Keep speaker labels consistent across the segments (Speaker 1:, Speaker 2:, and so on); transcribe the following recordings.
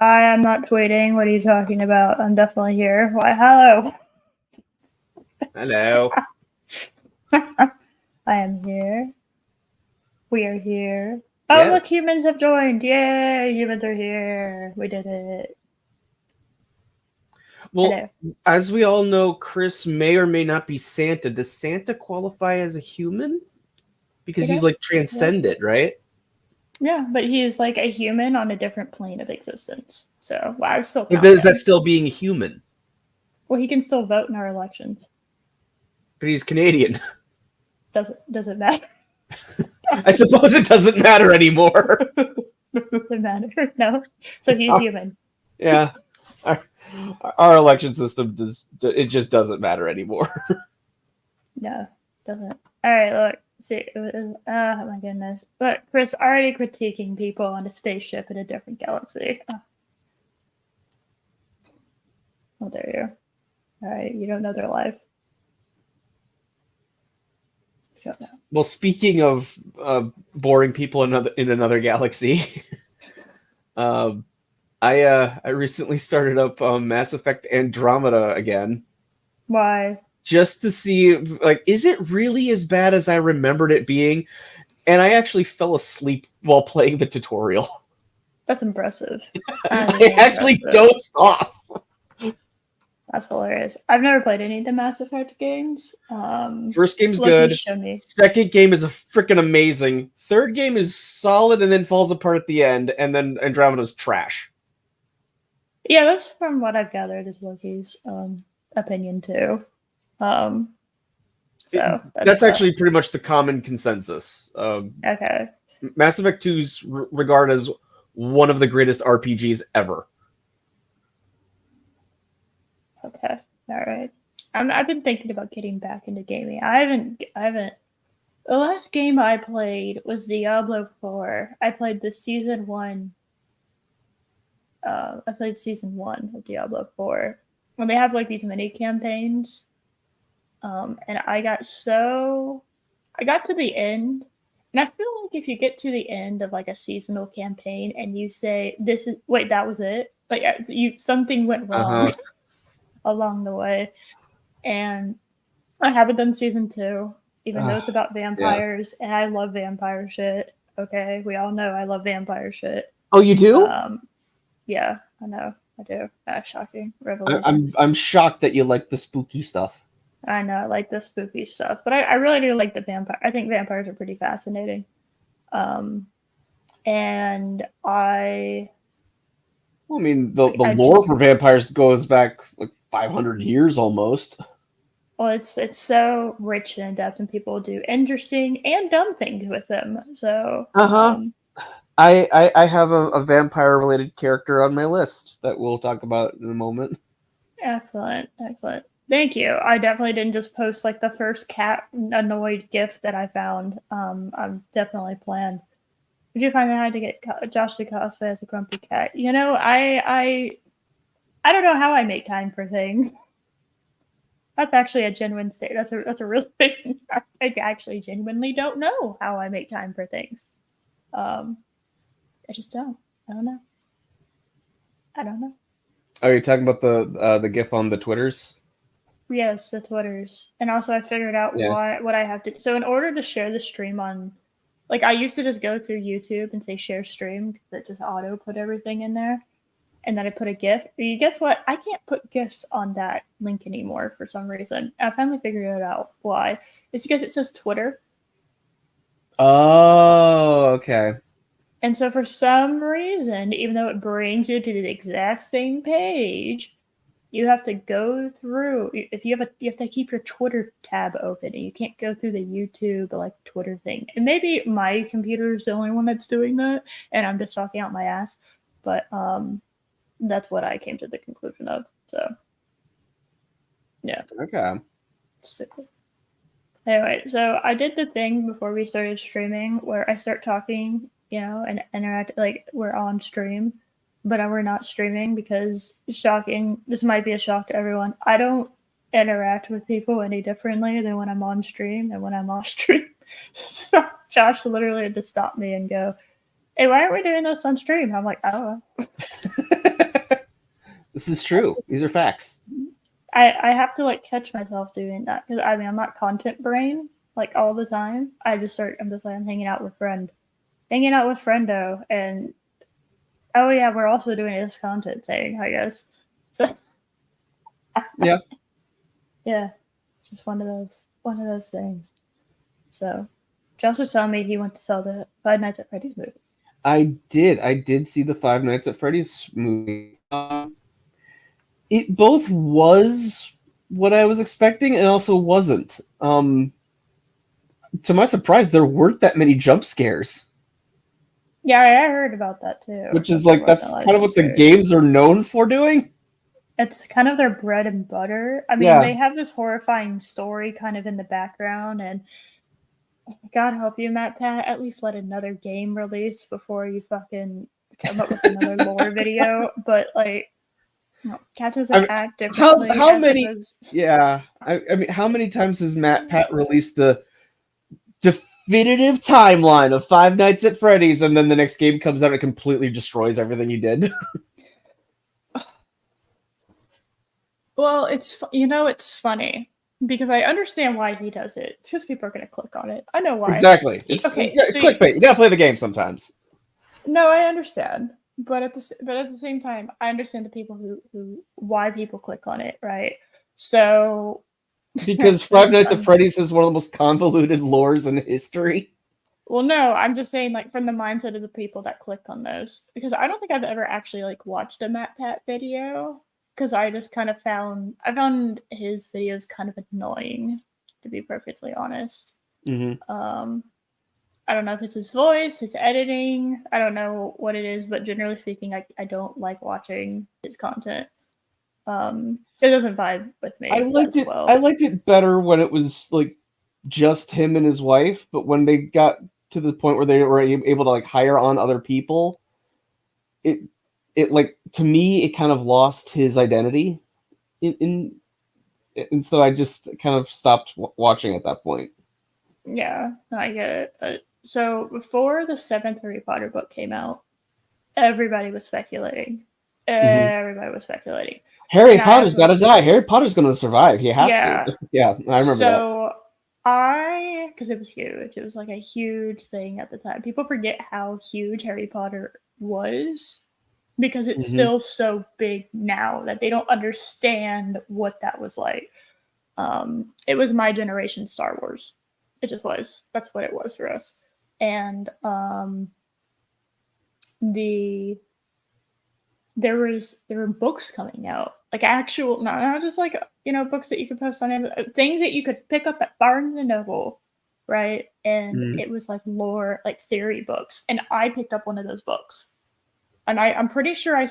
Speaker 1: I am not tweeting. What are you talking about? I'm definitely here. Why, hello.
Speaker 2: Hello.
Speaker 1: I am here. We are here. Oh,
Speaker 2: Yes.
Speaker 1: look, humans have joined. Yay, humans are here. We did it.
Speaker 2: Well,
Speaker 1: Hello.
Speaker 2: as we all know, Chris may or may not be Santa. Does Santa qualify as a human? Because he's like transcended, right?
Speaker 1: Yeah, but he's like a human on a different plane of existence. So I would still
Speaker 2: But
Speaker 1: count
Speaker 2: is
Speaker 1: him.
Speaker 2: that still being human?
Speaker 1: Well, he can still vote in our elections.
Speaker 2: But he's Canadian.
Speaker 1: Doesn't matter.
Speaker 2: I suppose it doesn't matter anymore.
Speaker 1: Doesn't matter. No. So he's human.
Speaker 2: Yeah. Our election system just doesn't matter anymore.
Speaker 1: No, doesn't. All right, look. See, oh my goodness. Look, Chris already critiquing people on a spaceship in a different galaxy. Oh. How dare you? All right, you don't know their life. You don't know.
Speaker 2: Well, speaking of boring people in another galaxy, I recently started up Mass Effect Andromeda again.
Speaker 1: Why?
Speaker 2: Just to see, like, is it really as bad as I remembered it being? And I actually fell asleep while playing the tutorial.
Speaker 1: That's impressive.
Speaker 2: I actually don't stop.
Speaker 1: That's hilarious. I've never played any of the Mass Effect games.
Speaker 2: First game's
Speaker 1: Lucky
Speaker 2: good.
Speaker 1: Show me.
Speaker 2: Second game is a freaking amazing. Third game is solid and then falls apart at the end, and then Andromeda's trash.
Speaker 1: Yeah, that's from what I've gathered is Loki's opinion too. So
Speaker 2: that's actually pretty much the common consensus.
Speaker 1: Okay.
Speaker 2: Mass Effect 2's regarded as one of the greatest RPGs ever.
Speaker 1: Okay. All right. I've been thinking about getting back into gaming. I haven't. The last game I played was Diablo 4. I played the season 1. I played season 1 of Diablo 4. When they have like these mini campaigns. And I got to the end, and I feel like if you get to the end of like a seasonal campaign and you say that was it, like something went wrong along the way, and I haven't done season 2, even though it's about vampires, and I love vampire shit. Okay, we all know I love vampire shit.
Speaker 2: Oh, you do?
Speaker 1: Yeah, I know, I do. That's shocking revelation.
Speaker 2: I'm shocked that you like the spooky stuff.
Speaker 1: I know, I like the spooky stuff, but I really do like the vampire. I think vampires are pretty fascinating. And I
Speaker 2: mean, the lore for vampires goes back like 500 years almost.
Speaker 1: Well, it's so rich and in-depth, and people do interesting and dumb things with them. So,
Speaker 2: I have a vampire-related character on my list that we'll talk about in a moment.
Speaker 1: Excellent. Thank you. I definitely didn't just post like the first cat annoyed GIF that I found. I'm definitely planned. Did you find out how to get Josh to cosplay as a grumpy cat? You know, I don't know how I make time for things. That's actually a genuine state. That's a real thing. I actually genuinely don't know how I make time for things. I just don't. I don't know.
Speaker 2: Are you talking about the GIF on the Twitters?
Speaker 1: Yes, the Twitters. And also I figured out what I have to. So in order to share the stream on, like I used to just go through YouTube and say share stream because it just auto put everything in there. And then I put a GIF. Guess what? I can't put GIFs on that link anymore for some reason. I finally figured it out why. It's because it says Twitter.
Speaker 2: Oh, okay.
Speaker 1: And so for some reason, even though it brings you to the exact same page, you have to go through. If you have to keep your Twitter tab open, and you can't go through the YouTube like Twitter thing. And maybe my computer is the only one that's doing that, and I'm just talking out my ass. But that's what I came to the conclusion of. So yeah.
Speaker 2: Okay.
Speaker 1: Anyway, so I did the thing before we started streaming where I start talking, and interact like we're on stream. But we're not streaming because shocking. This might be a shock to everyone. I don't interact with people any differently than when I'm on stream and when I'm off stream. So Josh literally had to stop me and go, Hey, why aren't we doing this on stream? I'm like, oh,
Speaker 2: This is true. These are facts.
Speaker 1: I have to like catch myself doing that because I mean I'm not content brain like all the time. I'm just like I'm hanging out with friendo, and oh yeah, we're also doing this content thing, I guess. So
Speaker 2: Yeah.
Speaker 1: yeah, just one of those things. So Josh was telling me he went to sell the Five Nights at Freddy's movie.
Speaker 2: I did. I did see the Five Nights at Freddy's movie. It both was what I was expecting and also wasn't. To my surprise, there weren't that many jump scares,
Speaker 1: Yeah, I heard about that too.
Speaker 2: which
Speaker 1: That
Speaker 2: is
Speaker 1: there
Speaker 2: like
Speaker 1: wasn't a
Speaker 2: that's
Speaker 1: lot of
Speaker 2: kind of
Speaker 1: jump
Speaker 2: what the
Speaker 1: scares.
Speaker 2: games are known for doing.
Speaker 1: It's kind of their bread and butter. I mean,
Speaker 2: Yeah.
Speaker 1: they have this horrifying story kind of in the background, and God help you, Matt Pat, at least let another game release before you fucking come up with another lore video. But like, no, cat
Speaker 2: I
Speaker 1: doesn't
Speaker 2: mean,
Speaker 1: act
Speaker 2: how
Speaker 1: differently
Speaker 2: how
Speaker 1: as
Speaker 2: many?
Speaker 1: opposed.
Speaker 2: Yeah. I mean, how many times has Matt Pat released the definitive timeline of Five Nights at Freddy's, and then the next game comes out and completely destroys everything you did?
Speaker 1: Well, it's funny because I understand why he does it. Because people are gonna click on it. I know why.
Speaker 2: Exactly. It's
Speaker 1: Okay, so
Speaker 2: clickbait. You gotta play the game sometimes.
Speaker 1: no, I understand, but at the same time, I understand the people who why people click on it, right? So
Speaker 2: Because Five Nights at Freddy's is one of the most convoluted lores in history.
Speaker 1: Well, no, I'm just saying, like, from the mindset of the people that click on those, because I don't think I've ever actually like watched a Matt Pat video, because I just kind of found his videos kind of annoying, to be perfectly honest.
Speaker 2: Mm-hmm.
Speaker 1: I don't know if it's his voice, his editing, I don't know what it is, but generally speaking, I don't like watching his content. It doesn't vibe with
Speaker 2: I
Speaker 1: me
Speaker 2: liked
Speaker 1: as
Speaker 2: it.
Speaker 1: well.
Speaker 2: I liked it better when it was like just him and his wife, but when they got to the point where they were able to like hire on other people, it like to me it kind of lost his identity in and so I just kind of stopped watching at that point.
Speaker 1: Yeah, no, I get it. So before the seventh Harry Potter book came out, everybody was speculating.
Speaker 2: Mm-hmm.
Speaker 1: Everybody was speculating.
Speaker 2: Harry
Speaker 1: And I
Speaker 2: Potter's
Speaker 1: have
Speaker 2: got to
Speaker 1: this,
Speaker 2: die. Harry Potter's going to survive. He has to.
Speaker 1: yeah.
Speaker 2: Yeah, I remember that.
Speaker 1: So because it was huge, it was like a huge thing at the time. People forget how huge Harry Potter was because it's
Speaker 2: Mm-hmm.
Speaker 1: still so big now that they don't understand what that was like. It was my generation Star Wars. It just was. That's what it was for us. And the there were books coming out, like actual, not just like books that you could post on Amazon, things that you could pick up at Barnes and Noble, right? And
Speaker 2: Mm-hmm.
Speaker 1: it was like lore, like theory books, and I picked up one of those books, and I'm pretty sure I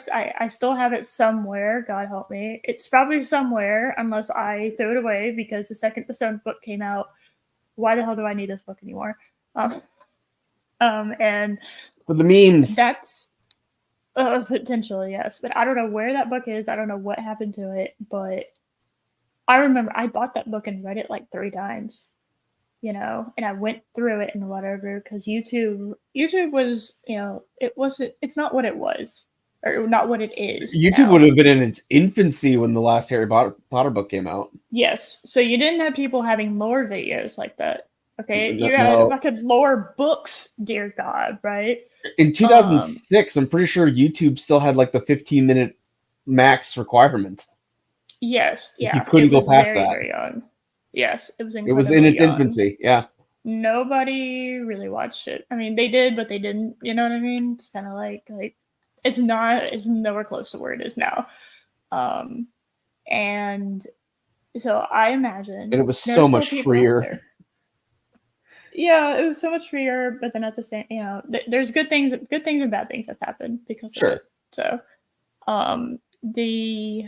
Speaker 1: still have it somewhere. God help me, it's probably somewhere unless I threw it away because the second the seventh book came out, why the hell do I need this book anymore? Um, and
Speaker 2: For the memes.
Speaker 1: that's potentially, yes, but I don't know where that book is. I don't know what happened to it, but I remember I bought that book and read it like 3 times, and I went through it and whatever because YouTube was, it's not what it was or not what it is
Speaker 2: YouTube would
Speaker 1: now.
Speaker 2: have been in its infancy when the last Harry Potter book came out.
Speaker 1: Yes, so you didn't have people having lore videos like that. Okay, you had
Speaker 2: No.
Speaker 1: fucking lore books, dear God, right?
Speaker 2: In 2006, I'm pretty sure YouTube still had like the 15-minute max requirement.
Speaker 1: Yes,
Speaker 2: You
Speaker 1: yeah,
Speaker 2: couldn't
Speaker 1: it
Speaker 2: go
Speaker 1: was
Speaker 2: past
Speaker 1: very,
Speaker 2: that.
Speaker 1: very young. Yes, it was
Speaker 2: It was in
Speaker 1: incredibly
Speaker 2: its
Speaker 1: young.
Speaker 2: infancy. Yeah.
Speaker 1: Nobody really watched it. I mean, they did, but they didn't. You know what I mean? It's kind of like it's not. It's nowhere close to where it is now. And so I
Speaker 2: And
Speaker 1: imagine
Speaker 2: it was so
Speaker 1: there's still
Speaker 2: much
Speaker 1: people out
Speaker 2: freer.
Speaker 1: there. Yeah, it was so much freer, but then at the same, there's good things and bad things have happened because of
Speaker 2: Sure.
Speaker 1: it. So, the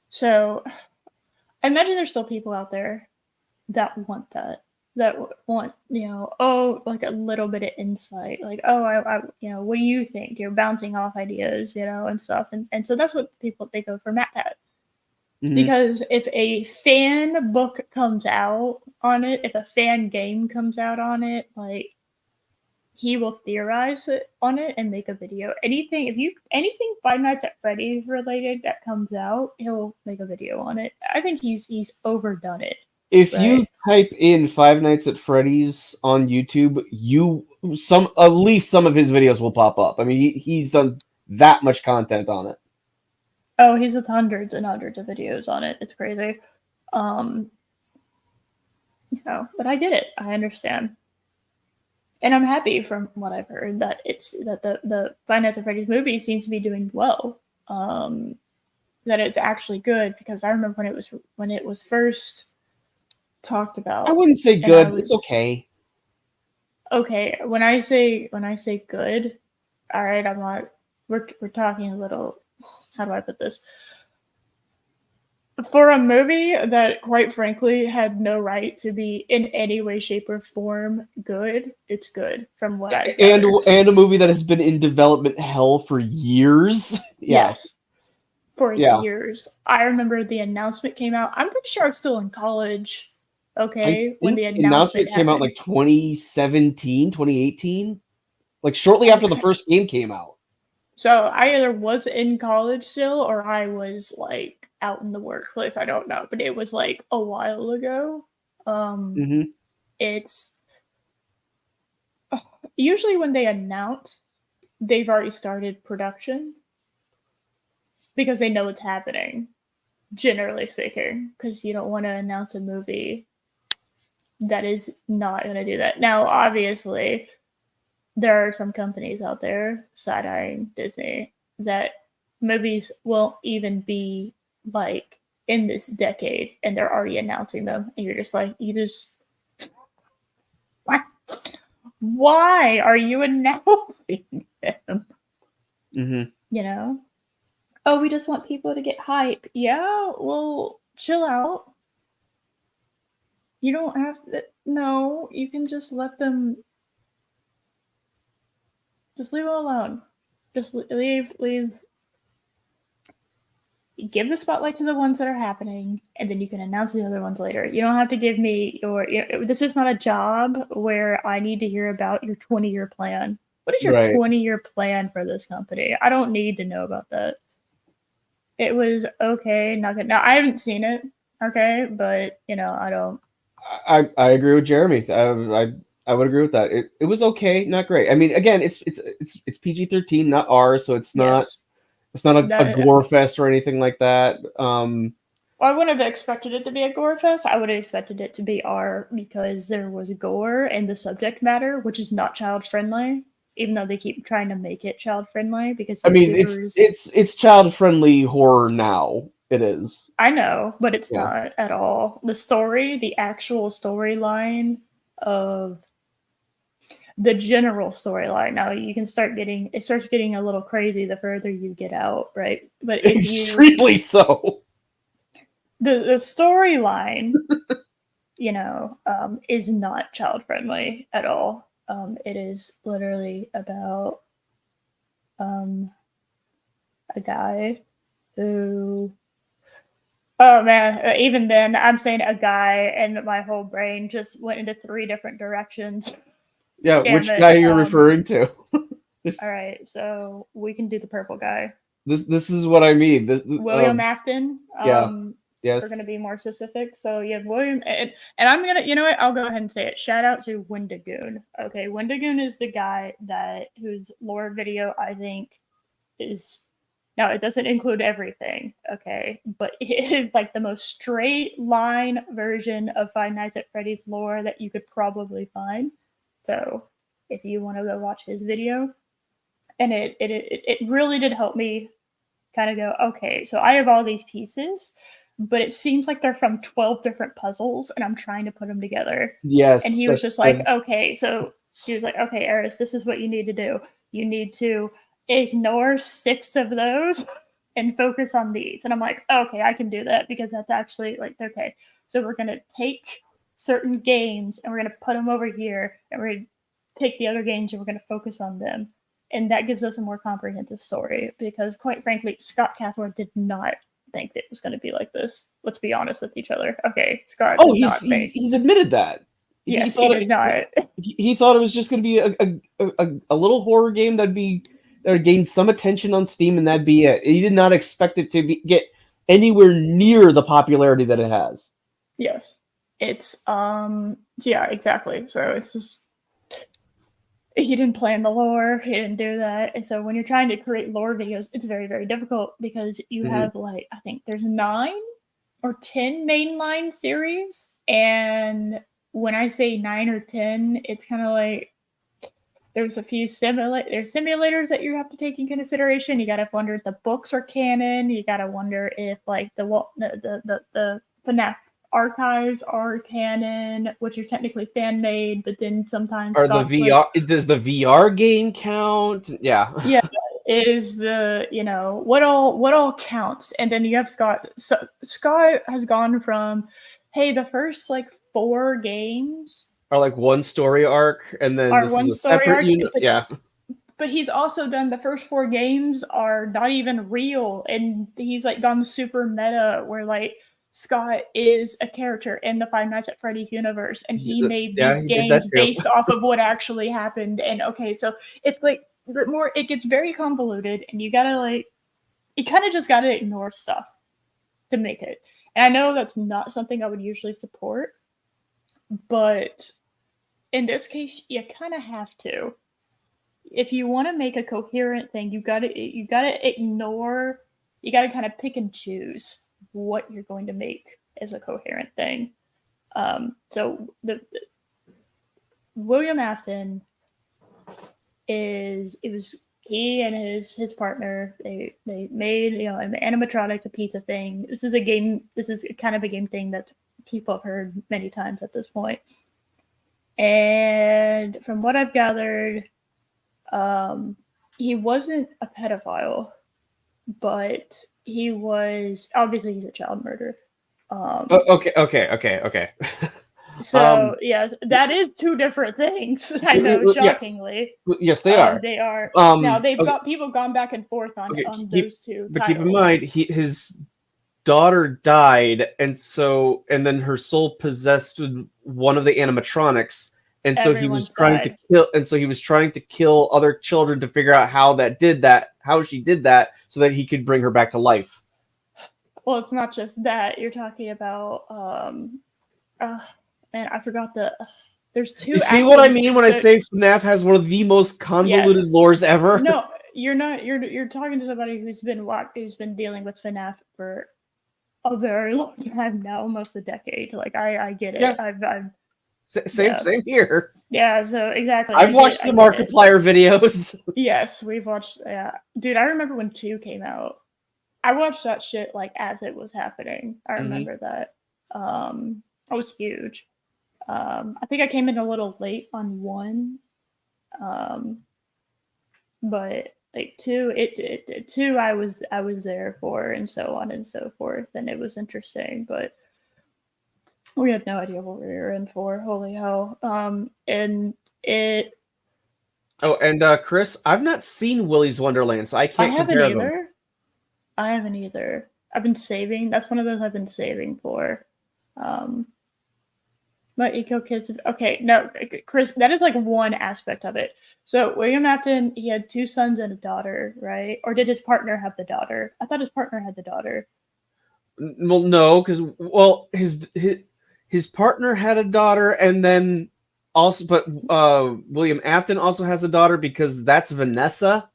Speaker 1: so I imagine there's still people out there that want that want like a little bit of insight, like, oh, I what do you think, you're bouncing off ideas, and stuff, and so that's what people, they go for Matt Pat.
Speaker 2: Mm-hmm.
Speaker 1: Because if a fan book comes out on it, if a fan game comes out on it, like, he will theorize on it and make a video. Anything Five Nights at Freddy's related that comes out, he'll make a video on it. I think he's overdone it.
Speaker 2: If you
Speaker 1: Right?
Speaker 2: type in Five Nights at Freddy's on YouTube, at least some of his videos will pop up. I mean, he's done that much content on it.
Speaker 1: Oh, he's got hundreds and hundreds of videos on it. It's crazy. Um, but I get it. I understand. And I'm happy from what I've heard that the Five Nights at Freddy's movie seems to be doing well. That it's actually good, because I remember when it was first talked
Speaker 2: I
Speaker 1: about,
Speaker 2: wouldn't say
Speaker 1: and I
Speaker 2: good. It's
Speaker 1: was
Speaker 2: okay.
Speaker 1: okay. When I say good, all right, I'm not. We're talking a little. How do I put this? For a movie that, quite frankly, had no right to be in any way, shape, or form good, it's good from what I've gathered.
Speaker 2: And a movie that has been in development hell for years. Yeah,
Speaker 1: Yes, for
Speaker 2: yeah.
Speaker 1: years. I remember the announcement came out. I'm pretty sure I was still in college.
Speaker 2: I
Speaker 1: Okay, when
Speaker 2: think
Speaker 1: the
Speaker 2: the
Speaker 1: announcement
Speaker 2: announcement came out
Speaker 1: happened.
Speaker 2: like 2017, 2018, like shortly after the
Speaker 1: Okay.
Speaker 2: first game came out.
Speaker 1: So I either was in college still, or I was like out in the workplace. I don't know, but it was like a while ago. Um,
Speaker 2: Mm-hmm.
Speaker 1: it's usually when they announce, they've already started production because they know it's happening. Generally speaking, because you don't want to announce a movie that is not going to do that. Now, obviously, there are some companies out there side eyeing Disney that movies won't even be like in this decade, and they're already announcing them, and you're just like, what? Why are you announcing them?
Speaker 2: Mm-hmm.
Speaker 1: You know? Oh, we just want people to get hype. Yeah, well, chill out. You don't have to. No, you can just let them. Just leave them alone. Just leave. Give the spotlight to the ones that are happening, and then you can announce the other ones later. You don't have to give me your. This is not a job where I need to hear about your 20-year plan. What is your
Speaker 2: Right.
Speaker 1: 20-year plan for this company? I don't need to know about that. It was okay, not good. Now I haven't seen it, okay, but I don't.
Speaker 2: I agree with Jeremy. I would agree with that. It was okay, not great. I mean, again, it's PG-13, not R, so
Speaker 1: Yes,
Speaker 2: it's not a
Speaker 1: that.
Speaker 2: gore fest or anything like that.
Speaker 1: Well, I wouldn't have expected it to be a gore fest. I would have expected it to be R, because there was gore and the subject matter, which is not child friendly, even though they keep trying to make it child friendly because
Speaker 2: I mean,
Speaker 1: YouTubers.
Speaker 2: it's child friendly horror now. It is.
Speaker 1: I know, but it's
Speaker 2: Yeah.
Speaker 1: not at all. The actual storyline of the general storyline. Now you can it starts getting a little crazy the further you get out, right? But if you
Speaker 2: Extremely so.
Speaker 1: the storyline, is not child friendly at all. It is literally about a guy who. Oh man, even then, I'm saying a guy, and my whole brain just went into three different directions.
Speaker 2: Yeah,
Speaker 1: Damn
Speaker 2: which
Speaker 1: it.
Speaker 2: guy you're referring to?
Speaker 1: All right, so we can do the purple guy.
Speaker 2: This is what I mean.
Speaker 1: William Afton.
Speaker 2: Yeah.
Speaker 1: We're gonna
Speaker 2: Yes.
Speaker 1: be more specific. So you have William, and I'm gonna, you know what? I'll go ahead and say it. Shout out to Wendigoon. Okay, Wendigoon is the guy whose lore video I think is. Now it doesn't include everything, okay, but it is like the most straight line version of Five Nights at Freddy's lore that you could probably find. So if you want to go watch his video, and it really did help me kind of go, okay, so I have all these pieces, but it seems like they're from 12 different puzzles, and I'm trying to put them together. And
Speaker 2: Yes.
Speaker 1: he was just like, okay, so he was like, okay, Eris, this is what you need to do. You need to ignore 6 of those and focus on these. And I'm like, okay, I can do that, because that's actually like, okay, so we're going to take certain games and we're going to put them over here, and we're going to take the other games and we're going to focus on them. And that gives us a more comprehensive story, because quite frankly, Scott Cathcart did not think that it was going to be like this. Let's be honest with each other. Okay, Scott
Speaker 2: Oh,
Speaker 1: did not think.
Speaker 2: he's admitted that. he
Speaker 1: Yes, he
Speaker 2: thought
Speaker 1: did not.
Speaker 2: he thought it was just going to be a little horror game that would gain some attention on Steam, and that'd be it. He did not expect it to get anywhere near the popularity that it has.
Speaker 1: Yes. It's yeah, exactly. So it's just he didn't plan the lore, he didn't do that. And so when you're trying to create lore videos, it's very, very difficult because you have like I think there's 9 or 10 mainline series. And when I say 9 or 10, it's kind of like there's a few there's simulators that you have to take in consideration. You gotta wonder if the books are canon. You gotta wonder if like the FNAF archives are canon, which are technically fan made, but then sometimes
Speaker 2: Or the
Speaker 1: Scott's like,
Speaker 2: VR? Does the VR game count? Yeah.
Speaker 1: yeah, is the what all counts, and then you have Scott. So Scott has gone from, hey, the first like 4 games
Speaker 2: Or like one story arc, and then
Speaker 1: are
Speaker 2: this is
Speaker 1: one
Speaker 2: a
Speaker 1: story
Speaker 2: separate
Speaker 1: arc,
Speaker 2: unit. Yeah.
Speaker 1: but he's also done the first 4 games are not even real, and he's like gone super meta where like Scott is a character in the Five Nights at Freddy's universe, and he made
Speaker 2: Yeah,
Speaker 1: these
Speaker 2: he did that
Speaker 1: games
Speaker 2: too.
Speaker 1: based off of what actually happened. And okay, so it's like the more it gets very convoluted, and you gotta like you kind of just gotta ignore stuff to make it. And I know that's not something I would usually support, but in this case, you kind of have to. If you want to make a coherent thing, you gotta ignore, you gotta kind of pick and choose what you're going to make as a coherent thing. So the William Afton is it was he and his partner they made an animatronics a pizza thing. This is a game. This is kind of a game thing that people have heard many times at this point. And from what I've gathered, he wasn't a pedophile, but he was obviously he's a child murderer. Um,
Speaker 2: Okay.
Speaker 1: so yes, that is 2 different things. I know,
Speaker 2: Yes,
Speaker 1: shockingly,
Speaker 2: yes, they are.
Speaker 1: they are now. They've
Speaker 2: Okay,
Speaker 1: got people gone back and forth
Speaker 2: okay.
Speaker 1: on those two
Speaker 2: But keep in
Speaker 1: titles.
Speaker 2: mind, his daughter died, and then her soul possessed one of the animatronics, and so he was
Speaker 1: Everyone's
Speaker 2: trying to
Speaker 1: died.
Speaker 2: kill, and so he was trying to kill other children to figure out how she did that, so that he could bring her back to life.
Speaker 1: Well, it's not just that. You're talking about uh, man, I forgot there's
Speaker 2: You
Speaker 1: 2
Speaker 2: see what I
Speaker 1: active.
Speaker 2: mean when I
Speaker 1: So
Speaker 2: say FNAF has one of the most convoluted
Speaker 1: yes,
Speaker 2: lores ever?
Speaker 1: no, you're not. You're talking to somebody who's been dealing with FNAF for a very long time now, almost a decade. Like I get it.
Speaker 2: Yeah,
Speaker 1: I've
Speaker 2: same
Speaker 1: yeah
Speaker 2: same here.
Speaker 1: yeah. So exactly,
Speaker 2: I've watched
Speaker 1: I
Speaker 2: the
Speaker 1: get it.
Speaker 2: Markiplier videos.
Speaker 1: Yes, we've watched. Yeah, dude, I remember when 2 came out. I watched that shit like as it was happening. I
Speaker 2: Mhm.
Speaker 1: remember that. I was huge. I think I came in a little late on 1. Um, but like 2 2 I was there for, and so on and so forth, and it was interesting, but we had no idea what we were in for. Holy hell. And it
Speaker 2: Oh, and Chris, I've not seen Willy's Wonderland, so I
Speaker 1: I
Speaker 2: can't
Speaker 1: haven't
Speaker 2: compare them.
Speaker 1: either. I haven't either. I've been saving. That's one of those I've been saving for. Um my eco kids. Okay, no, Chris, that is like one aspect of it. So William Afton, he had 2 sons and a daughter, right? Or did his partner have the daughter? I thought his partner had the daughter.
Speaker 2: Well, no, because his partner had a daughter, and then also, but William Afton also has a daughter because that's Vanessa.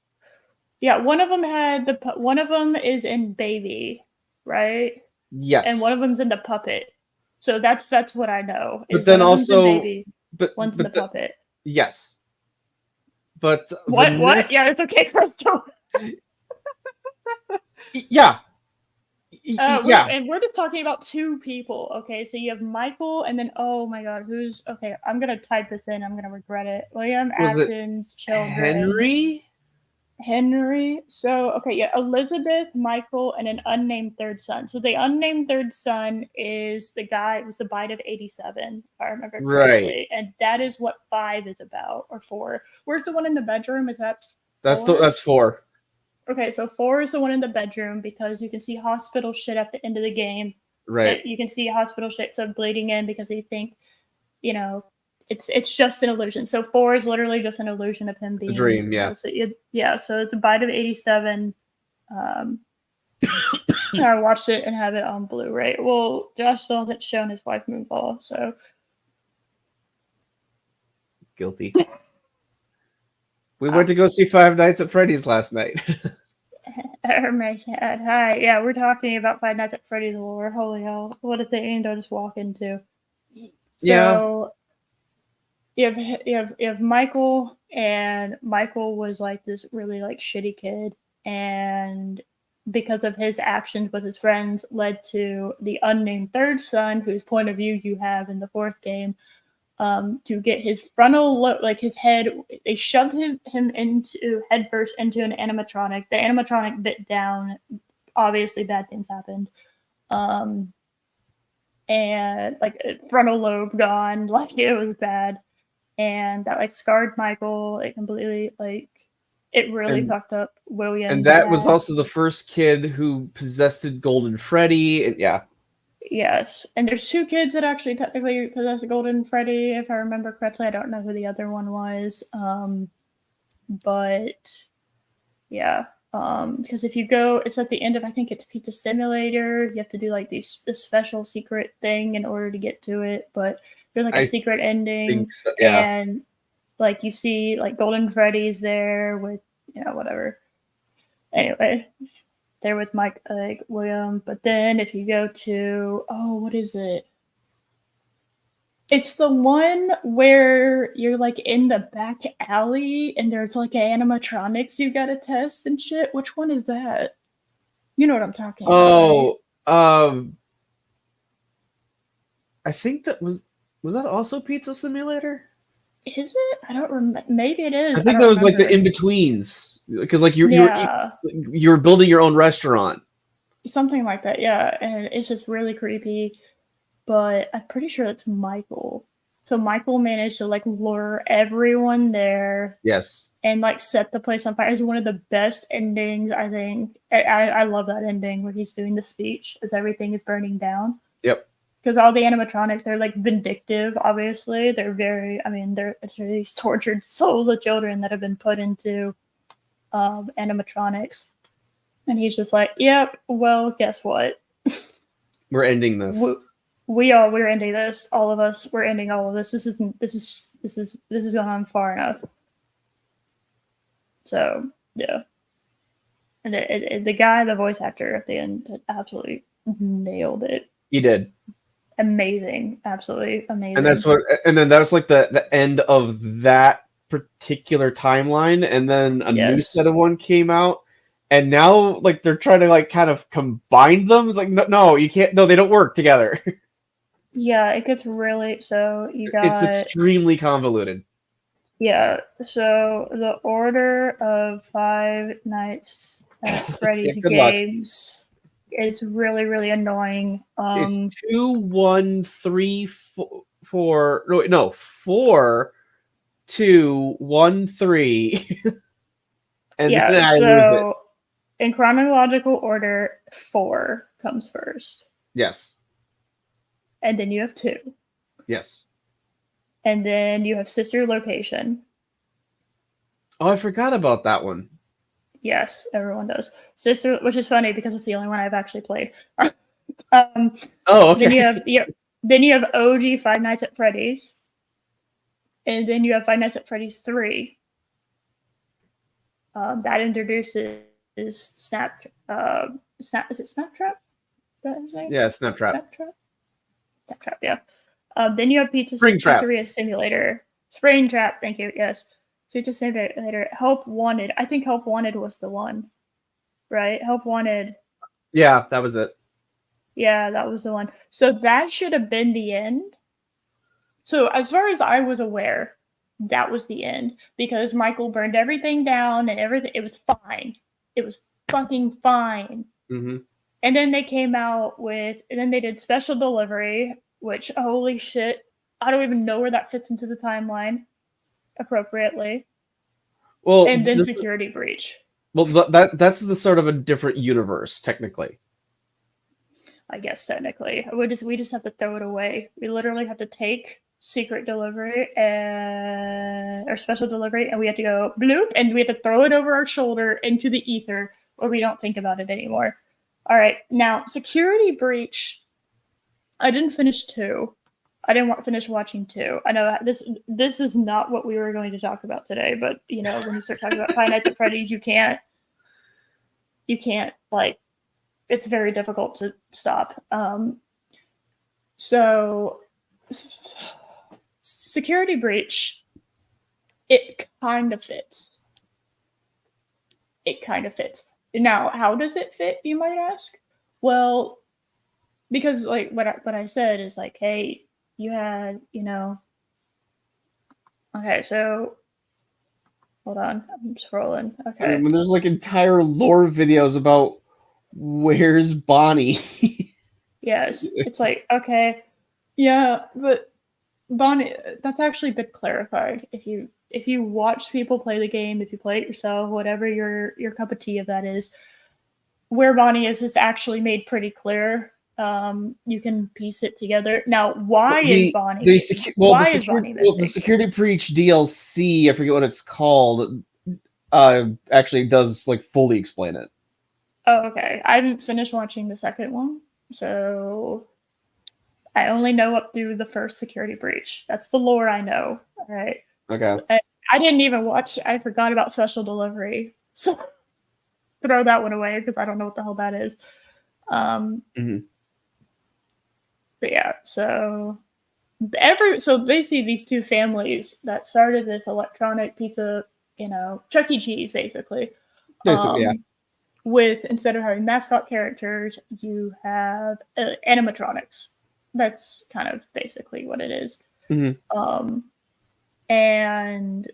Speaker 1: Yeah, one of them had one of them is in Baby, right? And
Speaker 2: Yes,
Speaker 1: one of them's in the puppet. So that's what I know
Speaker 2: but
Speaker 1: is
Speaker 2: then
Speaker 1: one of them's in
Speaker 2: also,
Speaker 1: Baby,
Speaker 2: but
Speaker 1: one's in the puppet.
Speaker 2: yes, but
Speaker 1: What? What?
Speaker 2: Vanessa,
Speaker 1: Yeah, it's okay, Crystal.
Speaker 2: yeah, yeah.
Speaker 1: We're just talking about 2 people. Okay, so you have Michael, and then oh my God, who's okay? I'm gonna type this in. I'm gonna regret it. William
Speaker 2: Was it
Speaker 1: Afton's children.
Speaker 2: Henry?
Speaker 1: Henry. So okay, yeah, Elizabeth, Michael, and an unnamed 3rd son. So the unnamed 3rd son is the guy. It was the Bite of '87, if I remember
Speaker 2: Right.
Speaker 1: correctly, and that is what 5 is about, or 4. Where's the one in the bedroom? Is that 4?
Speaker 2: That's 4.
Speaker 1: Okay, so 4 is the one in the bedroom because you can see hospital shit at the end of the game.
Speaker 2: Right.
Speaker 1: You can see hospital shit so bleeding in because they think, you know, it's just an illusion. So 4 is literally just an illusion of him
Speaker 2: The
Speaker 1: being,
Speaker 2: dream,
Speaker 1: you
Speaker 2: yeah.
Speaker 1: know, so so it's a bite of 87. I watched it and have it on Blu-ray. Well, Josh still hasn't shown his wife Moonfall, so
Speaker 2: Guilty. We went to go see Five Nights at Freddy's last night.
Speaker 1: oh my god, hi, yeah, we're talking about Five Nights at Freddy's lore. Holy hell, what a thing to just walk into.
Speaker 2: Yeah.
Speaker 1: So you have Michael, and Michael was like this really like shitty kid, and because of his actions with his friends led to the unnamed third son, whose point of view you have in the fourth game, to get his frontal like his head. They shoved him into headfirst into an animatronic. The animatronic bit down. Obviously, bad things happened. And like frontal lobe gone. Like it was bad, and that like scarred Michael. It completely like it really
Speaker 2: And
Speaker 1: fucked up William.
Speaker 2: and that was also the first kid who possessed Golden Freddy. And yeah.
Speaker 1: Yes, and there's 2 kids that actually technically possess Golden Freddy, if I remember correctly. I don't know who the other one was, but yeah, because if you go, it's at the end of, I think it's Pizza Simulator. You have to do like this special secret thing in order to get to it, but there's like a
Speaker 2: I
Speaker 1: secret ending,
Speaker 2: think so, yeah.
Speaker 1: and like you see like Golden Freddy's there with whatever. Anyway, there with Mike, like William. But then if you go to, what is it? It's the one where you're like in the back alley and there's like animatronics you gotta test and shit. Which one is that? You know what I'm talking about, right?
Speaker 2: I think that was that also Pizza Simulator?
Speaker 1: Is it? I don't remember. Maybe it is.
Speaker 2: I think
Speaker 1: don't
Speaker 2: that was like the
Speaker 1: remember.
Speaker 2: in-betweens, because like
Speaker 1: Yeah,
Speaker 2: you're building your own restaurant.
Speaker 1: something like that. Yeah, and it's just really creepy. But I'm pretty sure it's Michael. So Michael managed to like lure everyone there
Speaker 2: Yes.
Speaker 1: and like set the place on fire. It's one of the best endings, I think. I love that ending where he's doing the speech as everything is burning down.
Speaker 2: Yep.
Speaker 1: Because all the animatronics, they're like vindictive, obviously. They're very, they're these tortured souls of children that have been put into animatronics. And he's just like, yep, well, guess what?
Speaker 2: We're ending this.
Speaker 1: We're ending this. All of us, we're ending all of this. This is going on far enough. So yeah, and the guy, the voice actor at the end, absolutely nailed it.
Speaker 2: He did.
Speaker 1: Amazing, absolutely amazing.
Speaker 2: And then that was like the end of that particular timeline, and then a new set of one came out, and now like they're trying to like kind of combine them. It's like no, you can't. No, they don't work together.
Speaker 1: Yeah, it gets really so you got.
Speaker 2: It's extremely convoluted.
Speaker 1: Yeah, so the order of Five Nights at Freddy's games. It's really, really annoying.
Speaker 2: It's 2, 1, 3, 4. No, 4, 2, 1, 3. And
Speaker 1: yeah,
Speaker 2: then I lose it.
Speaker 1: In chronological order, 4 comes first.
Speaker 2: Yes.
Speaker 1: And then you have 2.
Speaker 2: Yes.
Speaker 1: And then you have Sister Location.
Speaker 2: Oh, I forgot about that one.
Speaker 1: Yes, everyone does. Sister, which is funny because it's the only one I've actually played.
Speaker 2: Oh, okay.
Speaker 1: Then you have OG Five Nights at Freddy's, and then you have Five Nights at Freddy's 3. That introduces Snap. Is it Snaptrap? That his name?
Speaker 2: Yeah, Snaptrap.
Speaker 1: Snaptrap. Yeah. Then you have Pizzeria Simulator. Springtrap. Thank you. Yes. Pizza Simulator. Help Wanted. I think Help Wanted was the one, right? Help Wanted.
Speaker 2: Yeah, that was it.
Speaker 1: Yeah, that was the one. So that should have been the end. So as far as I was aware, that was the end because Michael burned everything down and everything. It was fine. It was fucking fine.
Speaker 2: Mm-hmm.
Speaker 1: And then they came out with, and then they did Special Delivery, which, holy shit, I don't even know where that fits into the timeline appropriately.
Speaker 2: Well,
Speaker 1: and then Security Breach.
Speaker 2: Well, that's the sort of a different universe, technically.
Speaker 1: I guess technically, we just have to throw it away. We literally have to take secret delivery or special delivery, and we had to go bloop, and we had to throw it over our shoulder into the ether, or we don't think about it anymore. All right, now Security Breach. I didn't finish 2. I didn't finish watching 2. I know this is not what we were going to talk about today, but you know, when you start talking about Five Nights at Freddy's, you can't like, it's very difficult to stop. So Security Breach, it kind of fits. It kind of fits. Now, how does it fit, you might ask? Well, because like what I said is like, hey, you had, you know, okay, so hold on, I'm scrolling. Okay.
Speaker 2: I mean, there's like entire lore videos about where's Bonnie.
Speaker 1: Yes. It's like, okay, yeah, but Bonnie, that's actually been clarified. If you watch people play the game, if you play it yourself, whatever your cup of tea of that is, where Bonnie is, it's actually made pretty clear. You can piece it together. Now, why is Bonnie?
Speaker 2: The Security Breach DLC, I forget what it's called, actually does like fully explain it.
Speaker 1: Oh, okay. I haven't finished watching the second one, so I only know up through the first Security Breach. That's the lore I know. All right.
Speaker 2: Okay.
Speaker 1: So, I didn't even watch. I forgot about Special Delivery, so throw that one away because I don't know what the hell that is.
Speaker 2: Mm-hmm.
Speaker 1: But yeah, so basically these two families that started this electronic pizza, you know, Chuck E. Cheese basically.
Speaker 2: Yeah.
Speaker 1: With, instead of having mascot characters, you have animatronics. That's kind of basically what it is.
Speaker 2: Mm-hmm.
Speaker 1: And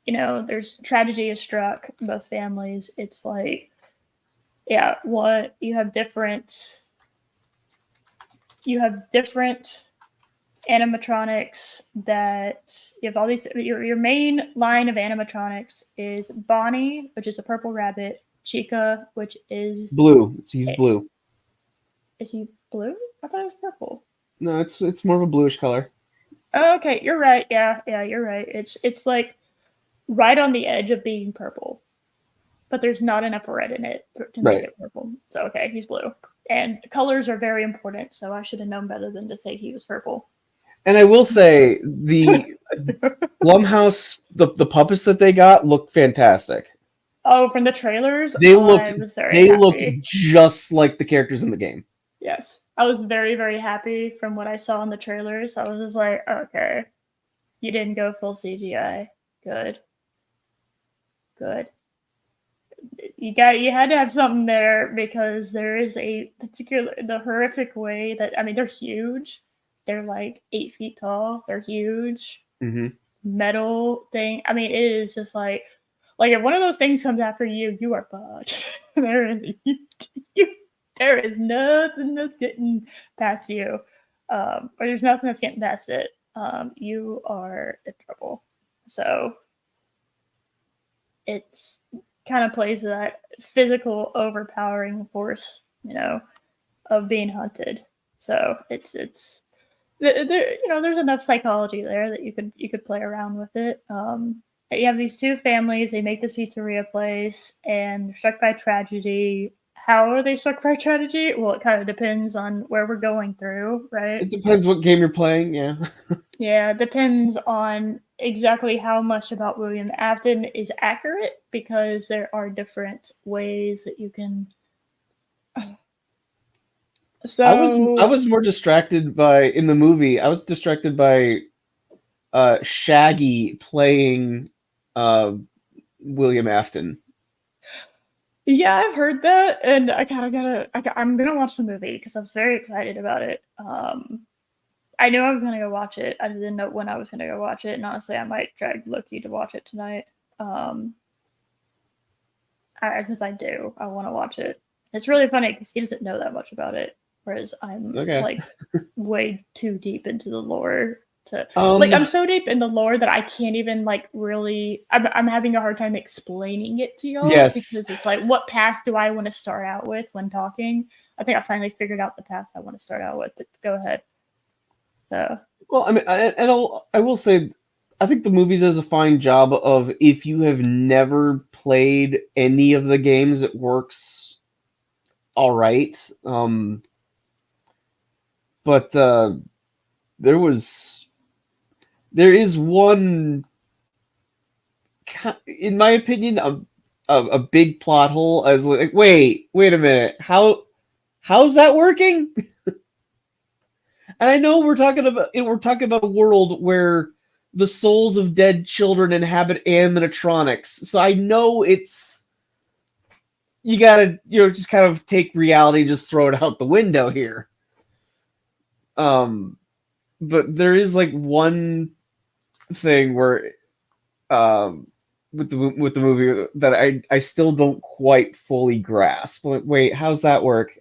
Speaker 1: you know, there's tragedy has struck both families. It's like, yeah, what you have different animatronics that you have all these. Your main line of animatronics is Bonnie, which is a purple rabbit, Chica, which is
Speaker 2: blue. He's blue.
Speaker 1: Is he blue? I thought it was purple.
Speaker 2: No, it's more of a bluish color.
Speaker 1: Okay, you're right. Yeah, you're right. It's like right on the edge of being purple, but there's not enough red in it to make it purple. So okay, he's blue. And colors are very important, so I should have known better than to say he was purple.
Speaker 2: And I will say the Blumhouse, the puppets that they got look fantastic.
Speaker 1: Oh, from the trailers,
Speaker 2: they looked just like the characters in the game.
Speaker 1: Yes, I was very, very happy from what I saw in the trailers. I was just like, okay, you didn't go full CGI. Good. You had to have something there because there is the horrific way that, I mean, they're huge. They're like 8 feet tall. They're huge.
Speaker 2: Mm-hmm.
Speaker 1: Metal thing. I mean, it is just like if one of those things comes after you, you are fucked. there is nothing that's getting past you, or there's nothing that's getting past it. You are in trouble. So it's kind of plays that physical overpowering force, you know, of being hunted. So it's there, you know, there's enough psychology there that you could play around with it. You have these two families. They make this pizzeria place, and they're struck by tragedy. How are they struck by tragedy? Well, it kind of depends on where we're going through, right?
Speaker 2: It depends what game you're playing, yeah.
Speaker 1: Yeah, it depends on exactly how much about William Afton is accurate, because there are different ways that you can. So
Speaker 2: I was more distracted by, in the movie, I was distracted by Shaggy playing William Afton.
Speaker 1: Yeah, I've heard that, and I kind of I'm gonna watch the movie because I was very excited about it. I knew I was gonna go watch it. I didn't know when I was gonna go watch it, and honestly, I might drag Loki to watch it tonight. Because I do, I want to watch it. It's really funny because he doesn't know that much about it, whereas I'm like way too deep into the lore. I'm so deep in the lore that I can't even like really. I'm having a hard time explaining it to y'all because it's like, what path do I want to start out with when talking? I think I finally figured out the path I want to start out with. But go ahead. So
Speaker 2: Well, I mean, I will say, I think the movie does a fine job of if you have never played any of the games, it works all right. But there was there is one, in my opinion, a big plot hole. I was like, wait a minute, how's that working? And I know we're talking about a world where the souls of dead children inhabit animatronics. So I know it's you gotta just kind of take reality, just throw it out the window here. Um, but there is like one thing where with the movie that I still don't quite fully grasp. Like, wait, how's that work?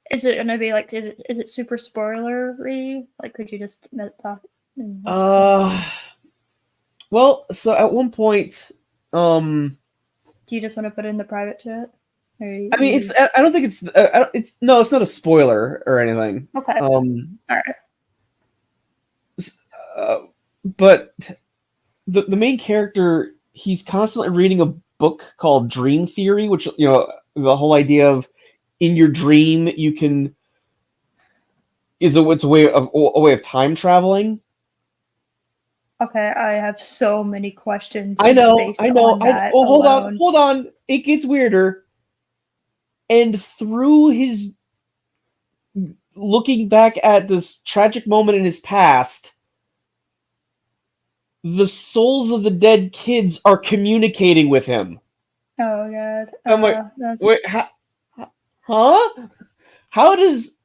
Speaker 1: Is it gonna be like? Is it super spoilery? Like, could you just talk?
Speaker 2: Uh, well, so at one point, um,
Speaker 1: Do you just want to put it in the private chat?
Speaker 2: I mean, I don't think it's no, it's not a spoiler or anything.
Speaker 1: Okay. All right.
Speaker 2: Uh, but the main character, he's constantly reading a book called Dream Theory, which the whole idea of in your dream you can it's a way of time traveling.
Speaker 1: Okay, I have so many questions
Speaker 2: I
Speaker 1: just
Speaker 2: know,
Speaker 1: based
Speaker 2: I know.
Speaker 1: on that
Speaker 2: Oh,
Speaker 1: alone.
Speaker 2: hold on. It gets weirder. And through his looking back at this tragic moment in his past, the souls of the dead kids are communicating with him.
Speaker 1: Oh god.
Speaker 2: I'm like,
Speaker 1: That's
Speaker 2: wait, huh? How does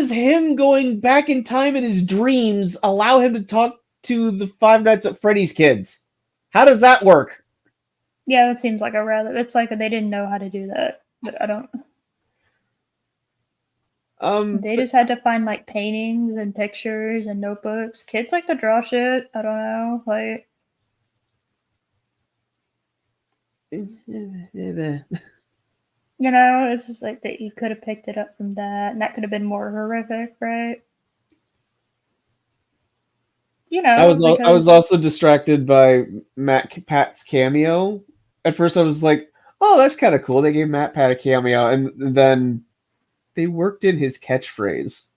Speaker 2: him going back in time in his dreams allow him to talk to the Five Nights at Freddy's kids? How does that work?
Speaker 1: yeah, that seems like a rather. It's like they didn't know how to do that, but I don't. They
Speaker 2: But
Speaker 1: just had to find like paintings and pictures and notebooks. Kids like to draw shit. I don't know, like it's just like that. You could have picked it up from that, and that could have been more horrific, right?
Speaker 2: I was
Speaker 1: Because
Speaker 2: also distracted by Pat's cameo. At first, I was like, "Oh, that's kind of cool." They gave Matt Pat a cameo, and then they worked in his catchphrase.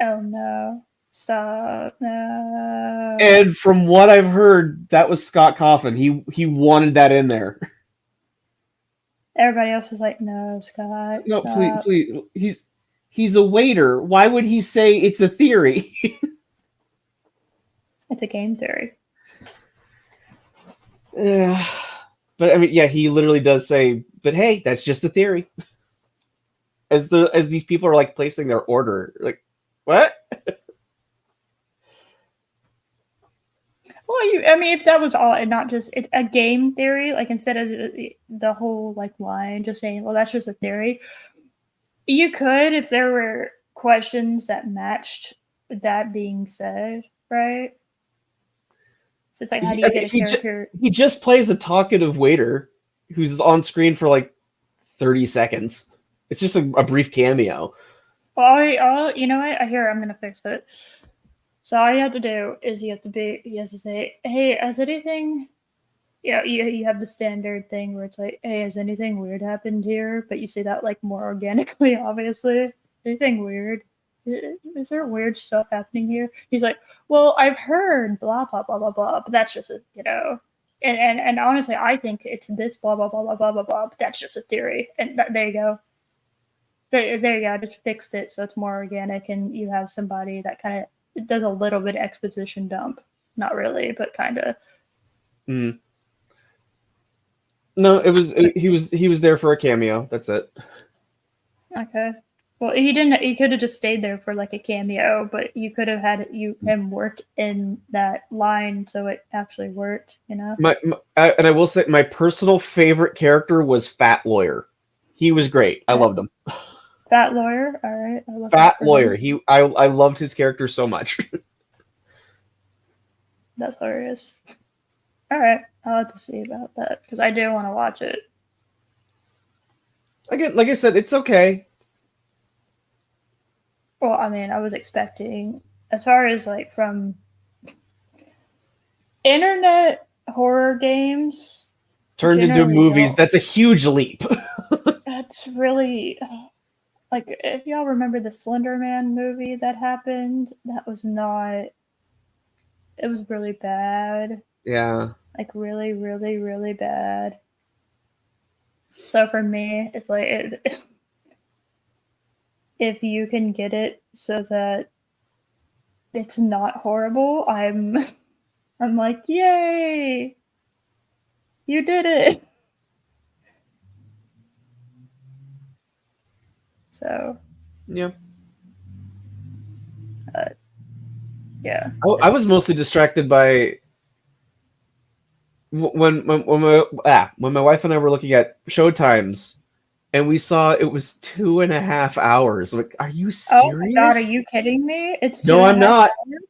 Speaker 1: oh no, stop, no.
Speaker 2: And from what I've heard, that was Scott Coffin. He wanted that in there.
Speaker 1: Everybody else was like, no, Scott,
Speaker 2: No, please,
Speaker 1: stop.
Speaker 2: please. He's a waiter. Why would he say it's a theory?
Speaker 1: It's a game theory.
Speaker 2: Yeah. But I mean, yeah, he literally does say, "But hey, that's just a theory." As these people are like placing their order, like, what?
Speaker 1: Well, I mean, if that was all, and not just it's a game theory, like instead of the whole like line, just saying, well, that's just a theory. You could, if there were questions that matched that being said, right? So it's like, how do you get a character?
Speaker 2: He just plays a talkative waiter who's on screen for like 30 seconds. It's just a brief cameo.
Speaker 1: Well, you know what? I hear I'm gonna fix it. So all you have to do is he has to say, hey, has anything you have the standard thing where it's like, hey, has anything weird happened here? But you say that like more organically, obviously. Anything weird? Is there weird stuff happening here? He's like, well, I've heard blah blah blah blah blah, but that's just and honestly, I think it's this blah blah blah blah blah blah blah, but that's just a theory. And there you go. There you go. I just fixed it so it's more organic, and you have somebody that kind of does a little bit of exposition dump. Not really, but kind of.
Speaker 2: Mm. No, he was there for a cameo. That's it.
Speaker 1: Okay. Well, he didn't. He could have just stayed there for like a cameo, but you could have had him work in that line so it actually worked.
Speaker 2: And I will say my personal favorite character was Fat Lawyer. He was great. I loved him.
Speaker 1: Fat lawyer. All right. I love
Speaker 2: Fat Lawyer. I loved his character so much.
Speaker 1: That's hilarious. All right. I'll have to see about that because I do want to watch it.
Speaker 2: Again, like I said, it's okay.
Speaker 1: Well, I mean, I was expecting, as far as like from internet horror games,
Speaker 2: Turned into
Speaker 1: generally
Speaker 2: movies.
Speaker 1: don't.
Speaker 2: That's a huge leap.
Speaker 1: That's really like if y'all remember the Slender Man movie that happened, that was not. It was really bad.
Speaker 2: Yeah.
Speaker 1: Like really, really, really bad. So for me, it's like if you can get it so that it's not horrible, I'm like, yay, you did it. So
Speaker 2: Yeah.
Speaker 1: uh, yeah,
Speaker 2: I was
Speaker 1: it's
Speaker 2: mostly distracted by when my wife and I were looking at showtimes, and we saw it was 2.5 hours. Like, are you
Speaker 1: oh my god, are
Speaker 2: serious?
Speaker 1: you kidding me? It's two
Speaker 2: No,
Speaker 1: and a
Speaker 2: I'm
Speaker 1: half
Speaker 2: not.
Speaker 1: hours.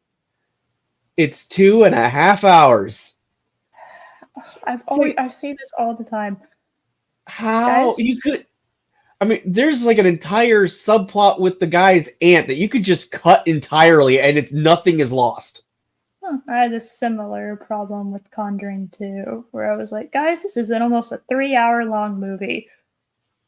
Speaker 2: It's 2.5 hours. It's like,
Speaker 1: I say this all the time,
Speaker 2: how
Speaker 1: guys.
Speaker 2: you could. I mean, there's like an entire subplot with the guy's aunt that you could just cut entirely, and it's nothing is lost.
Speaker 1: Huh, I had this similar problem with Conjuring 2, where I was like, guys, this is an almost a 3 hour long movie.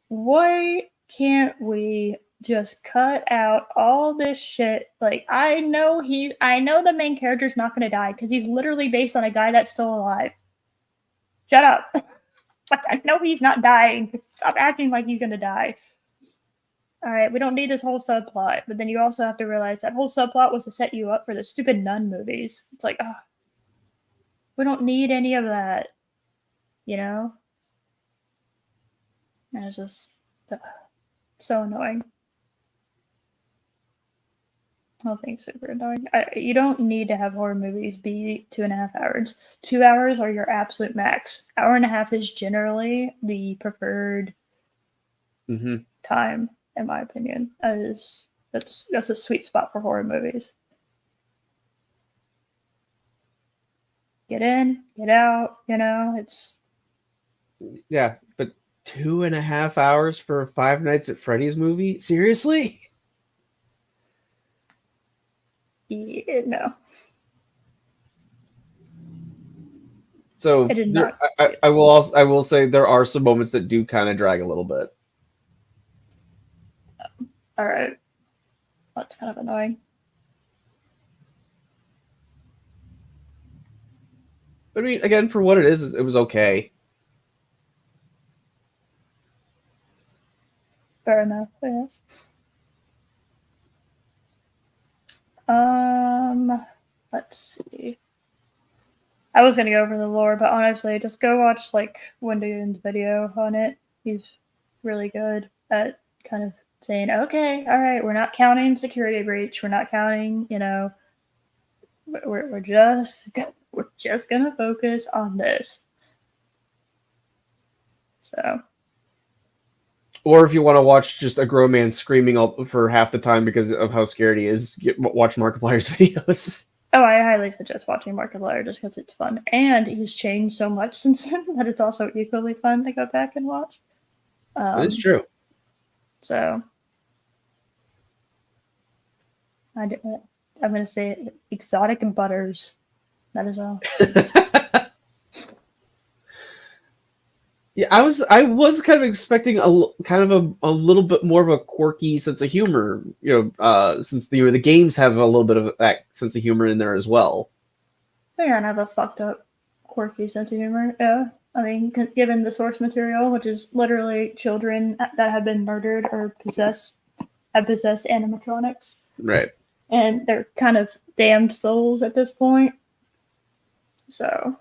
Speaker 1: Why can't we just cut out all this shit? Like, I know the main character's not gonna die because he's literally based on a guy that's still alive. Shut up. Like, I know he's not dying. Stop acting like he's gonna die. All right, we don't need this whole subplot, but then you also have to realize that whole subplot was to set you up for the stupid nun movies. It's like, oh, we don't need any of that, you know? And it's just so annoying. Oh, thing's super annoying. You don't need to have horror movies be 2.5 hours. 2 hours are your absolute max. Hour and a half is generally the preferred
Speaker 2: Mm-hmm.
Speaker 1: time, in my opinion. That's a sweet spot for horror movies. Get in, get out. It's
Speaker 2: Yeah, but 2.5 hours for a Five Nights at Freddy's movie? Seriously?
Speaker 1: no, I
Speaker 2: So
Speaker 1: did
Speaker 2: there,
Speaker 1: not. Get
Speaker 2: I will say there are some moments that do kind of drag a little bit.
Speaker 1: all right. That's kind of annoying.
Speaker 2: But I mean, again, for what it is, it was okay.
Speaker 1: Fair enough. Yes. Let's see. I was gonna go over the lore, but honestly, just go watch like Wendy's video on it. He's really good at kind of saying, "Okay, all right, we're not counting security breach. We're not counting. We're just gonna focus on this." So
Speaker 2: Or if you want to watch just a grown man screaming for half the time because of how scared he is, watch Markiplier's videos.
Speaker 1: oh, I highly suggest watching Markiplier just because it's fun, and he's changed so much since then that it's also equally fun to go back and watch.
Speaker 2: It is true.
Speaker 1: So I do, I'm going to say exotic butters. That is all.
Speaker 2: Yeah, I was kind of expecting kind of a little bit more of a quirky sense of humor, since the games have a little bit of that sense of humor in there as well.
Speaker 1: Yeah, and I have a fucked up, quirky sense of humor. Yeah. I mean, given the source material, which is literally children that have been murdered or have possessed animatronics,
Speaker 2: Right.
Speaker 1: and they're kind of damned souls at this point. So,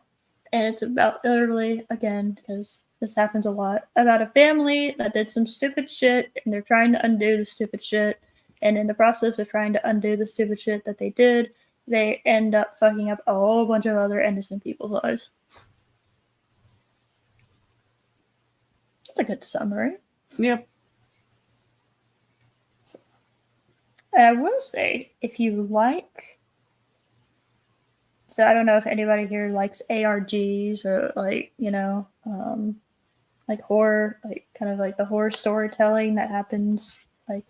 Speaker 1: and it's about literally, again, because this happens a lot, about a family that did some stupid shit and they're trying to undo the stupid shit. And in the process of trying to undo the stupid shit that they did, they end up fucking up a whole bunch of other innocent people's lives. That's a good summary.
Speaker 2: Yep.
Speaker 1: And I will say, if you like, so I don't know if anybody here likes ARGs or like horror, like kind of like the horror storytelling that happens, like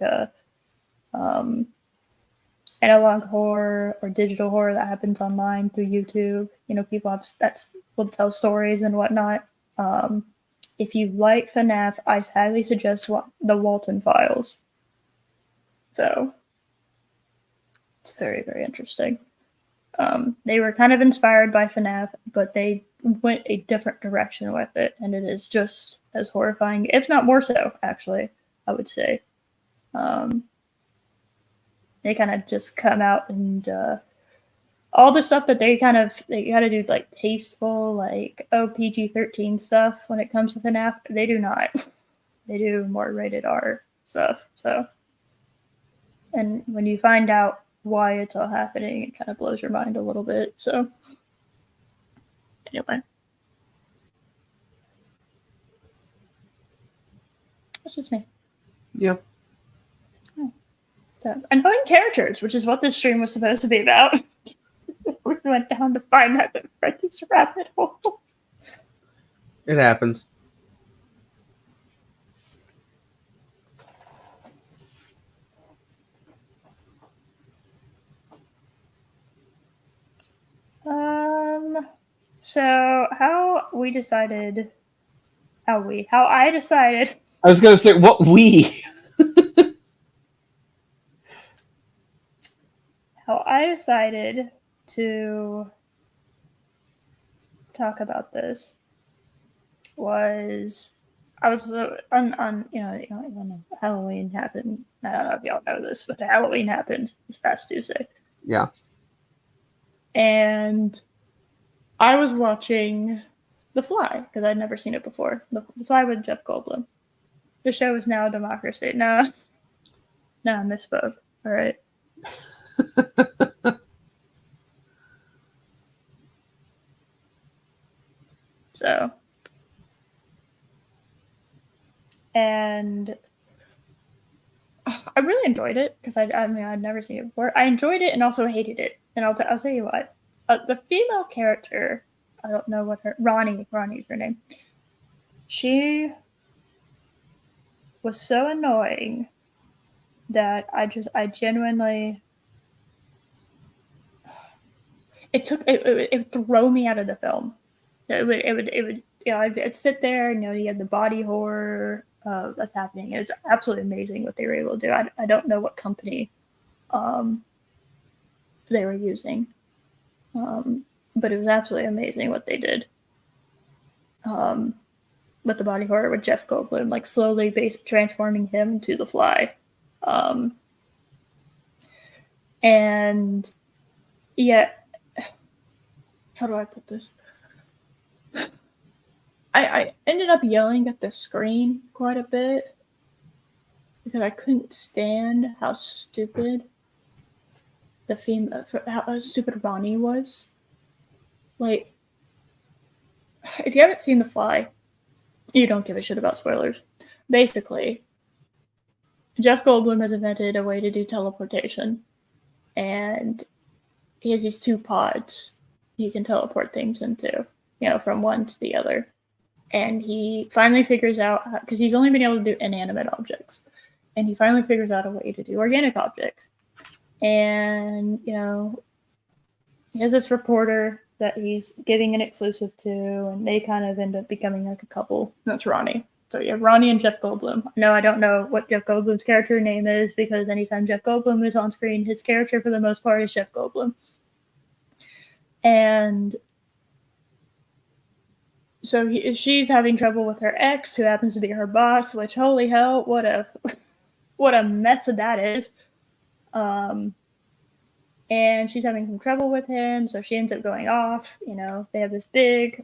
Speaker 1: analog horror or digital horror that happens online through YouTube. You know, people have that's will tell stories and whatnot. If you like FNAF, I highly suggest the Walton Files. So it's very, very interesting. They were kind of inspired by FNAF, but they went a different direction with it, and it is just as horrifying, if not more so, actually, I would say. They kind of just come out and all the stuff that they gotta do like tasteful, like PG-13 stuff when it comes to FNAF. They do not. They do more rated R stuff. So, and when you find out why it's all happening, it kind of blows your mind a little bit. So, anyway, that's just me.
Speaker 2: Yeah.
Speaker 1: So, annoying characters, which is what this stream was supposed to be about. We went down to find out the Freddy's rabbit hole.
Speaker 2: It happens.
Speaker 1: So how I decided. I
Speaker 2: was gonna say what we.
Speaker 1: How I decided to talk about this was I was on when Halloween happened. I don't know if y'all know this, but Halloween happened this past Tuesday.
Speaker 2: Yeah.
Speaker 1: And I was watching The Fly because I'd never seen it before. The Fly with Jeff Goldblum. The show is now a democracy. No, I misspoke. All right. So, and I really enjoyed it because I mean I'd never seen it before. I enjoyed it and also hated it, and I'll tell you what. The female character, I don't know what Ronnie's her name. She was so annoying that I genuinely it would throw me out of the film. It would I'd sit there and you had the body horror that's happening. It's absolutely amazing what they were able to do. I don't know what company they were using, but it was absolutely amazing what they did. With the body horror with Jeff Goldblum, like slowly transforming him to the Fly. And yet, how do I put this? I ended up yelling at the screen quite a bit because I couldn't stand how stupid how stupid Ronnie was. Like, if you haven't seen The Fly, you don't give a shit about spoilers. Basically, Jeff Goldblum has invented a way to do teleportation, and he has these two pods he can teleport things into, from one to the other. And he finally figures out, because he's only been able to do inanimate objects, and he finally figures out a way to do organic objects. And, he has this reporter that he's giving an exclusive to, and they kind of end up becoming like a couple. That's Ronnie. So you have Ronnie and Jeff Goldblum. No, I don't know what Jeff Goldblum's character name is, because anytime Jeff Goldblum is on screen, his character for the most part is Jeff Goldblum. And so she's having trouble with her ex, who happens to be her boss, which, holy hell, what a mess that is. And she's having some trouble with him, so she ends up going off. They have this big,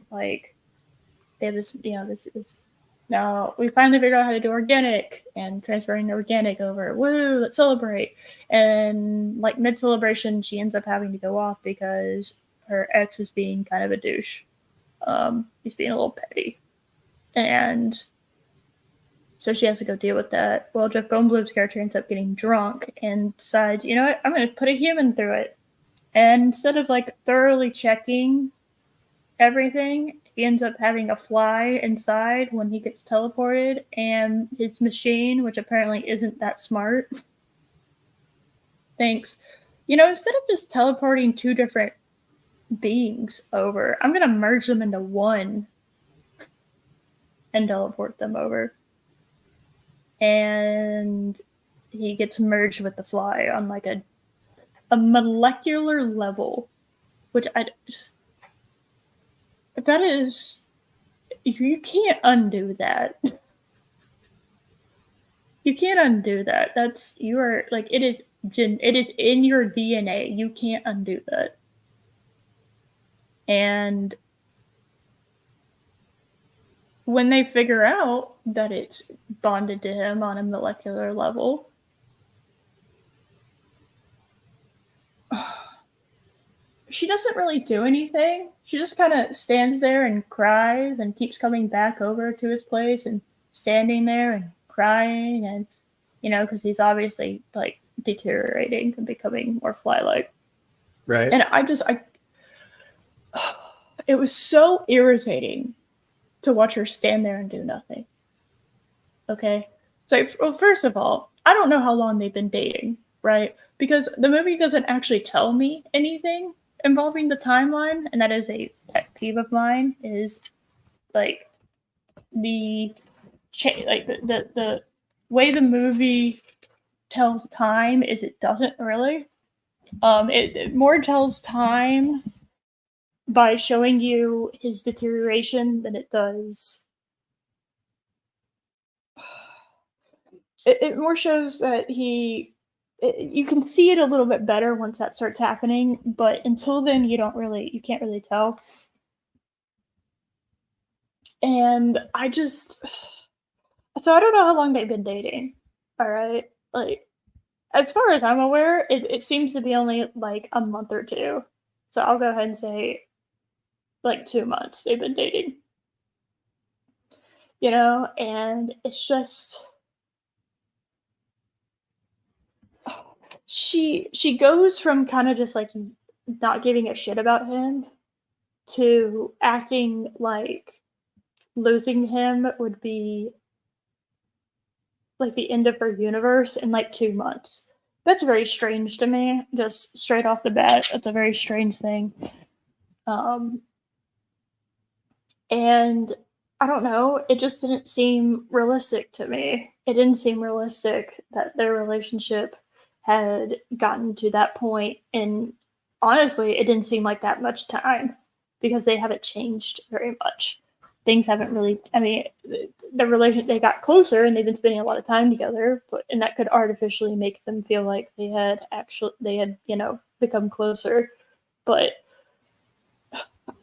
Speaker 1: now we finally figured out how to do organic and transferring the organic over. Woo, let's celebrate. And mid-celebration, she ends up having to go off because her ex is being kind of a douche. He's being a little petty. And so she has to go deal with that. Well, Jeff Goldblum's character ends up getting drunk and decides, you know what, I'm going to put a human through it. And instead of thoroughly checking everything, he ends up having a fly inside when he gets teleported, and his machine, which apparently isn't that smart, thinks, instead of just teleporting two different beings over, I'm gonna merge them into one and teleport them over. And he gets merged with the fly on like a molecular level, which that is, you can't undo that. You can't undo that. That's, you are like, it is in your DNA. You can't undo that. And when they figure out that it's bonded to him on a molecular level, she doesn't really do anything. She just kind of stands there and cries and keeps coming back over to his place and standing there and crying, and because he's obviously like deteriorating and becoming more fly-like.
Speaker 2: Right.
Speaker 1: And it was so irritating to watch her stand there and do nothing. Okay, so well, first of all, I don't know how long they've been dating, right? Because the movie doesn't actually tell me anything involving the timeline, and that is a pet peeve of mine. Is like the the way the movie tells time is it doesn't really. It more tells time by showing you his deterioration than it does. It more shows that you can see it a little bit better once that starts happening, but until then you can't really tell. And so I don't know how long they've been dating. All right, like as far as I'm aware, it seems to be only like a month or two. So I'll go ahead and say like 2 months they've been dating. And it's just she goes from kind of just like not giving a shit about him to acting like losing him would be like the end of her universe in like 2 months. That's very strange to me, just straight off the bat. That's a very strange thing. Um, and I don't know, it just didn't seem realistic to me. It didn't seem realistic that their relationship had gotten to that point. And honestly, it didn't seem like that much time because they haven't changed very much. Things haven't really, I mean, the relation, they got closer and they've been spending a lot of time together, and that could artificially make them feel like they had become closer. But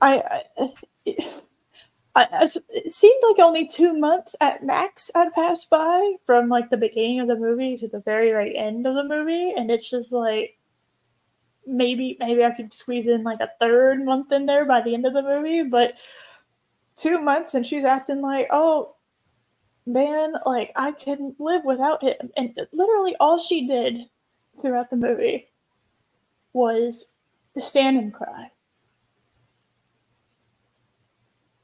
Speaker 1: I, it seemed like only 2 months at max had passed by from like the beginning of the movie to the very right end of the movie, and it's just like maybe I could squeeze in like a third month in there by the end of the movie, but 2 months and she's acting like, oh man, like I couldn't live without him, and literally all she did throughout the movie was stand and cry.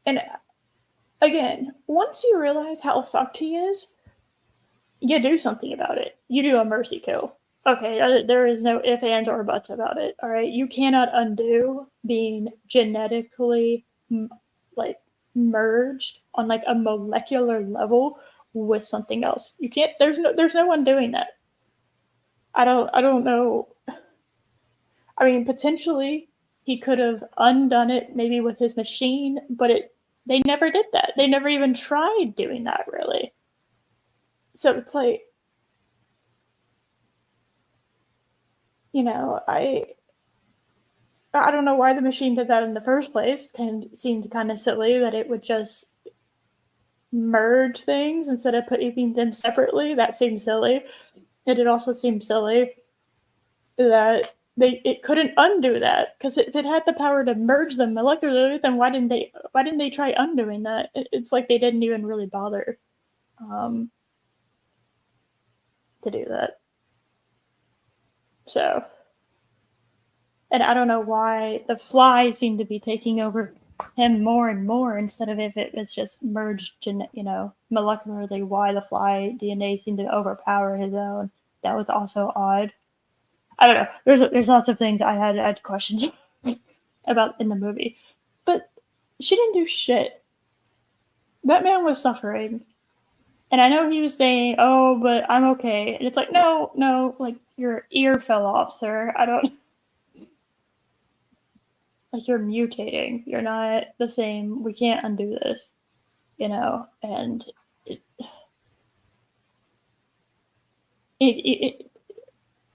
Speaker 1: And again, once you realize how fucked he is, you do something about it. You do a mercy kill. Okay, there is no ifs, ands, or buts about it. All right, you cannot undo being genetically like merged on like a molecular level with something else. You can't. There's no one doing that. I don't know. I mean, potentially he could have undone it maybe with his machine, but they never did that. They never even tried doing that really. So it's like, I don't know why the machine did that in the first place. Kind of seemed kind of silly that it would just merge things instead of putting them separately. That seemed silly. And it also seemed silly that it couldn't undo that, because if it had the power to merge them molecularly, then why didn't they try undoing that? It's like they didn't even really bother to do that. So, and I don't know why the fly seemed to be taking over him more and more instead of if it was just merged, molecularly. Why the fly DNA seemed to overpower his own? That was also odd. I don't know. There's lots of things I had questions about in the movie, but she didn't do shit. That man was suffering, and I know he was saying, "Oh, but I'm okay," and it's like, no, no, like your ear fell off, sir. I don't like you're mutating. You're not the same. We can't undo this, you know. And it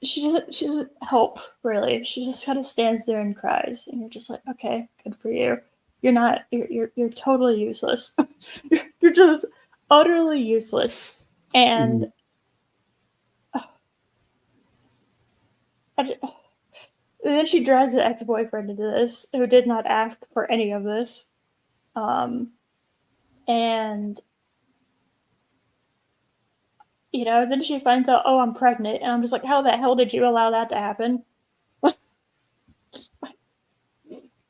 Speaker 1: she doesn't help really. She just kind of stands there and cries, and you're just like, okay, good for you. You're not. You're totally useless. You're just utterly useless. And and then she drags the ex boyfriend into this, who did not ask for any of this. Um, and then she finds out, oh, I'm pregnant, and I'm just like, how the hell did you allow that to happen?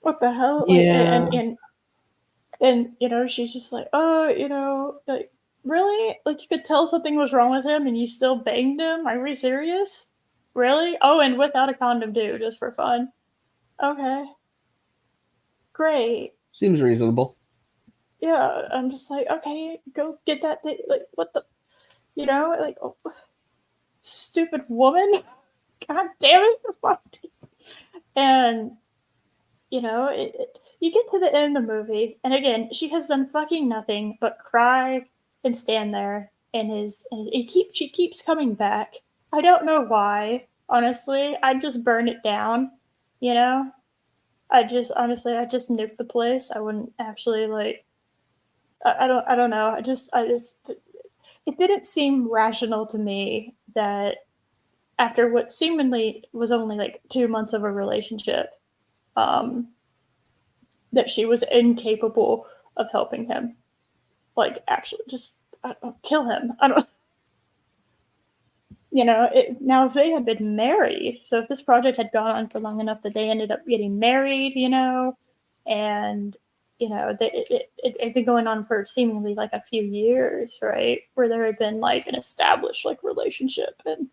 Speaker 1: What the hell? Like,
Speaker 2: Yeah.
Speaker 1: and she's just like, oh, like, really? Like, you could tell something was wrong with him, and you still banged him? Are we serious? Really? Oh, and without a condom too, just for fun. Okay, great.
Speaker 2: Seems reasonable.
Speaker 1: Yeah, I'm just like, okay, go get that. Like, what the, like, oh, stupid woman. God damn it. And you get to the end of the movie, and again, she has done fucking nothing but cry and stand there. And she keeps coming back. I don't know why. Honestly, I'd just burn it down. You know, I just nuke the place. I wouldn't actually like. I don't know. I just. It didn't seem rational to me that after what seemingly was only like 2 months of a relationship, um, that she was incapable of helping him. Like, actually, just kill him. I don't. Now if they had been married, so if this project had gone on for long enough that they ended up getting married, and it had been going on for seemingly like a few years, right, where there had been like an established like relationship, and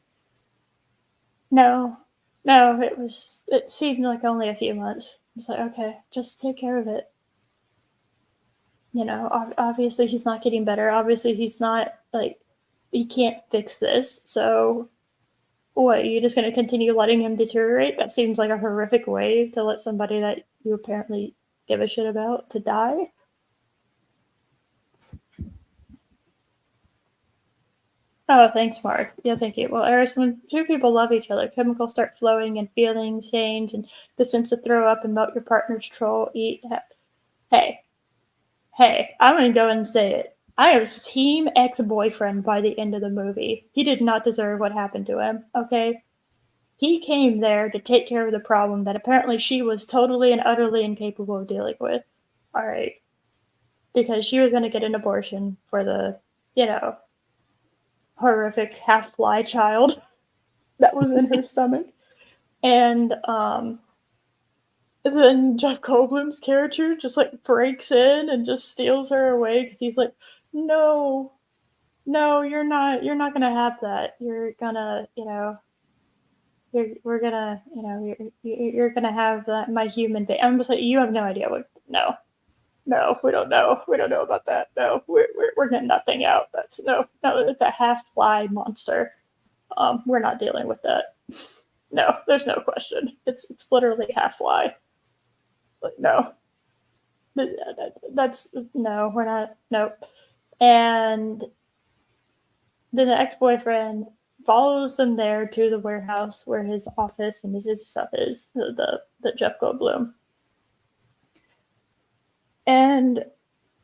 Speaker 1: no, no, it seemed like only a few months. It's like, okay, just take care of it. Obviously he's not getting better. Obviously he's not like he can't fix this. So what? Are you just going to continue letting him deteriorate? That seems like a horrific way to let somebody that you apparently give a shit about to die. Oh, thanks, Mark. Yeah, thank you. Well, Eris, when two people love each other, chemicals start flowing and feelings change, and the sense to throw up and melt your partner's troll eat. Hey, I'm going to go and say it. I was team ex-boyfriend by the end of the movie. He did not deserve what happened to him, okay? He came there to take care of the problem that apparently she was totally and utterly incapable of dealing with. All right. Because she was going to get an abortion for the, horrific half-fly child that was in her stomach. And then Jeff Goldblum's character just like breaks in and just steals her away because he's like, no, no, you're not gonna have that. You're gonna, we're gonna, you're gonna have that my human baby. I'm just like, you have no idea what. No, no, we don't know. We don't know about that. No, we're getting nothing out. That's no, it's a half fly monster. We're not dealing with that. No, there's no question. It's literally half fly. Like, no, that's no, we're not. Nope. And then the ex-boyfriend follows them there to the warehouse where his office and his stuff is, the Jeff Goldblum. And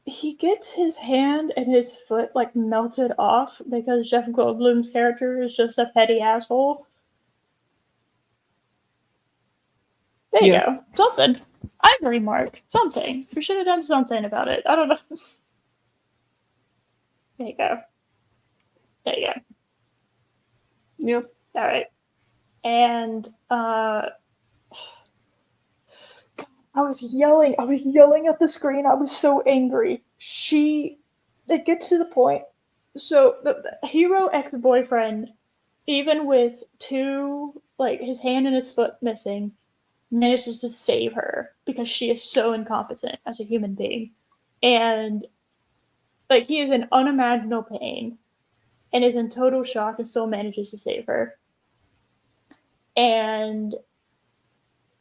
Speaker 1: he gets his hand and his foot like melted off because Jeff Goldblum's character is just a petty asshole. There you go. Something. I agree, Mark. Something. We should have done something about it. I don't know. There you go. There you go.
Speaker 2: Yep.
Speaker 1: All right. And I was yelling at the screen. I was so angry. It gets to the point. So the hero ex-boyfriend, even with two like his hand and his foot missing, manages to save her because she is so incompetent as a human being. And like he is in unimaginable pain and is in total shock and still manages to save her. And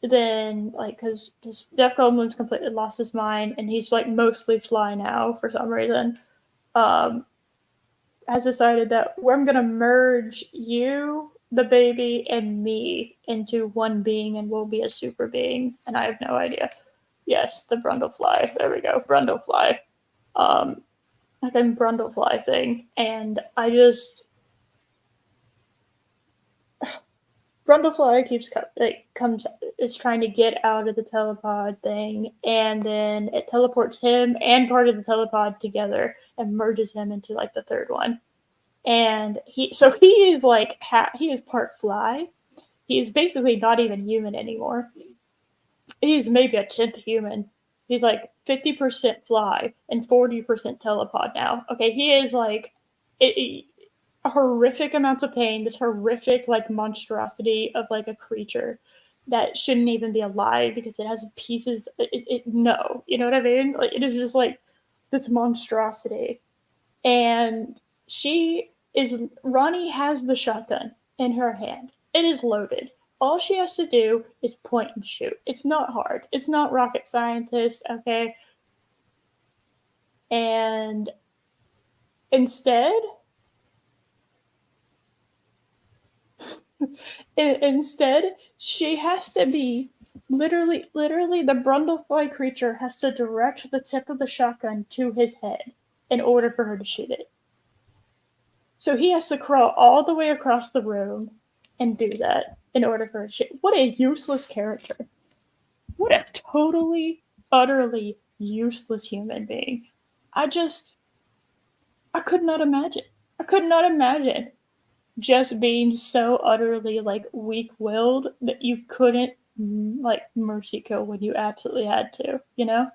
Speaker 1: then like because Jeff Goldblum's completely lost his mind and he's like mostly fly now for some reason, um, has decided that I'm gonna merge you, the baby, and me into one being, and we'll be a super being. And I have no idea. Yes, the Brundlefly. There we go, Brundlefly. Um, like a Brundlefly thing, and I just Brundlefly keeps comes is trying to get out of the telepod thing, and then it teleports him and part of the telepod together and merges him into like the third one. And he is like he is part fly. He's basically not even human anymore. He's maybe a tenth human. He's like 50% fly and 40% telepod now. Okay, he is like it, horrific amounts of pain, this horrific like monstrosity of like a creature that shouldn't even be alive because it has pieces. No, you know what I mean? Like it is just like this monstrosity, and she is Ronnie has the shotgun in her hand. It is loaded. All she has to do is point and shoot. It's not hard. It's not rocket scientist, okay? And instead, instead, she has to be literally the Brundlefly creature has to direct the tip of the shotgun to his head in order for her to shoot it. So he has to crawl all the way across the room and do that in order for her to shoot. What a useless character. What a totally, utterly useless human being. I could not imagine. I could not imagine just being so utterly like weak-willed that you couldn't like mercy kill when you absolutely had to, you know?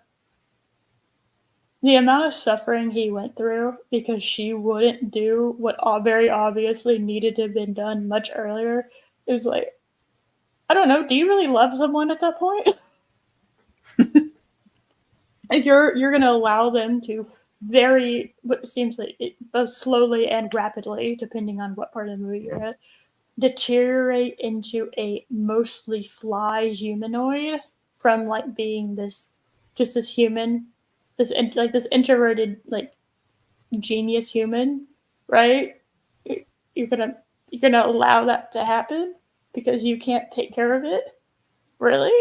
Speaker 1: The amount of suffering he went through because she wouldn't do what very obviously needed to have been done much earlier, it was like, I don't know, do you really love someone at that point? Like you're gonna allow them to very what seems like it, both slowly and rapidly, depending on what part of the movie you're at, deteriorate into a mostly fly humanoid from like being this just this human, this introverted like genius human, right? You're gonna you're gonna allow that to happen because you can't take care of it? Really?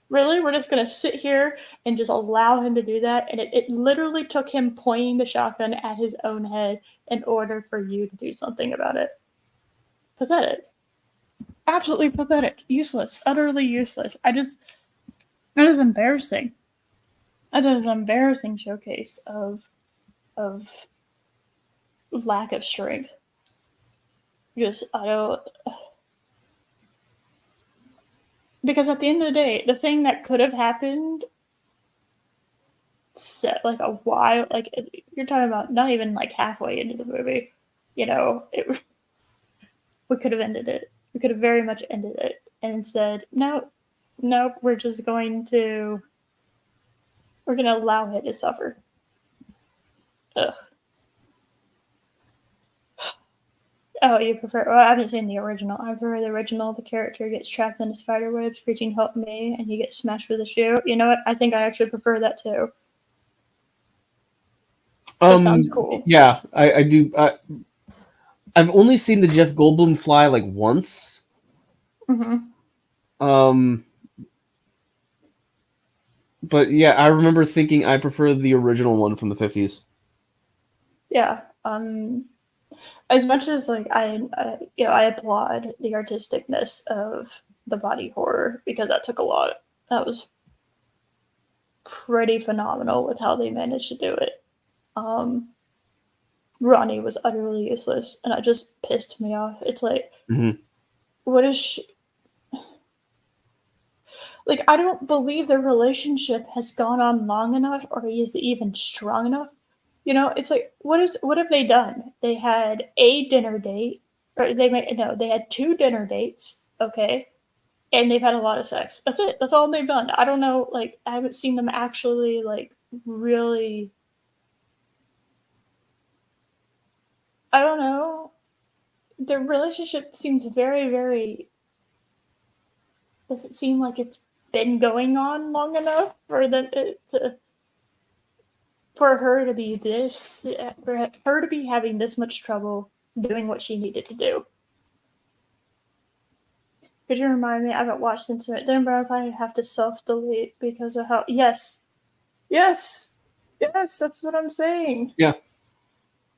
Speaker 1: Really? We're just gonna sit here and just allow him to do that? And it literally took him pointing the shotgun at his own head in order for you to do something about it. Pathetic. Absolutely pathetic. Useless. Utterly useless. That is embarrassing. That is an embarrassing showcase of lack of strength. Because I don't because at the end of the day, the thing that could have happened set like a while like you're talking about not even like halfway into the movie, you know, we could have ended it. We could have very much ended it and said, no, nope, we're just we're gonna allow it to suffer. Ugh. Oh, you prefer? Well, I haven't seen the original. I prefer the original. The character gets trapped in a spider web, screeching "Help me!" and he gets smashed with a shoe. You know what? I think I actually prefer that too. That sounds cool.
Speaker 2: Yeah, I do. I've only seen the Jeff Goldblum fly like once.
Speaker 1: Mm-hmm.
Speaker 2: Um, but yeah, I remember thinking I prefer the original one from the 50s.
Speaker 1: Yeah. As much as like I applaud the artisticness of the body horror because that took a lot. That was pretty phenomenal with how they managed to do it. Um, Ronnie was utterly useless, and that just pissed me off. It's like,
Speaker 2: Mm-hmm.
Speaker 1: what is she? Like, I don't believe their relationship has gone on long enough, or is even strong enough. You know, it's like, what have they done? They had a dinner date, or they had two dinner dates. Okay. And they've had a lot of sex. That's it. That's all they've done. I don't know, like, I haven't seen them actually, like, really. I don't know. Their relationship seems very, very. Does it seem like it's been going on long enough for them for her to be this, for her to be having this much trouble doing what she needed to do? Could you remind me? I haven't watched into it. Didn't Brad have to self delete because of how? Yes, yes, yes. That's what I'm saying.
Speaker 2: Yeah.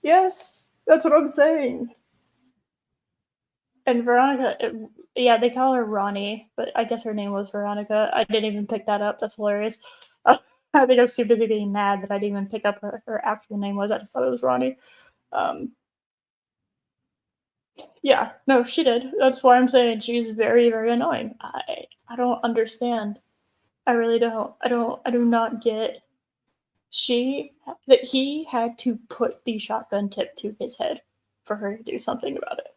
Speaker 1: Yes, that's what I'm saying. And Veronica, yeah, they call her Ronnie, but I guess her name was Veronica. I didn't even pick that up. That's hilarious. I think I was too busy being mad that I didn't even pick up her actual name was. I just thought it was Ronnie. Um, yeah, no, she did. That's why I'm saying she's very, very annoying. I don't understand. I really don't. I do not get she that he had to put the shotgun tip to his head for her to do something about it.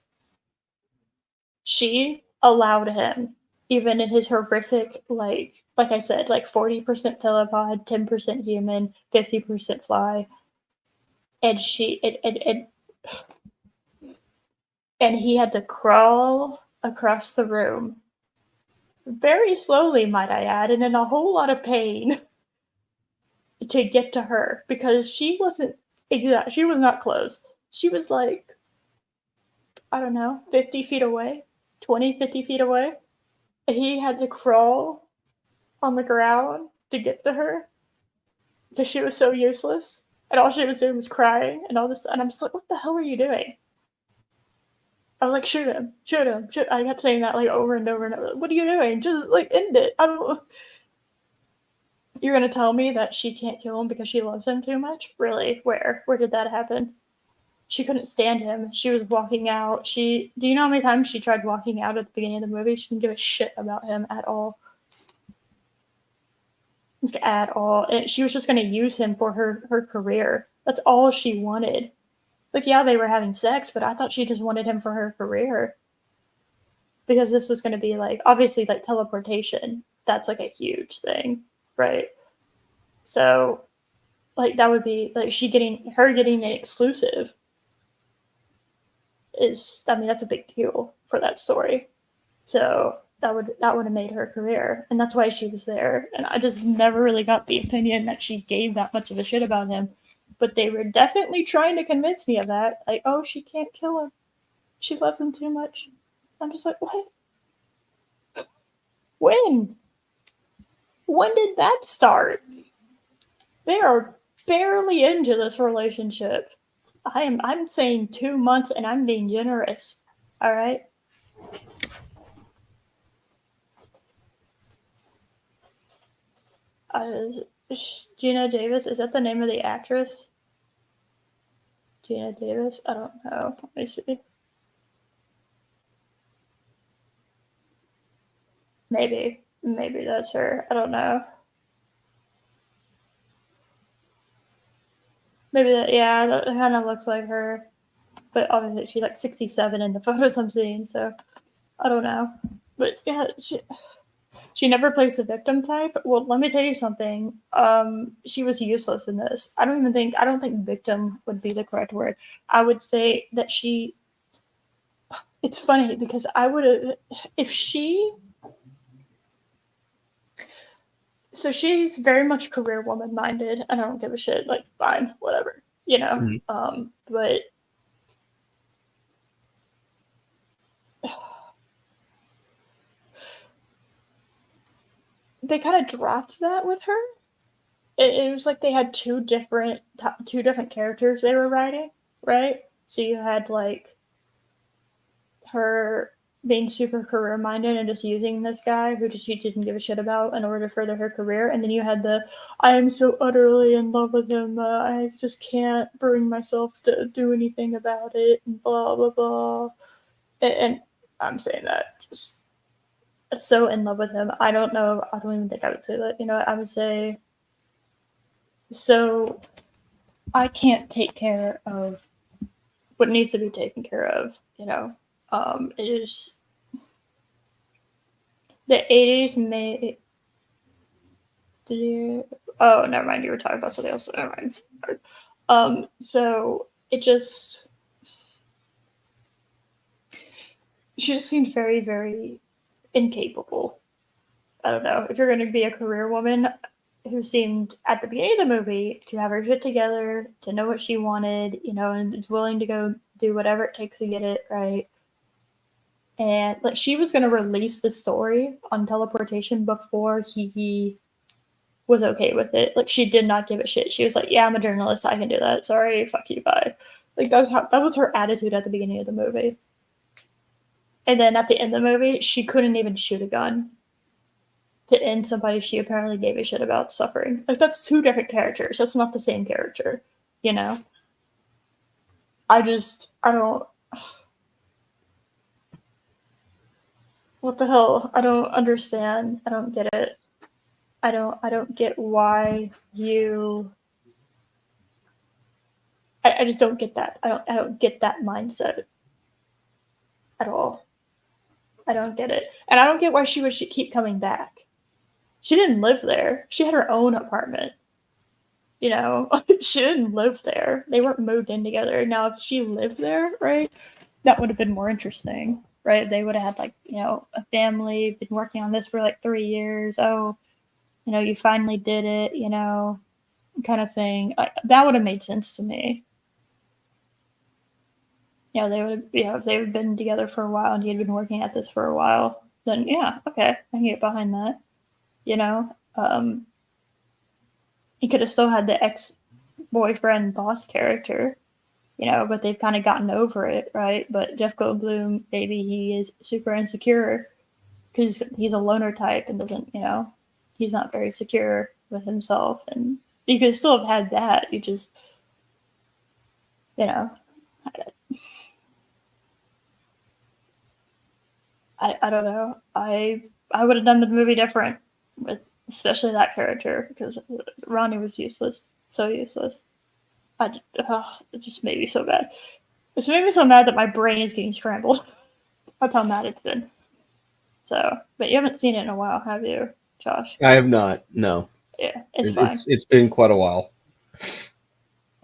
Speaker 1: She allowed him, even in his horrific, like I said, like 40% telepod, 10% human, 50% fly, and and he had to crawl across the room very slowly, might I add, and in a whole lot of pain to get to her because she wasn't exact. She was not close. She was like, I don't know, 50 feet away, 20, 50 feet away. And he had to crawl on the ground to get to her because she was so useless. And all she was doing was crying and all this. And I'm just like, what the hell are you doing? I was like, shoot him, shoot him, shoot. I kept saying that like over and over and over. What are you doing? Just like end it. I don't. You're gonna tell me that she can't kill him because she loves him too much? Really? Where? Where did that happen? She couldn't stand him. She was walking out. Do you know how many times she tried walking out at the beginning of the movie? She didn't give a shit about him at all. Like, at all. And she was just gonna use him for her career. That's all she wanted. Like, yeah, they were having sex, but I thought she just wanted him for her career. Because this was gonna be like obviously like teleportation. That's like a huge thing, right? So like that would be like her getting an exclusive is, I mean, that's a big deal for that story. So that would have made her career, and that's why she was there. And I just never really got the opinion that she gave that much of a shit about him. But they were definitely trying to convince me of that. Like, oh, she can't kill him. She loves him too much. I'm just like, what? When? When did that start? They are barely into this relationship. I'm saying 2 months, and I'm being generous. All right. Gina Davis, is that the name of the actress? Gina Davis? I don't know. Let me see. Maybe that's her. I don't know. Maybe that. Yeah, that kind of looks like her. But obviously, she's like 67 in the photos I'm seeing. So I don't know. But yeah, she never plays the victim type. Well, let me tell you something. She was useless in this. I don't think victim would be the correct word. I would say that she. It's funny because I would have if she. So she's very much career woman minded, and I don't give a shit. Like, fine, whatever, you know.
Speaker 2: Mm-hmm.
Speaker 1: But they kind of dropped that with her. It was like they had two different characters they were writing, right? So you had like her being super career minded and just using this guy who she didn't give a shit about in order to further her career, and then you had I am so utterly in love with him, I just can't bring myself to do anything about it, and blah blah blah. And I'm saying that just so in love with him. I don't know. I don't even think I would say that. You know, I would say so. I can't take care of what needs to be taken care of. You know, it is. the 80s made. Did you? Oh, never mind. You were talking about something else. Never mind. So it just. She just seemed very, very incapable. I don't know. If you're going to be a career woman who seemed at the beginning of the movie to have her shit together, to know what she wanted, and is willing to go do whatever it takes to get it right. And like she was going to release the story on teleportation before he was okay with it. Like she did not give a shit. She was like, "Yeah, I'm a journalist. I can do that. Sorry, fuck you, bye." Like that was her attitude at the beginning of the movie. And then at the end of the movie, she couldn't even shoot a gun to end somebody she apparently gave a shit about suffering. Like that's two different characters. That's not the same character, you know. I don't. What the hell? I don't understand. I don't get it. I don't get why you. I just don't get that. I don't get that mindset at all. I don't get it, and I don't get why she would keep coming back. She didn't live there. She had her own apartment. She didn't live there. They weren't moved in together. Now, if she lived there, right, that would have been more interesting, right? They would have had like, a family, been working on this for like 3 years. Oh, you finally did it, kind of thing. That would have made sense to me. They would have, if they had been together for a while and he had been working at this for a while, then yeah, okay, I can get behind that. He could have still had the ex-boyfriend boss character, but they've kind of gotten over it, right? But Jeff Goldblum, maybe he is super insecure because he's a loner type and doesn't, he's not very secure with himself. And you could still have had that. You just, I don't know. I would have done the movie different with especially that character because Ronnie was useless, so useless. It just made me so mad. It's made me so mad that my brain is getting scrambled. That's how mad it's been. So, but you haven't seen it in a while, have you, Josh?
Speaker 2: I have not. No.
Speaker 1: Yeah, it's fine.
Speaker 2: It's been quite a while.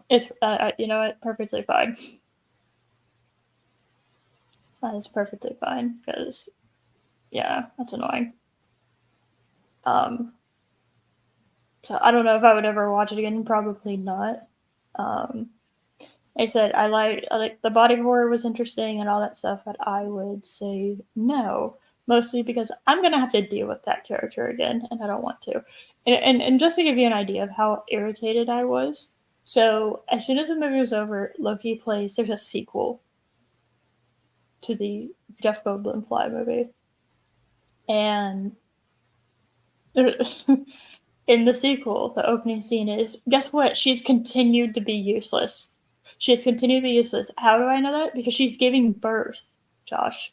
Speaker 1: It's perfectly fine. That's perfectly fine because, yeah, that's annoying. So I don't know if I would ever watch it again. Probably not. I said I like the body horror was interesting and all that stuff, but I would say no, mostly because I'm gonna have to deal with that character again, and I don't want to. And just to give you an idea of how irritated I was, so as soon as the movie was over, Loki plays. There's a sequel to the Jeff Goldblum Fly movie, and in the sequel, the opening scene is guess what? She's continued to be useless. She has continued to be useless. How do I know that? Because she's giving birth, Josh.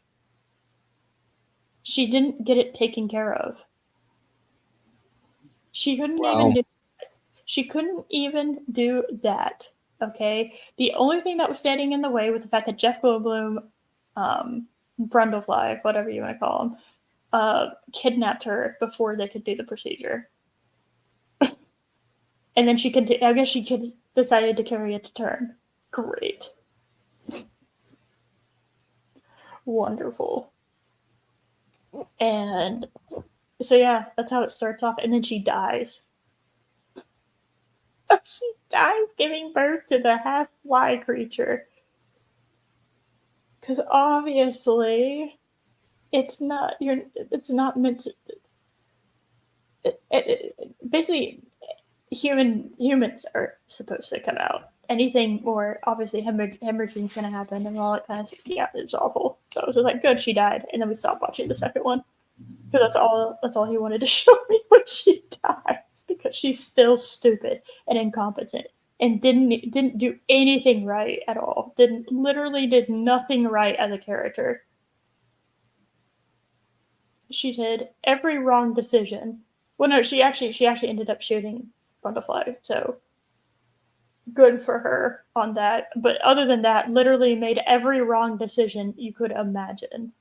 Speaker 1: She didn't get it taken care of. She couldn't even do that. Okay? The only thing that was standing in the way was the fact that Jeff Goldblum, Brundlefly, whatever you want to call him, kidnapped her before they could do the procedure. And then I guess she decided to carry it to term. Great. Wonderful. And so yeah, that's how it starts off. And then she dies. She dies giving birth to the half fly creature. Because obviously it's not meant to basically humans are supposed to come out. Anything more, obviously hemorrhaging's gonna happen and all that kind of stuff. Yeah, it's awful. So I was just like, good, she died, and then we stopped watching the second one because that's all he wanted to show me when she dies because she's still stupid and incompetent and didn't do anything right at all. Literally did nothing right as a character. She did every wrong decision. Well, no, she actually ended up shooting Butterfly, so good for her on that. But other than that, literally made every wrong decision you could imagine.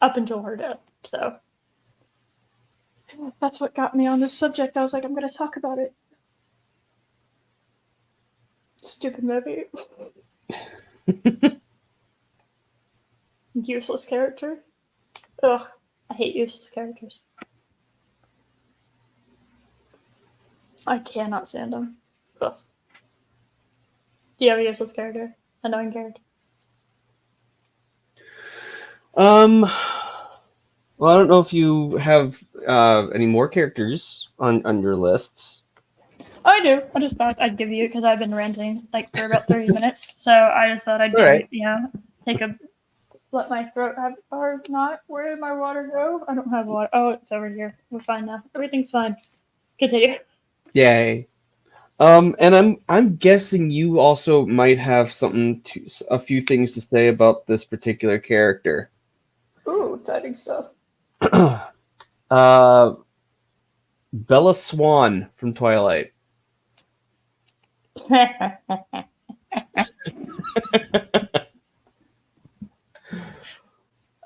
Speaker 1: up until her death. So that's what got me on this subject. I was like, I'm going to talk about it. Stupid movie. Useless character. Ugh, I hate useless characters. I cannot stand them. Ugh. Do you have a useless character? Annoying character?
Speaker 2: Well, I don't know if you have any more characters on your list.
Speaker 1: Oh, I do. I just thought I'd give you because I've been ranting like for about 30 minutes. So I just thought I'd give
Speaker 2: Alright.
Speaker 1: you, take a let my throat have or not. Where did my water go? I don't have water. Oh, it's over here. We're fine now. Everything's fine. Continue.
Speaker 2: Yay. And I'm guessing you also might have a few things to say about this particular character.
Speaker 1: Ooh, exciting stuff.
Speaker 2: uh, Bella Swan from Twilight.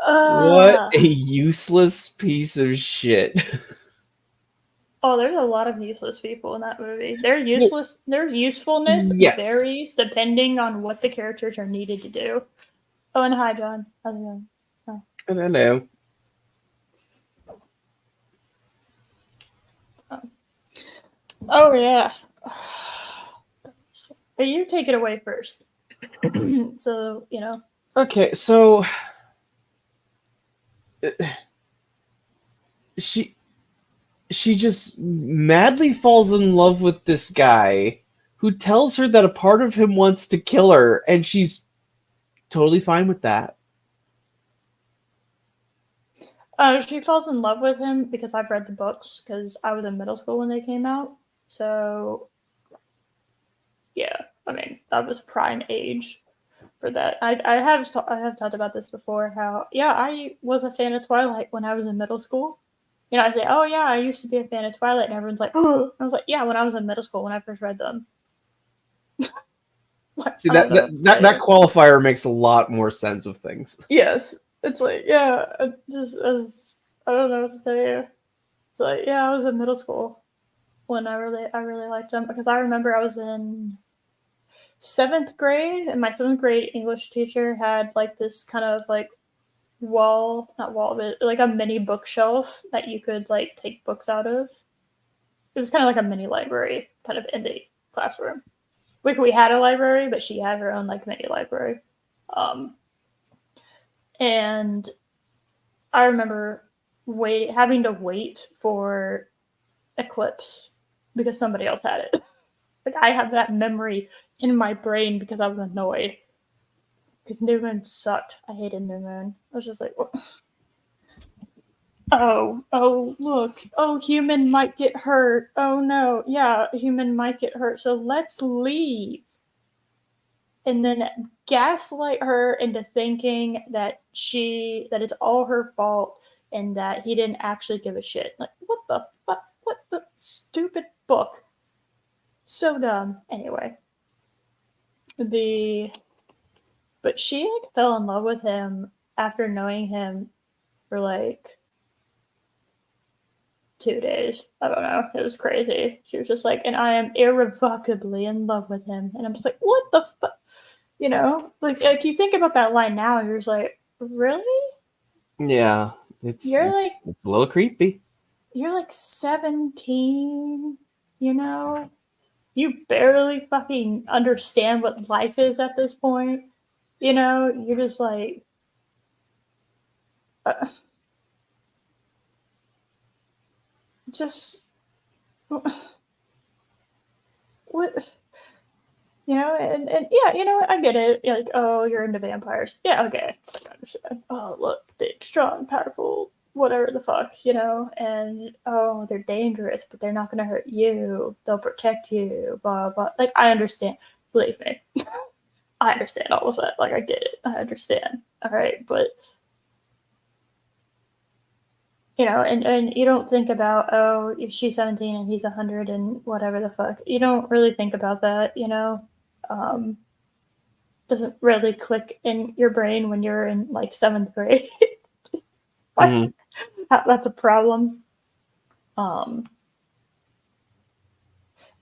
Speaker 2: What a useless piece of shit.
Speaker 1: Oh, there's a lot of useless people in that movie. Their usefulness
Speaker 2: Yes.
Speaker 1: varies depending on what the characters are needed to do. Oh, and hi, John. How's it going?
Speaker 2: Oh. I don't know.
Speaker 1: Oh yeah. You take it away first. So
Speaker 2: Okay, so she just madly falls in love with this guy who tells her that a part of him wants to kill her, and she's totally fine with that.
Speaker 1: She falls in love with him because I've read the books because I was in middle school when they came out. So yeah, I mean that was prime age for that. I have talked about this before. How I was a fan of Twilight when I was in middle school. I say, oh yeah, I used to be a fan of Twilight, and everyone's like, oh. I was like, yeah, when I was in middle school when I first read them.
Speaker 2: See, that qualifier makes a lot more sense of things.
Speaker 1: Yes, it's like just as I don't know what to tell you. It's like I was in middle school when I really liked them because I remember I was in 7th grade and my 7th grade English teacher had like this kind of like not wall, but like a mini bookshelf that you could like take books out of. It was kind of like a mini library kind of in the classroom. We had a library, but she had her own like mini library. And I remember having to wait for Eclipse because somebody else had it. Like I have that memory in my brain because I was annoyed. Because New Moon sucked. I hated New Moon. I was just like, what? Oh, look. Oh, human might get hurt. Oh no. Yeah, human might get hurt. So let's leave. And then gaslight her into thinking that it's all her fault and that he didn't actually give a shit. Like, what the fuck? What the stupid book? So dumb. Anyway. But she like fell in love with him after knowing him for like 2 days. I don't know. It was crazy. She was just like, and I am irrevocably in love with him. And I'm just like, what the fuck? Like you think about that line now, and you're just like, really?
Speaker 2: Yeah, it's a little creepy.
Speaker 1: You're like 17, you barely fucking understand what life is at this point. You're just like, just what? And yeah, I get it. You're like, oh, you're into vampires. Yeah, okay. I understand. Oh, look, big, strong, powerful, whatever the fuck, and oh, they're dangerous, but they're not going to hurt you. They'll protect you, blah, blah. Like, I understand. Believe me. I understand all of that. Like, I get it. I understand. All right, but, and you don't think about, oh, if she's 17 and he's 100 and whatever the fuck. You don't really think about that, doesn't really click in your brain when you're in like 7th grade. Like,
Speaker 2: Mhm.
Speaker 1: that's a problem. Um,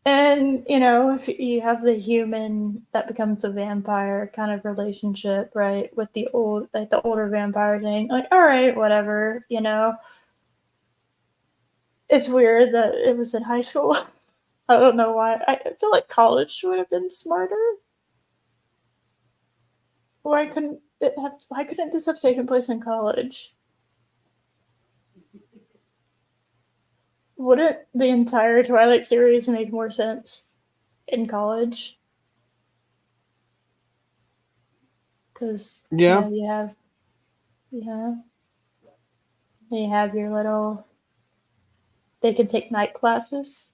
Speaker 1: and if you have the human that becomes a vampire kind of relationship, right, with the older vampire thing, like, all right, whatever, it's weird that it was in high school. I don't know why. I feel like college would have been smarter. Why couldn't this have taken place in college? Wouldn't the entire Twilight series make more sense in college? Because
Speaker 2: Yeah.
Speaker 1: yeah, you have your little. They can take night classes.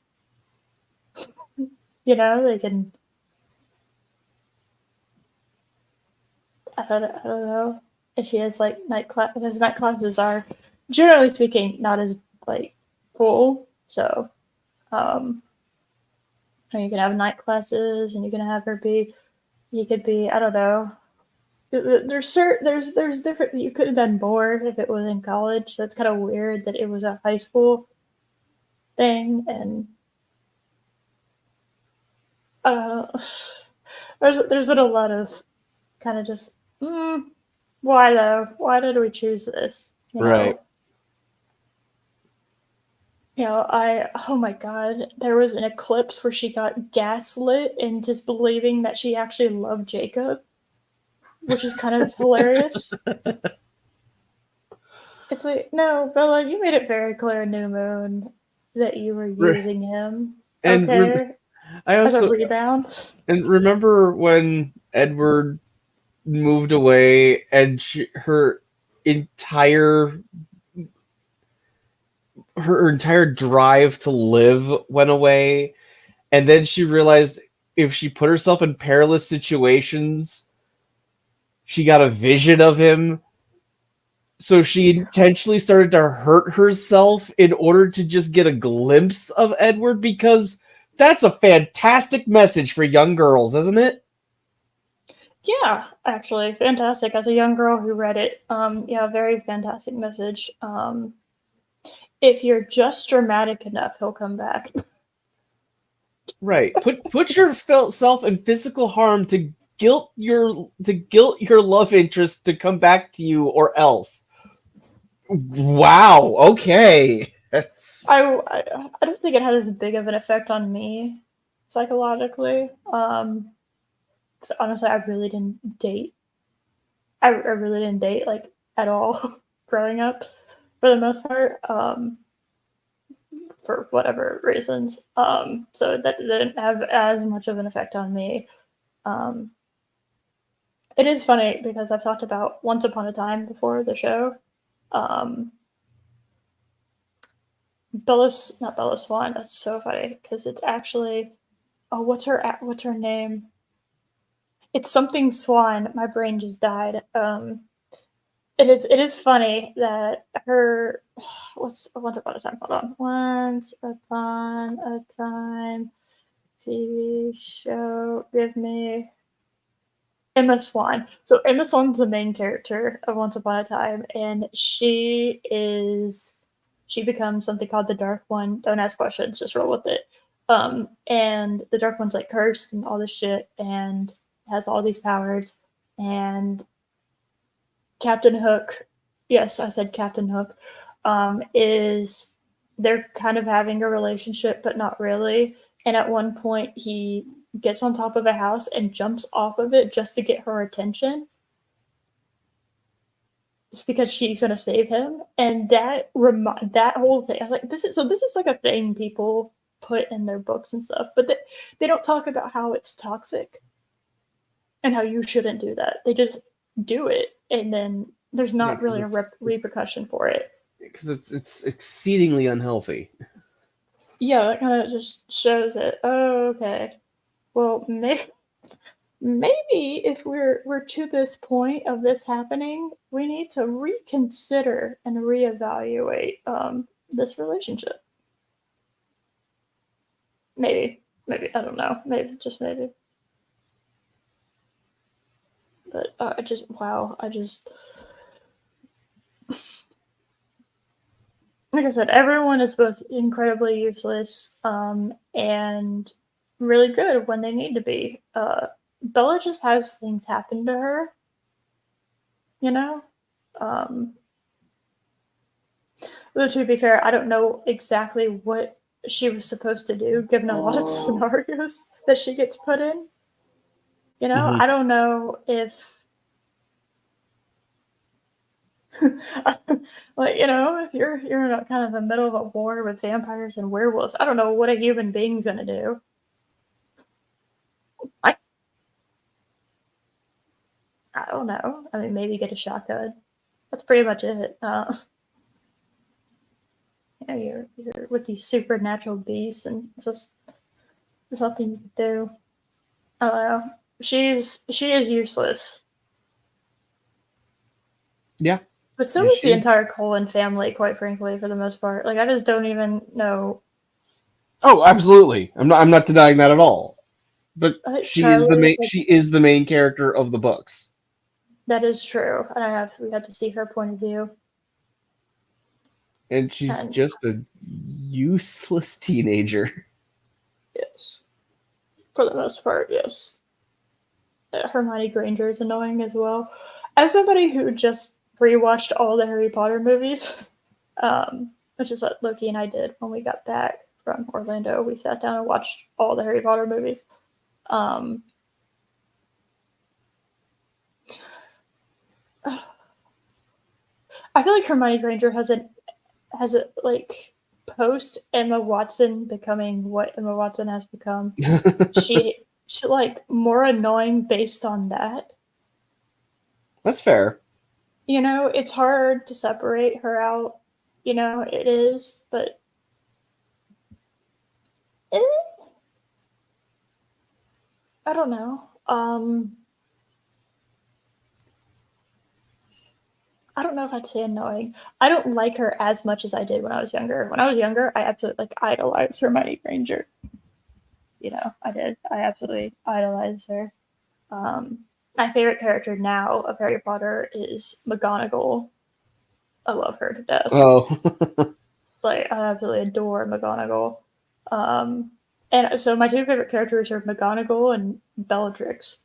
Speaker 1: They can. I don't know. If she has like night class, because night classes are, generally speaking, not as like full. So, um, you can have night classes, and you can have her be. You could be. I don't know. There's different. You could have done more if it was in college. That's kind of weird that it was a high school thing, and uh, there's been a lot of kind of just why though? Why did we choose this?
Speaker 2: Right.
Speaker 1: I oh my god, there was an eclipse where she got gaslit and just believing that she actually loved Jacob, which is kind of hilarious. It's like, no, Bella, you made it very clear in New Moon that you were using him,
Speaker 2: And
Speaker 1: okay,
Speaker 2: I
Speaker 1: as a
Speaker 2: also
Speaker 1: rebound.
Speaker 2: remember when Edward moved away and her entire drive to live went away, and then she realized if she put herself in perilous situations, she got a vision of him. So she intentionally started to hurt herself in order to just get a glimpse of Edward, because that's a fantastic message for young girls, isn't it?
Speaker 1: Yeah, actually, fantastic. As a young girl who read it, yeah, very fantastic message. If you're just dramatic enough, he'll come back.
Speaker 2: Right. Put yourself in physical harm to guilt your love interest to come back to you, or else. Wow. Okay. That's
Speaker 1: I don't think it had as big of an effect on me psychologically. 'Cause honestly, I really didn't date. I really didn't date like at all growing up, for the most part. For whatever reasons. So that didn't have as much of an effect on me. Um, it is funny because I've talked about Once Upon a Time before the show. Um, not Bella Swan. That's so funny because it's actually what's her name? It's something Swan. My brain just died. It is funny that her what's Once Upon a Time. Hold on. Once Upon a Time TV show. Give me Emma Swan. So Emma Swan's the main character of Once Upon a Time, and she becomes something called the Dark One. Don't ask questions, just roll with it. And the Dark One's like cursed and all this shit, and has all these powers. And Captain Hook, yes, I said Captain Hook, is they're kind of having a relationship, but not really. And at one point, he gets on top of a house and jumps off of it just to get her attention, just because she's gonna save him. And that whole thing, I was like, this is like a thing people put in their books and stuff, but they don't talk about how it's toxic and how you shouldn't do that. They just do it, and then there's
Speaker 2: yeah,
Speaker 1: not really a repercussion for it.
Speaker 2: because it's exceedingly unhealthy.
Speaker 1: Yeah, that kind of just shows it. Oh, okay. Well, maybe if we're to this point of this happening, we need to reconsider and reevaluate this relationship. Maybe I don't know. Maybe just maybe. But I just wow. I just like I said, everyone is both incredibly useless and really good when they need to be. Bella just has things happen to her, you know? Um, though to be fair, I don't know exactly what she was supposed to do given a lot of scenarios that she gets put in. You know,
Speaker 2: Mhm.
Speaker 1: I don't know if like, you know, if you're in a kind of the middle of a war with vampires and werewolves, I don't know what a human being's gonna do. I I don't know. I mean, maybe get a shotgun. That's pretty much it. You know, you're with these supernatural beasts, and just there's nothing you can do. I don't know. She is useless,
Speaker 2: Yeah,
Speaker 1: but so
Speaker 2: yeah,
Speaker 1: is the
Speaker 2: she.
Speaker 1: entire Colin family. Quite frankly, for the most part, like I just don't even know.
Speaker 2: Oh, absolutely. I'm not denying that at all. But
Speaker 1: I think
Speaker 2: she is the
Speaker 1: Charlie's
Speaker 2: main.
Speaker 1: like
Speaker 2: She is the main character of the books,
Speaker 1: that is true, and we got to see her point of view,
Speaker 2: and she's
Speaker 1: and
Speaker 2: just a useless teenager.
Speaker 1: yes, for the most part, yes. Hermione Granger is annoying as well. As somebody who just rewatched all the Harry Potter movies, which is what Loki and I did when we got back from Orlando, we sat down and watched all the Harry Potter movies. Um, I feel like Hermione Granger has a like post Emma Watson becoming what Emma Watson has become. She like more annoying based on that.
Speaker 2: That's fair.
Speaker 1: You know, it's hard to separate her out. You know, it is, but eh, I don't know. I don't know if I'd say annoying. I don't like her as much as I did when I was younger. When I was younger, I absolutely like idolized Hermione Granger. You know, I did. I absolutely idolized her. Um, my favorite character now of Harry Potter is McGonagall. I love her to death.
Speaker 2: Oh,
Speaker 1: Like I absolutely adore McGonagall. Um, and so my two favorite characters are McGonagall and Bellatrix.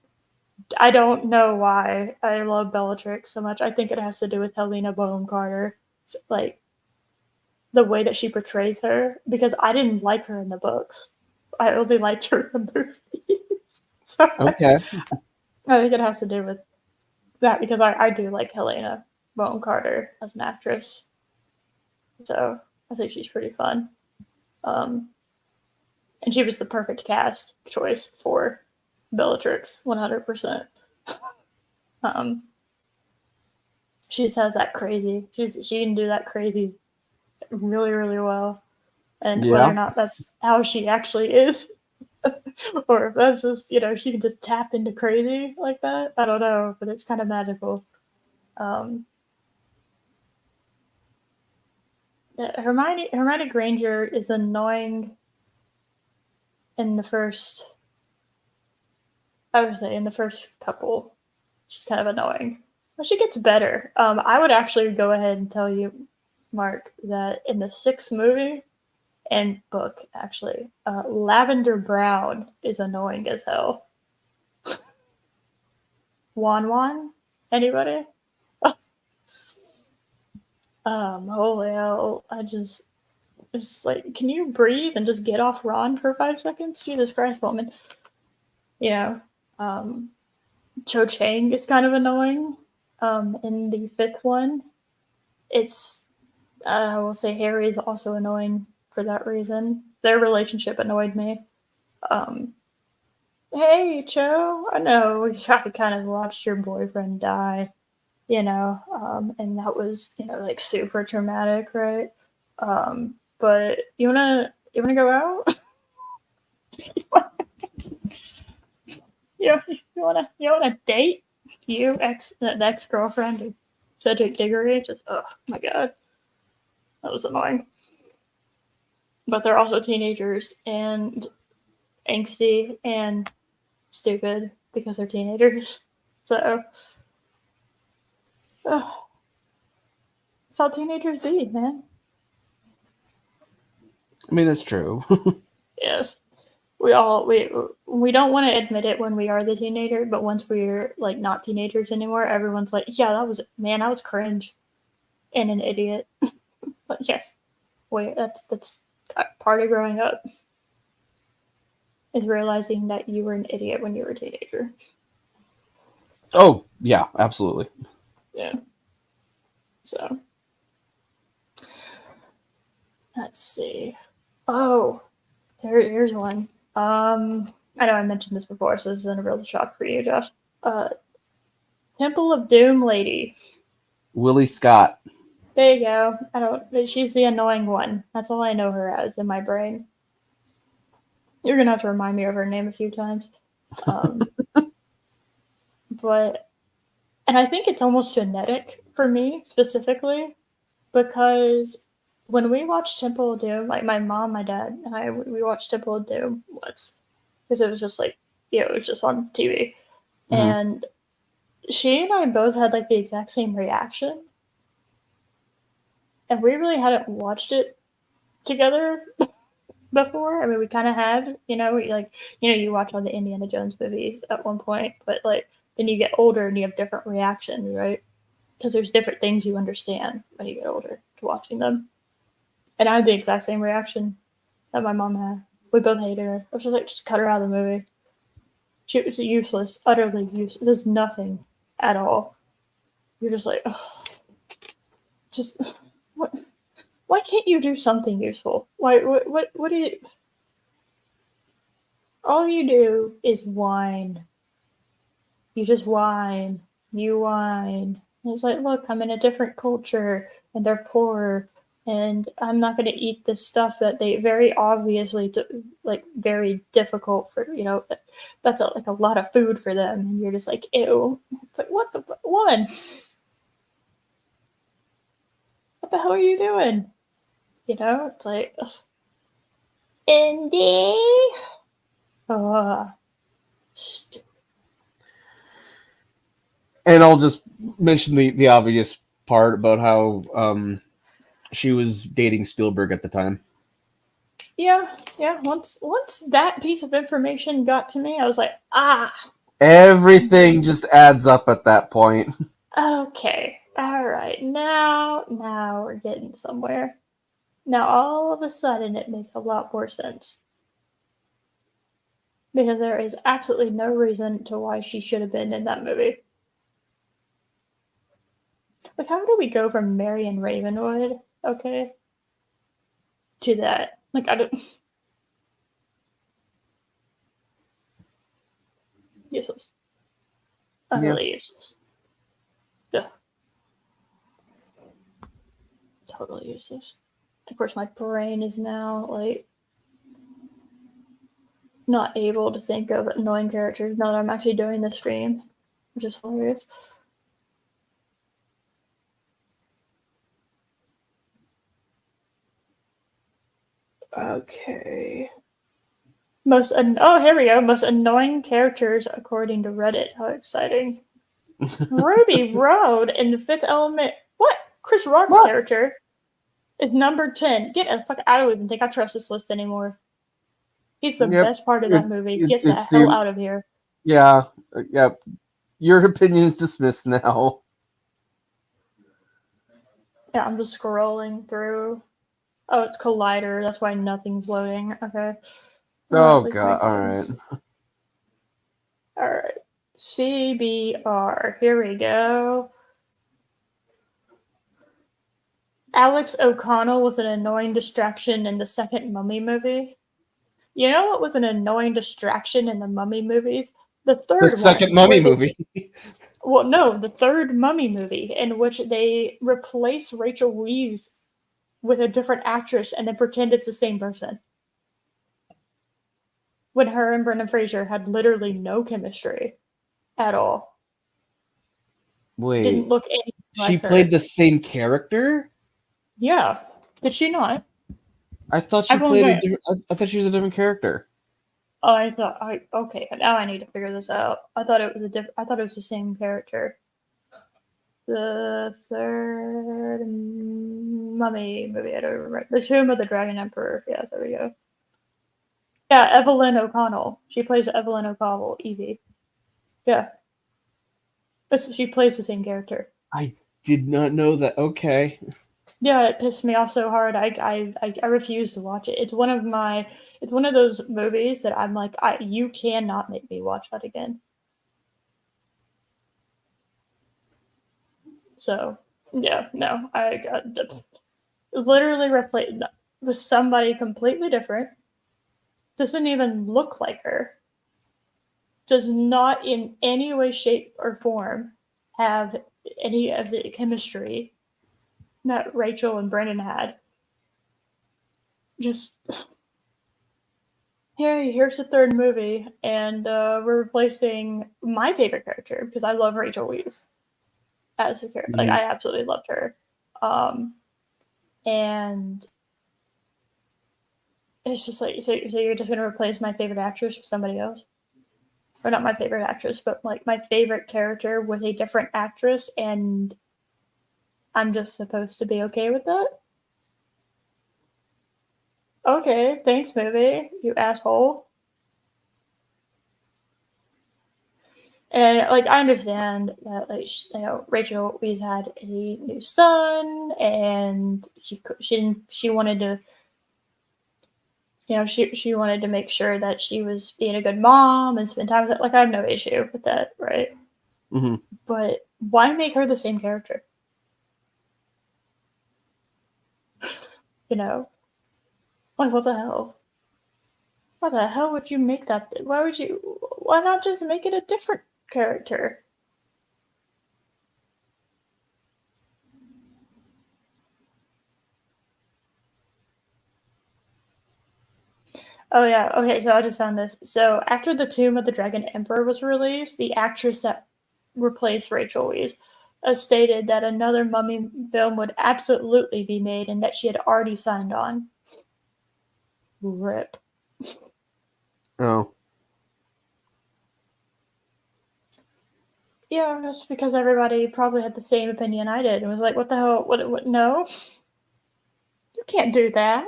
Speaker 1: I don't know why I love Bellatrix so much. I think it has to do with Helena Bonham Carter, like the way that she portrays her. Because I didn't like her in the books. I only liked her in the movies. So
Speaker 2: okay.
Speaker 1: I think it has to do with that because I do like Helena Bonham Carter as an actress. So I think she's pretty fun. Um, and she was the perfect cast choice for Bellatrix, 100%. Um, she just has that crazy. She can do that crazy really really well, and whether or
Speaker 2: Yeah.
Speaker 1: not that's how she actually is, or if that's just she can just tap into crazy like that, I don't know, but it's kind of magical. Um, Hermione Granger is annoying in the first. I would say in the first couple, she's kind of annoying. But she gets better. I would actually go ahead and tell you, Mark, that in the sixth movie and book, actually, Lavender Brown is annoying as hell. Wan Wan? Anybody? Holy hell. Just like, can you breathe and just get off Ron for 5 seconds? Jesus Christ, woman. You know, um, Cho Chang is kind of annoying. In the fifth one, it's I will say Harry is also annoying for that reason. Their relationship annoyed me. Um, hey, Cho, I know you kind of watched your boyfriend die, and that was like super traumatic, right? But you wanna go out? You wanna date? The ex girlfriend of Cedric Diggory? Just oh my god, that was annoying. But they're also teenagers and angsty and stupid because they're teenagers. So that's how teenagers be, man.
Speaker 2: I mean, that's true.
Speaker 1: Yes. We don't want to admit it when we are the teenager, but once we're like not teenagers anymore, everyone's like, yeah, that was man, I was cringe and an idiot. But yes, wait, that's part of growing up is realizing that you were an idiot when you were a teenager.
Speaker 2: Oh, yeah, absolutely.
Speaker 1: Yeah. So let's see. Oh, here's one. I know I mentioned this before, so this isn't a real shock for you, Josh. Uh, Temple of Doom lady.
Speaker 2: Willie Scott.
Speaker 1: There you go. I don't. She's the annoying one. That's all I know her as in my brain. You're gonna have to remind me of her name a few times. Um, but and I think it's almost genetic for me specifically because when we watched Temple of Doom, like my mom, my dad, and I, we watched Temple of Doom once because it was just like, yeah, it was just on TV,
Speaker 2: Mm-hmm.
Speaker 1: and she and I both had like the exact same reaction, and we really hadn't watched it together before. I mean, we kind of had, you watch all the Indiana Jones movies at one point, but like then you get older and you have different reactions, right? Because there's different things you understand when you get older to watching them. And I had the exact same reaction that my mom had. We both hated her. I was just like, just cut her out of the movie. She was useless, utterly useless. There's nothing at all. You're just like, oh, just what? Why can't you do something useful? Why? What do you? All you do is whine. You just whine. You whine. And it's like, look, I'm in a different culture, and they're poor, and I'm not going to eat this stuff that they very obviously like very difficult for. That's like a lot of food for them, and you're just like, ew. It's like, what the one? What the hell are you doing? It's like, ugh. Indy. Oh,
Speaker 2: And I'll just mention the obvious part about how she was dating Spielberg at the time.
Speaker 1: yeah, yeah. Once that piece of information got to me, I was like, ah,
Speaker 2: Everything just adds up at that point.
Speaker 1: okay, all right. Now we're getting somewhere. Now all of a sudden it makes a lot more sense because there is absolutely no reason to why she should have been in that movie. Like, how do we go from Marion Ravenwood, okay, to that? Like, I don't. Useless.
Speaker 2: Yeah.
Speaker 1: Utterly useless. Yeah, totally useless. Of course, my brain is now like not able to think of annoying characters now that I'm actually doing the stream, which is hilarious. Okay. Here we go. Most annoying characters according to Reddit. How exciting! Ruby Road in The Fifth Element. What? Chris Rock's
Speaker 2: What?
Speaker 1: character is number 10. Get the fuck! I don't even think I trust this list anymore. He's the
Speaker 2: Yep.
Speaker 1: best part of that movie. Get
Speaker 2: It
Speaker 1: the hell
Speaker 2: seemed.
Speaker 1: out of here.
Speaker 2: Yeah. Yep. Your opinion is dismissed now.
Speaker 1: Yeah, I'm just scrolling through. Oh, it's Collider. That's why nothing's loading. Okay. Well, that
Speaker 2: Oh
Speaker 1: at least
Speaker 2: god.
Speaker 1: makes
Speaker 2: All right.
Speaker 1: sense. All right. CBR. Here we go. Alex O'Connell was an annoying distraction in the second Mummy movie. You know what was an annoying distraction in the Mummy movies? The
Speaker 2: The
Speaker 1: third
Speaker 2: second
Speaker 1: one,
Speaker 2: Mummy
Speaker 1: where they
Speaker 2: movie.
Speaker 1: well, no, the third Mummy movie in which they replace Rachel Weisz with a different actress and then pretend it's the same person. When her and Brendan Fraser had literally no chemistry at all. Didn't
Speaker 2: Wait.
Speaker 1: look anything
Speaker 2: She
Speaker 1: like
Speaker 2: played
Speaker 1: her.
Speaker 2: the same character?
Speaker 1: Yeah. Did she not?
Speaker 2: I thought she
Speaker 1: I've only
Speaker 2: played a
Speaker 1: got.
Speaker 2: different. I thought she was a different character.
Speaker 1: Oh, I thought. Okay. Now I need to figure this out. I thought it was a different. I thought it was the same character. the third Mummy movie. I don't remember. The Tomb of the Dragon Emperor. Yeah, there we go. Yeah, Evelyn O'Connell. She plays Evelyn O'Connell, Evie. Yeah. She plays the same character.
Speaker 2: I did not know that. Okay.
Speaker 1: Yeah, it pissed me off so hard. I refuse to watch it. It's one of those movies that I'm like, you cannot make me watch that again. So yeah, no, I got literally replaced with somebody completely different. Doesn't even look like her. Does not in any way, shape, or form have any of the chemistry that Rachel and Brandon had. Just here's the third movie, and we're replacing my favorite character because I love Rachel Weisz as a character. Like I absolutely loved her, and it's just like so you're just gonna replace my favorite actress with somebody else, or not my favorite actress, but like my favorite character with a different actress, and I'm just supposed to be okay with that? Okay, thanks, movie, you asshole. And like I understand that like Rachel Weisz had a new son, and she wanted to she wanted to make sure that she was being a good mom and spend time with it. Like I have no issue with that, right?
Speaker 2: Mm-hmm.
Speaker 1: But why make her the same character? Like what the hell? Why the hell would you make that? Why not just make it a different character? Oh yeah, okay, so I just found this. So after The Tomb of the Dragon Emperor was released, the actress that replaced Rachel Weisz stated that another Mummy film would absolutely be made and that she had already signed on. Rip.
Speaker 2: Oh.
Speaker 1: Yeah, that's because everybody probably had the same opinion I did and was like, what the hell? What? No. You can't do that.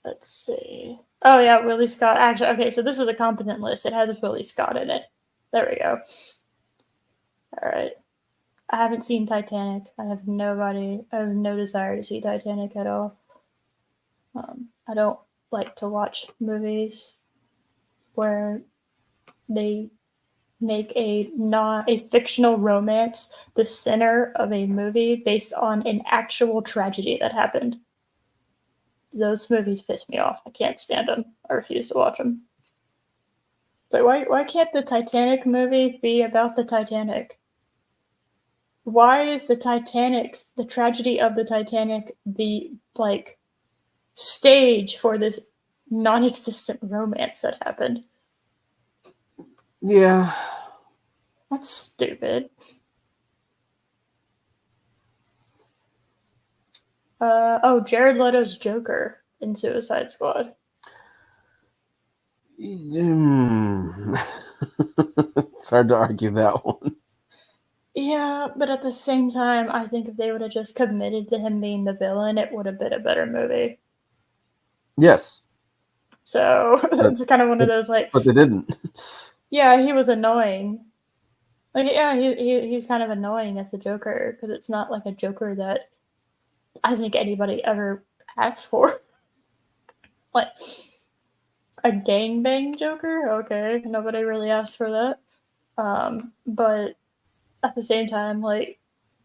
Speaker 1: Let's see. Oh yeah, Willie Scott. Actually, okay, so this is a competent list. It has Willie Scott in it. There we go. All right. I haven't seen Titanic. I have no desire to see Titanic at all. I don't like to watch movies where they make a fictional romance the center of a movie based on an actual tragedy that happened. Those movies piss me off. I can't stand them. I refuse to watch them. So why can't the Titanic movie be about the Titanic? Why is the tragedy of the Titanic the like stage for this non-existent romance that happened?
Speaker 2: Yeah.
Speaker 1: That's stupid. Jared Leto's Joker in Suicide Squad.
Speaker 2: It's hard to argue that one.
Speaker 1: Yeah, but at the same time, I think if they would have just committed to him being the villain, it would have been a better movie.
Speaker 2: Yes.
Speaker 1: So it's kind of one of those like.
Speaker 2: But they didn't.
Speaker 1: Yeah, he was annoying. Like, yeah, he's kind of annoying as a Joker because it's not like a Joker that I think anybody ever asked for. Like a gangbang Joker, okay, nobody really asked for that. But at the same time, like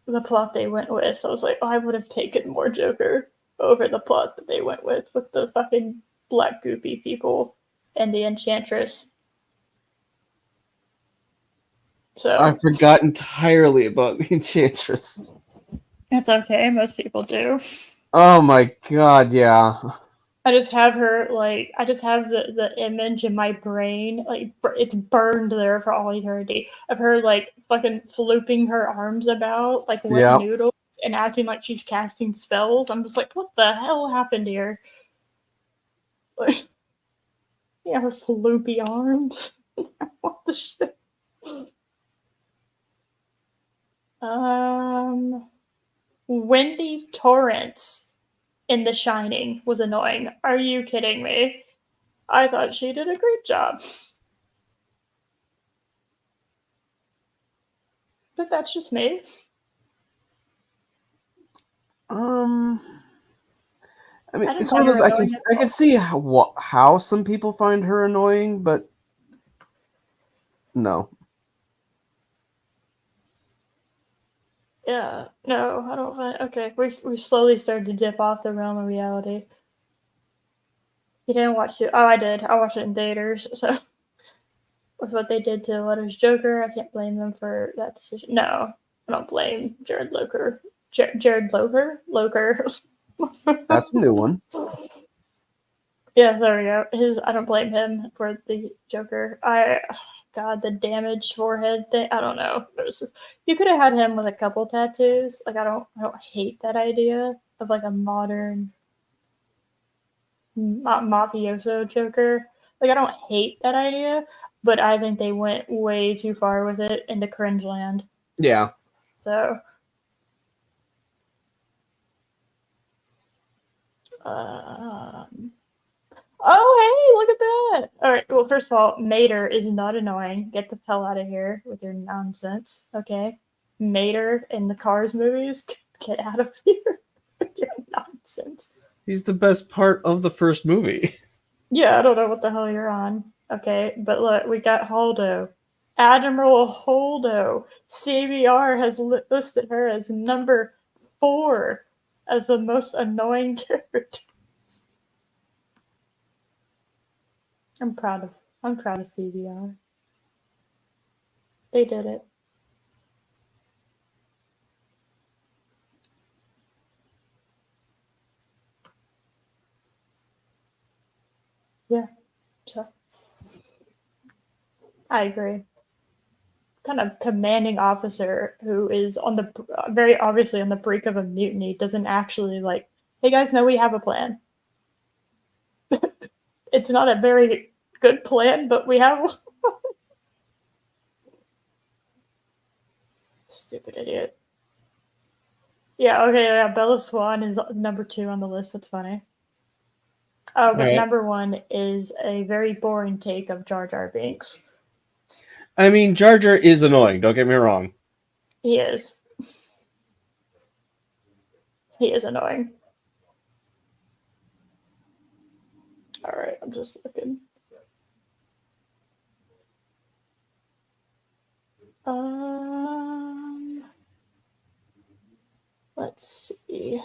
Speaker 1: the plot they went with, I was like, I would have taken more Joker over the plot that they went with the fucking black goopy people and the Enchantress. So
Speaker 2: I forgot entirely about the Enchantress.
Speaker 1: it's okay, most people do.
Speaker 2: Oh my god, yeah.
Speaker 1: I just have her I just have the image in my brain, like it's burned there for all eternity of her like fucking flooping her arms about like wet
Speaker 2: Yeah.
Speaker 1: noodles and acting like she's casting spells. I'm just like, what the hell happened here? Yeah, her floopy arms. What the shit? Wendy Torrance in The Shining was annoying. Are you kidding me? I thought she did a great job. But that's just me.
Speaker 2: I mean,
Speaker 1: I didn't
Speaker 2: it's one
Speaker 1: find
Speaker 2: of
Speaker 1: her
Speaker 2: those
Speaker 1: annoying at
Speaker 2: I
Speaker 1: all.
Speaker 2: can see how some people find her annoying, but no.
Speaker 1: Yeah, no, I don't find. Okay, we slowly started to dip off the realm of reality. You didn't watch it? Oh, I did. I watched it in theaters. So with what they did to Letter's Joker, I can't blame them for that decision. No, I don't blame Jared Loker. Jared Loker.
Speaker 2: That's a new one.
Speaker 1: Yes, there we go. I don't blame him for the Joker. God, the damaged forehead thing. I don't know. You could have had him with a couple tattoos. Like I don't hate that idea of like a modern mafioso Joker. Like I don't hate that idea, but I think they went way too far with it into cringe land.
Speaker 2: Yeah.
Speaker 1: So, um, oh, hey, look at that. All right. Well, first of all, Mater is not annoying. Get the hell out of here with your nonsense. Okay. Mater in the Cars movies, get out of here with your nonsense.
Speaker 2: He's the best part of the first movie.
Speaker 1: Yeah, I don't know what the hell you're on. Okay. But look, we got Holdo. Admiral Holdo. CBR has listed her as number 4 as the most annoying character. I'm proud of CBR. They did it. Yeah. So I agree. Kind of commanding officer who is on the very obviously on the brink of a mutiny doesn't actually like, hey guys, no, we have a plan. It's not a very good plan, but we have one. Stupid idiot. Yeah, okay, yeah, Bella Swan is number 2 on the list. That's funny. Oh, but
Speaker 2: Right.
Speaker 1: number 1 is a very boring take of Jar Jar Binks.
Speaker 2: I mean, Jar Jar is annoying. Don't get me wrong.
Speaker 1: He is. He is annoying. All right, I'm just looking. Um, let's see.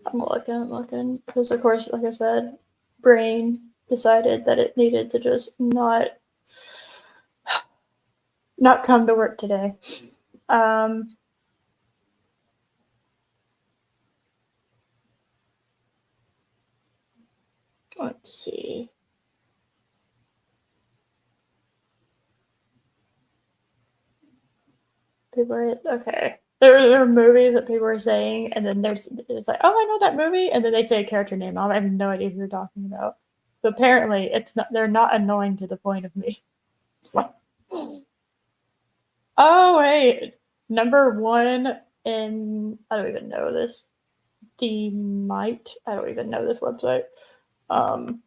Speaker 1: I'm looking. Because, of course, like I said, brain decided that it needed to just not come to work today. Um, let's see. Okay. There are movies that people are saying, and then it's like, oh, I know that movie, and then they say a character name. I have no idea who you're talking about. But apparently, it's not. They're not annoying to the point of me. Oh, hey, number 1 in I don't even know this. Might I don't even know this website. Um,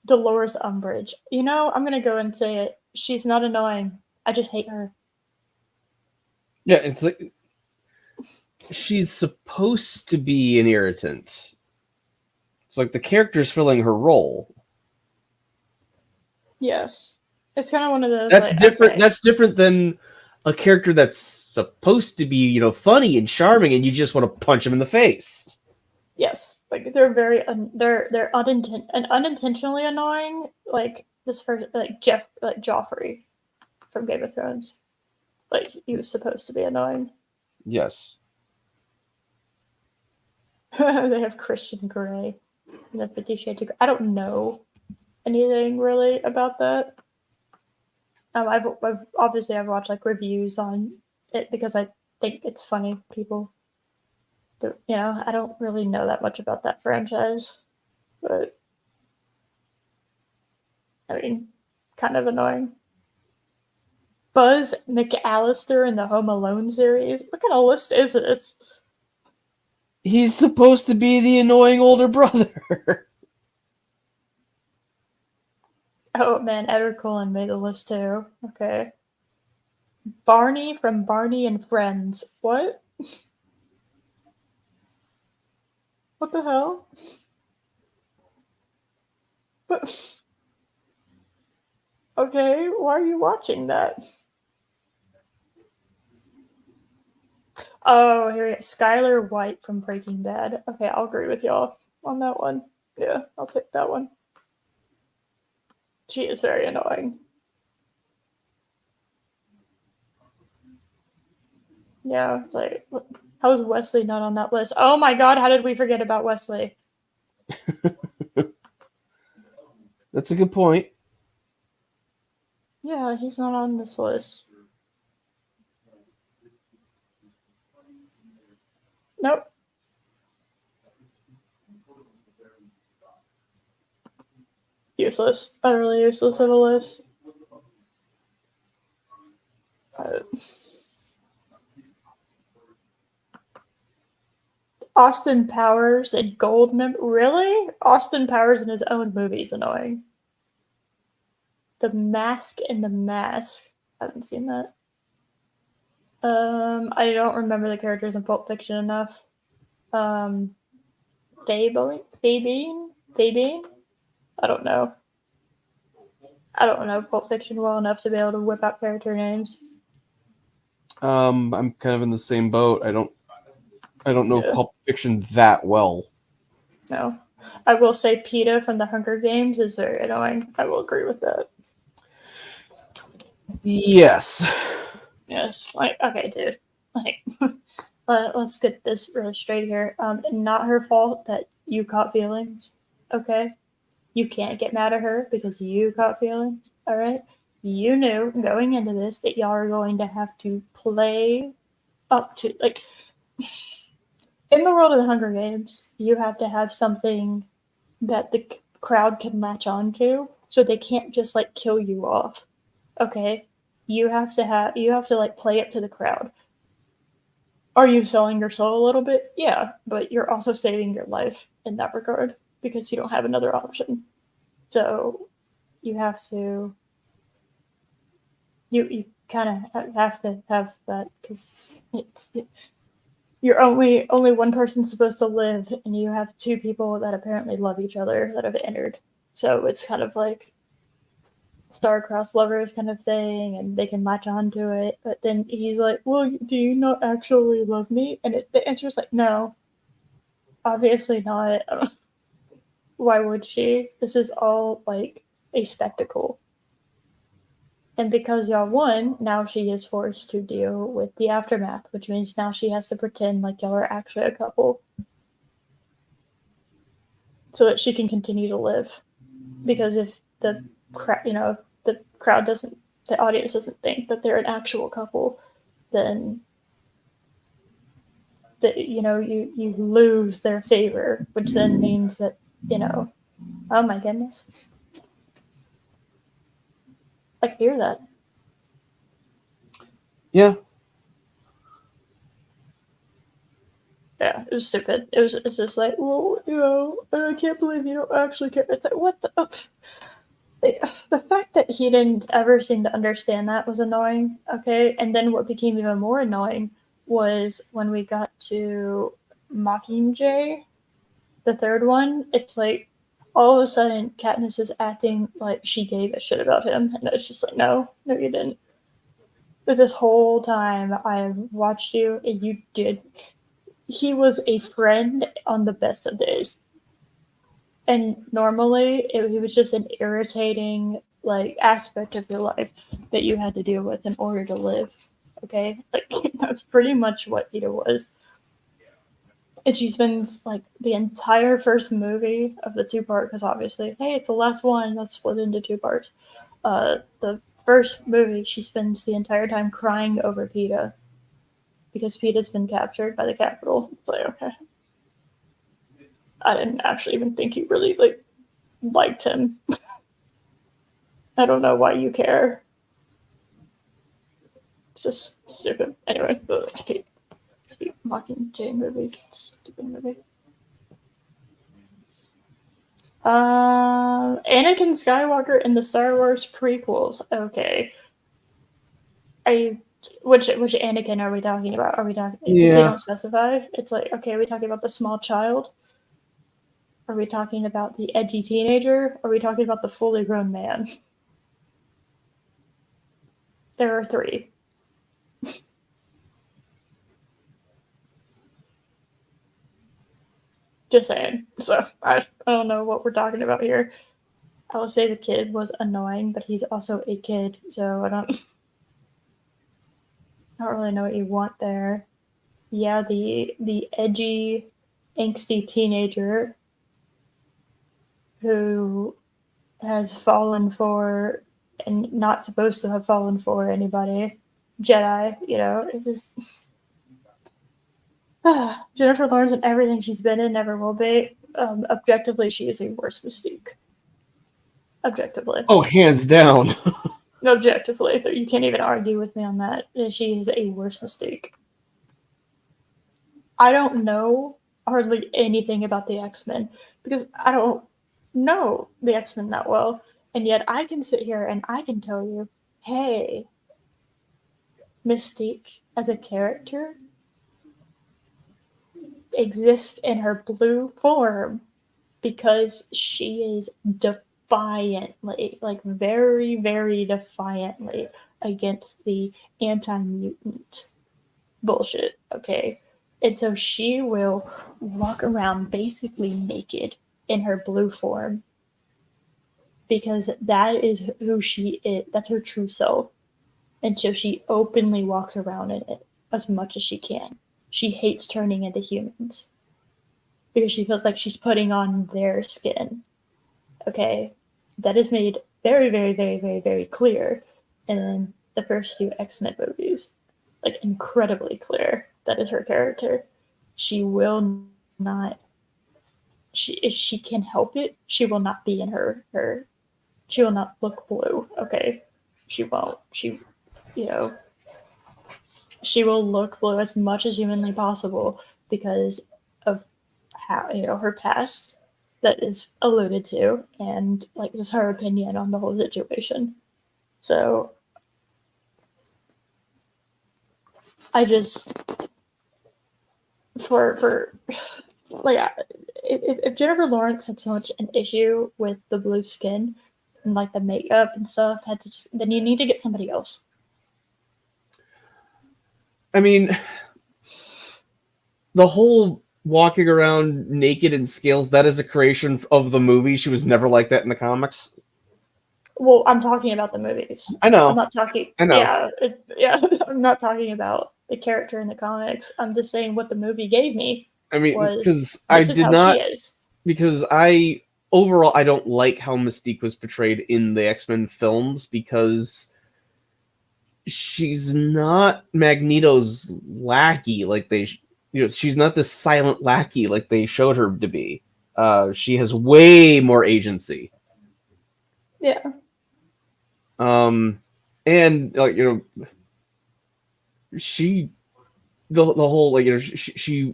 Speaker 1: Dolores Umbridge. You know, I'm gonna go and say it. She's not annoying. I just hate her.
Speaker 2: Yeah, it's like she's supposed to be an irritant. It's like the character's filling her role.
Speaker 1: Yes, it's kind of one of those
Speaker 2: That's
Speaker 1: like
Speaker 2: different.
Speaker 1: okay,
Speaker 2: That's different than a character that's supposed to be, funny and charming, and you just want to punch him in the face.
Speaker 1: yes, like they're very they're unintentionally annoying. Like this first like Joffrey from Game of Thrones. Like he was supposed to be annoying.
Speaker 2: Yes.
Speaker 1: They have Christian Grey and the 50 Shades of Grey. I don't know anything really about that. I've obviously I've watched like reviews on it because I think it's funny. People. I don't really know that much about that franchise, but I mean, kind of annoying. Buzz McAllister in the Home Alone series. What kind of list is this?
Speaker 2: He's supposed to be the annoying older brother.
Speaker 1: Oh man, Edward Cullen made the list too. Okay. Barney from Barney and Friends. What? What the hell? But okay, why are you watching that? Oh, here we go. Skylar White from Breaking Bad. Okay, I'll agree with y'all on that one. Yeah, I'll take that one. She is very annoying. Yeah, it's like, how is Wesley not on that list? Oh my god, how did we forget about Wesley?
Speaker 2: That's a good point.
Speaker 1: Yeah, he's not on this list. Nope. Useless. Utterly useless of a list. Uh, Austin Powers and Goldman. Really? Austin Powers in his own movie is annoying. The Mask and the Mask. I haven't seen that. I don't remember the characters in Pulp Fiction enough. Um, Fabine? I don't know. I don't know Pulp Fiction well enough to be able to whip out character names.
Speaker 2: I'm kind of in the same boat. I don't know
Speaker 1: Yeah,
Speaker 2: Pulp Fiction that well.
Speaker 1: no. I will say PETA from the Hunger Games is very annoying. I will agree with that.
Speaker 2: Yes.
Speaker 1: Yes. Like, okay, dude. Like, let's get this really straight here. Not her fault that you caught feelings. Okay? You can't get mad at her because you caught feelings. All right? You knew going into this that y'all are going to have to play up to, like, in the world of the Hunger Games, you have to have something that the crowd can latch on to, so they can't just like kill you off. Okay, you have to like play it to the crowd. Are you selling your soul a little bit? Yeah, but you're also saving your life in that regard because you don't have another option. So you have to you kind of have to have that because you're only one person's supposed to live, and you have two people that apparently love each other that have entered. So it's kind of like star-crossed lovers kind of thing, and they can latch on to it. But then he's like, "Well, do you not actually love me?" And the answer is like, "No, obviously not. Why would she? This is all like a spectacle." And because y'all won, now she is forced to deal with the aftermath, which means now she has to pretend like y'all are actually a couple so that she can continue to live. Because if the crowd doesn't, the audience doesn't think that they're an actual couple, then you lose their favor, which then means that oh my goodness, I can hear that.
Speaker 2: Yeah.
Speaker 1: Yeah, it was stupid. It's just like, well, I can't believe you don't actually care. It's like, what the. The fact that he didn't ever seem to understand that was annoying. Okay, and then what became even more annoying was when we got to Mockingjay, the third one. It's like all of a sudden Katniss is acting like she gave a shit about him, and it's just like, no, no, you didn't. But this whole time I watched you, and you did. He was a friend on the best of days. And normally he was just an irritating like aspect of your life that you had to deal with in order to live. Okay, like that's pretty much what Peter was. And she spends like the entire first movie of the two part because obviously, hey, it's the last one. Let's split into two parts. The first movie, she spends the entire time crying over PETA because Peeta's been captured by the Capitol. It's like, okay. I didn't actually even think you really liked him. I don't know why you care. It's just stupid. Anyway, I hate Mockingjay movie. Stupid movie. Anakin Skywalker in the Star Wars prequels. Okay. Which Anakin are we talking about? Are we talking, because they don't specify? It's like, okay, are we talking about the small child? Are we talking about the edgy teenager? Are we talking about the fully grown man? There are 3. Just saying. So I don't know what we're talking about here. I will say the kid was annoying, but he's also a kid, so I don't really know what you want there. Yeah, the edgy, angsty teenager who has fallen for and not supposed to have fallen for anybody. Jedi, it's just Jennifer Lawrence and everything she's been in never will be. Objectively, she is a worse Mystique. Objectively.
Speaker 2: Oh, hands down.
Speaker 1: Objectively, you can't even argue with me on that. She is a worse Mystique. I don't know hardly anything about the X-Men because I don't know the X-Men that well, and yet I can sit here and I can tell you, hey, Mystique as a character exists in her blue form because she is defiantly, very, very defiantly against the anti-mutant bullshit, okay? And so she will walk around basically naked in her blue form because that is who she is. That's her true self. And so she openly walks around in it as much as she can. She hates turning into humans because she feels like she's putting on their skin. Okay? That is made very, very, very, very, very clear in the first 2 X-Men movies. Incredibly clear. That is her character. She will not. If she can help it, she will not be in her. She will not look blue. Okay, she won't. She will look blue as much as humanly possible because of how her past that is alluded to and just her opinion on the whole situation. So I just for if Jennifer Lawrence had so much an issue with the blue skin and the makeup and stuff, then you need to get somebody else.
Speaker 2: I mean, the whole walking around naked in scales, that is a creation of the movie. She was never like that in the comics.
Speaker 1: Well, I'm talking about the movies.
Speaker 2: I know.
Speaker 1: I'm not talking.
Speaker 2: I know.
Speaker 1: Yeah. I'm not talking about the character in the comics. I'm just saying what the movie gave me.
Speaker 2: I mean,
Speaker 1: because I did not. She is.
Speaker 2: Because overall I don't like how Mystique was portrayed in the X-Men films because she's not Magneto's lackey like they. She's not this silent lackey like they showed her to be. She has way more agency.
Speaker 1: Yeah.
Speaker 2: And she, the whole she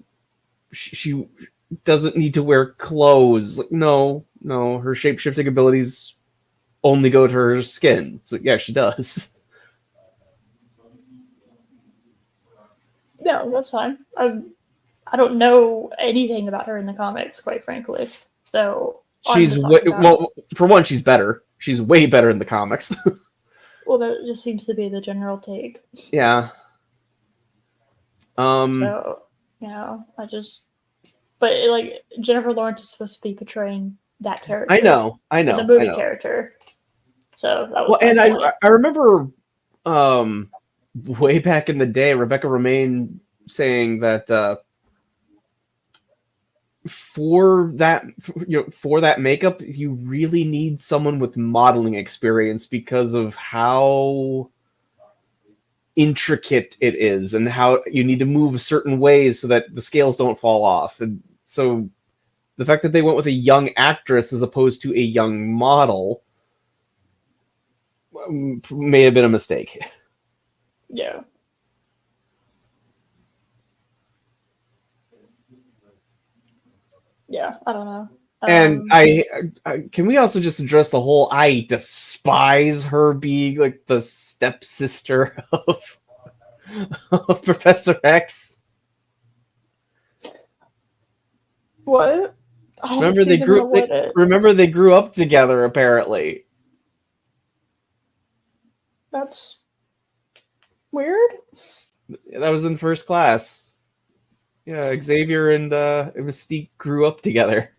Speaker 2: doesn't need to wear clothes. No, her shape-shifting abilities only go to her skin. So yeah, she does.
Speaker 1: No, that's fine. I don't know anything about her in the comics, quite frankly. So
Speaker 2: she's well, for one, she's better. She's way better in the comics.
Speaker 1: Well, that just seems to be the general take.
Speaker 2: Yeah.
Speaker 1: So, but Jennifer Lawrence is supposed to be portraying that character.
Speaker 2: I know.
Speaker 1: The movie character. So that was.
Speaker 2: Well, and I remember, way back in the day, Rebecca Romijn saying that for that makeup, you really need someone with modeling experience because of how intricate it is and how you need to move certain ways so that the scales don't fall off. And so the fact that they went with a young actress as opposed to a young model may have been a mistake.
Speaker 1: Yeah. Yeah, I don't know.
Speaker 2: And I can we also just address the whole I despise her being like the stepsister of Professor X.
Speaker 1: What? I haven't
Speaker 2: Remember
Speaker 1: seen
Speaker 2: they
Speaker 1: them in
Speaker 2: grew
Speaker 1: a what?
Speaker 2: remember they grew up together apparently.
Speaker 1: That's weird.
Speaker 2: That was in first class. Yeah, Xavier and Mystique grew up together.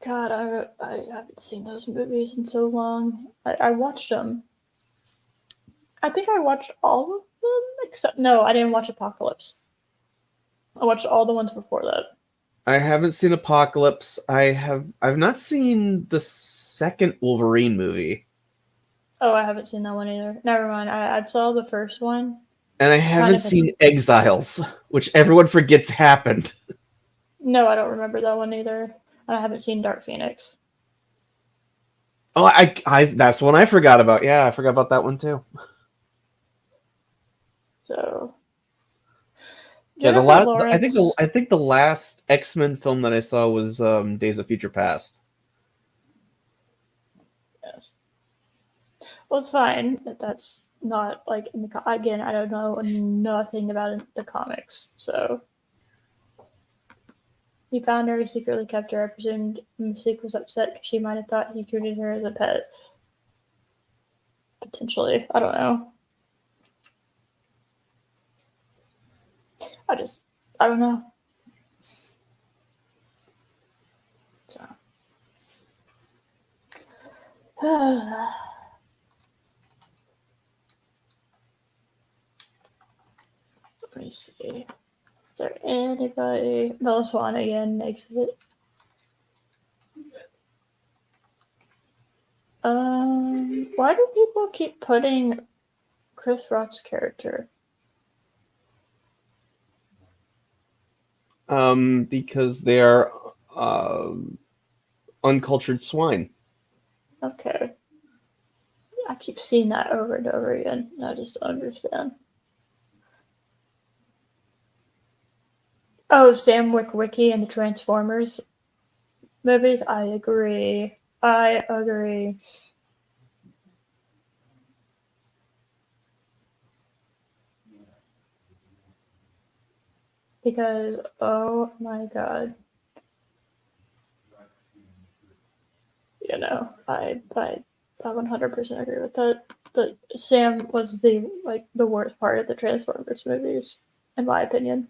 Speaker 1: God, I haven't seen those movies in so long. I watched them. I think I watched all of them except no, I didn't watch Apocalypse. I watched all the ones before that.
Speaker 2: I haven't seen Apocalypse. I've not seen the second Wolverine movie.
Speaker 1: Oh, I haven't seen that one either. Never mind. I saw the first one.
Speaker 2: And I
Speaker 1: Kind
Speaker 2: haven't
Speaker 1: of
Speaker 2: seen Exiles, which everyone forgets happened.
Speaker 1: No, I don't remember that one either. And I haven't seen Dark Phoenix.
Speaker 2: Oh, I that's one I forgot about. Yeah, I forgot about that one too.
Speaker 1: So
Speaker 2: Yeah, the
Speaker 1: Jennifer
Speaker 2: last
Speaker 1: Lawrence.
Speaker 2: I think the last X-Men film that I saw was Days of Future Past.
Speaker 1: Yes. Well, it's fine. That's not like in the again. I don't know nothing about the comics, so he found her. He secretly kept her. I presumed Mystique was upset because she might have thought he treated her as a pet. Potentially, I don't know. I don't know. So. Let me see. Is there anybody? Bella Swan again makes it. Why do people keep putting Chris Rock's character?
Speaker 2: Because they are uncultured swine.
Speaker 1: Okay. I keep seeing that over and over again. I just don't understand. Oh, Sam Witwicky and the Transformers movies? I agree. I agree. Because, oh my god. You know, I 100% agree with that. The Sam was the worst part of the Transformers movies, in my opinion.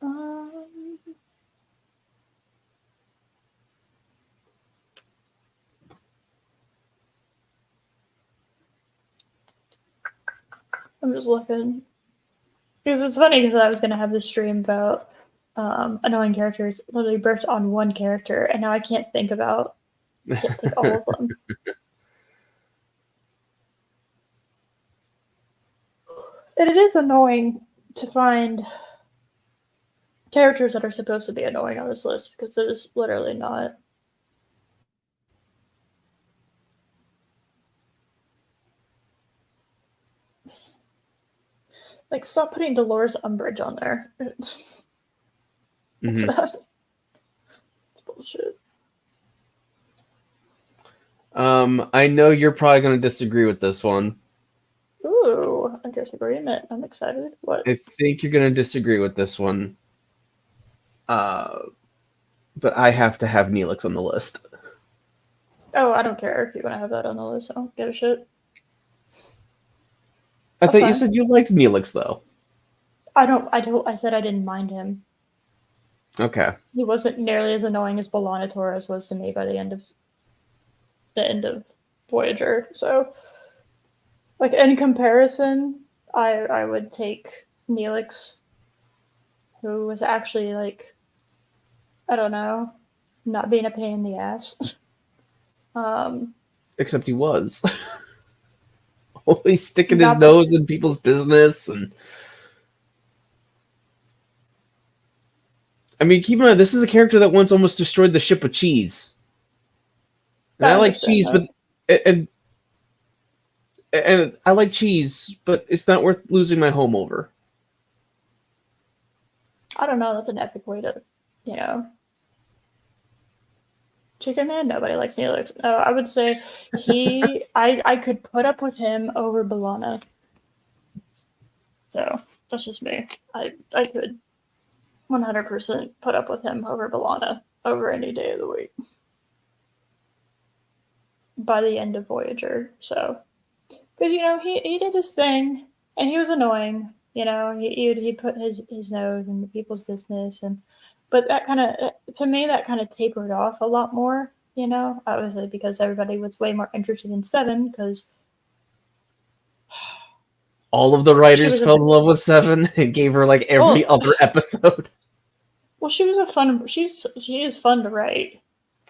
Speaker 1: Um, I'm just looking because it's funny because I was gonna have this stream about annoying characters, literally birthed on one character, and now I can't think about all of them. And it is annoying to find characters that are supposed to be annoying on this list because there's literally not. Like, stop putting Dolores Umbridge on there. What's that? It's bullshit.
Speaker 2: I know you're probably going to disagree with this one.
Speaker 1: Ooh, a disagreement. I'm excited. What?
Speaker 2: I think you're going to disagree with this one. But I have to have Neelix on the list.
Speaker 1: Oh, I don't care if you want to have that on the list. I don't give a shit.
Speaker 2: I thought you said you liked Neelix, though.
Speaker 1: I said I didn't mind him.
Speaker 2: Okay.
Speaker 1: He wasn't nearly as annoying as B'Elanna Torres was to me by the end of Voyager. So, like, in comparison, I would take Neelix, who was actually like, I don't know. not being a pain in the ass. Um,
Speaker 2: Except he was. Always sticking his
Speaker 1: not the
Speaker 2: nose in people's business. And I mean, keep in mind, this is a character that once almost destroyed the ship of cheese. And
Speaker 1: I
Speaker 2: I like
Speaker 1: understand
Speaker 2: cheese,
Speaker 1: that.
Speaker 2: but and and I like cheese, but it's not worth losing my home over.
Speaker 1: I don't know. That's an epic way to, you know, Chicken Man. Nobody likes Neelix. I would say I could put up with him over Balana. So that's just me. I could 100% put up with him over Balana over any day of the week by the end of Voyager. So because he did his thing and he was annoying. He put his nose into people's business, and but that kind of to me that kind of tapered off a lot more. Obviously because everybody was way more interested in Seven because
Speaker 2: All of the
Speaker 1: she
Speaker 2: writers
Speaker 1: was a
Speaker 2: fell in love with Seven and gave her like every
Speaker 1: well
Speaker 2: other episode.
Speaker 1: well she was a fun she is fun to write.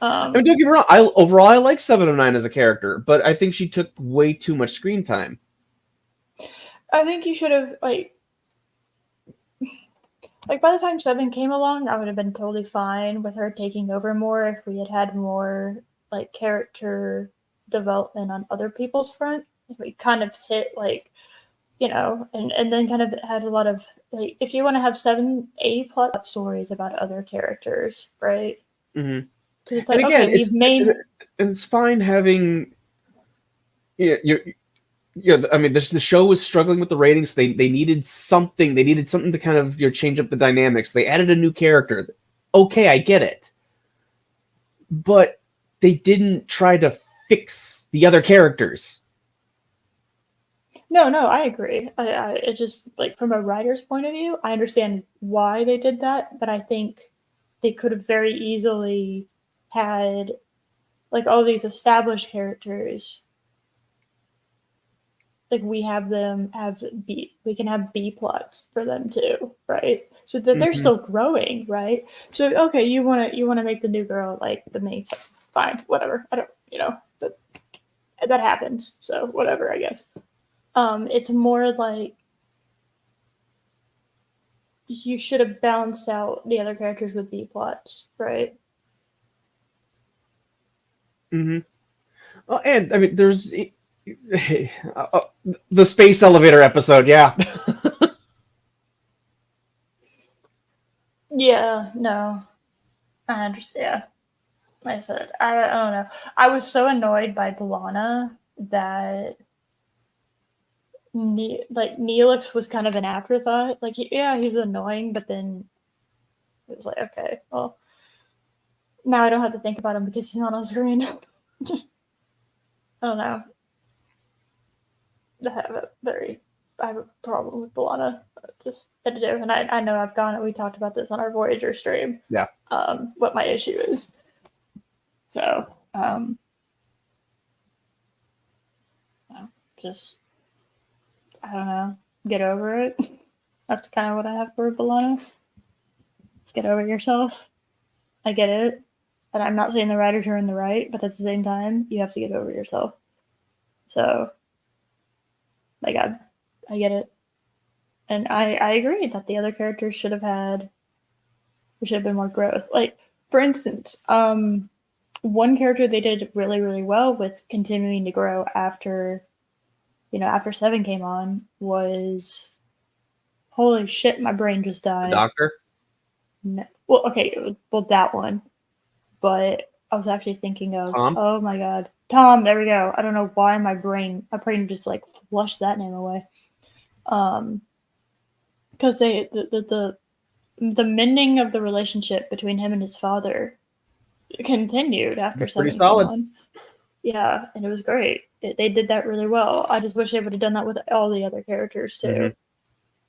Speaker 2: I mean, don't get me wrong. Overall I like 709 as a character, but I think she took way too much screen time.
Speaker 1: I think you should have like by the time Seven came along, I would have been totally fine with her taking over more if we had had more like character development on other people's front. If we kind of hit and then kind of had a lot of like if you want to have 7 A plot stories about other characters, right?
Speaker 2: Mm-hmm.
Speaker 1: Because it's
Speaker 2: And
Speaker 1: like
Speaker 2: again,
Speaker 1: okay, we've made
Speaker 2: it's fine having I mean, the show was struggling with the ratings. They needed something. They needed something to kind of change up the dynamics. They added a new character. Okay, I get it, but they didn't try to fix the other characters.
Speaker 1: no, I agree. It just like from a writer's point of view, I understand why they did that, but I think they could have very easily had like all these established characters like we can have B plots for them too, right? So that they're
Speaker 2: Mm-hmm.
Speaker 1: still growing, right? So okay, you want to make the new girl like the main, fine, whatever. I don't, that happens. So whatever, I guess. It's more like you should have balanced out the other characters with B plots, right?
Speaker 2: Mm-hmm. Well, and I mean, there's the space elevator episode. Yeah.
Speaker 1: Yeah, no, I understand. Like I said, I don't know. I was so annoyed by Balana that Neelix was kind of an afterthought. Like, yeah, he was annoying, but then it was like, okay, well, now I don't have to think about him because he's not on screen. I don't know. I have a problem with Balana. Just I do, and I know we talked about this on our Voyager stream.
Speaker 2: Yeah.
Speaker 1: What my issue is. So, just I don't know, get over it. That's kind of what I have for Balana. Just get over yourself. I get it. And I'm not saying the writers are in the right, but at the same time, you have to get over yourself. So, my God, I get it. And I agree that the other characters should have been more growth. Like, for instance, one character they did really, really well with continuing to grow after Seven came on was holy shit, my brain just
Speaker 2: The
Speaker 1: died.
Speaker 2: Doctor.
Speaker 1: No, well, okay, well that one, but I was actually thinking of
Speaker 2: Tom.
Speaker 1: oh my god, Tom. There we go. I don't know why my brain just like flushed that name away. Because the mending of the relationship between him and his father continued after
Speaker 2: Pretty
Speaker 1: Seven came
Speaker 2: solid.
Speaker 1: on. Yeah, and it was great. They did that really well. I just wish they would have done that with all the other characters too.
Speaker 2: Mm-hmm.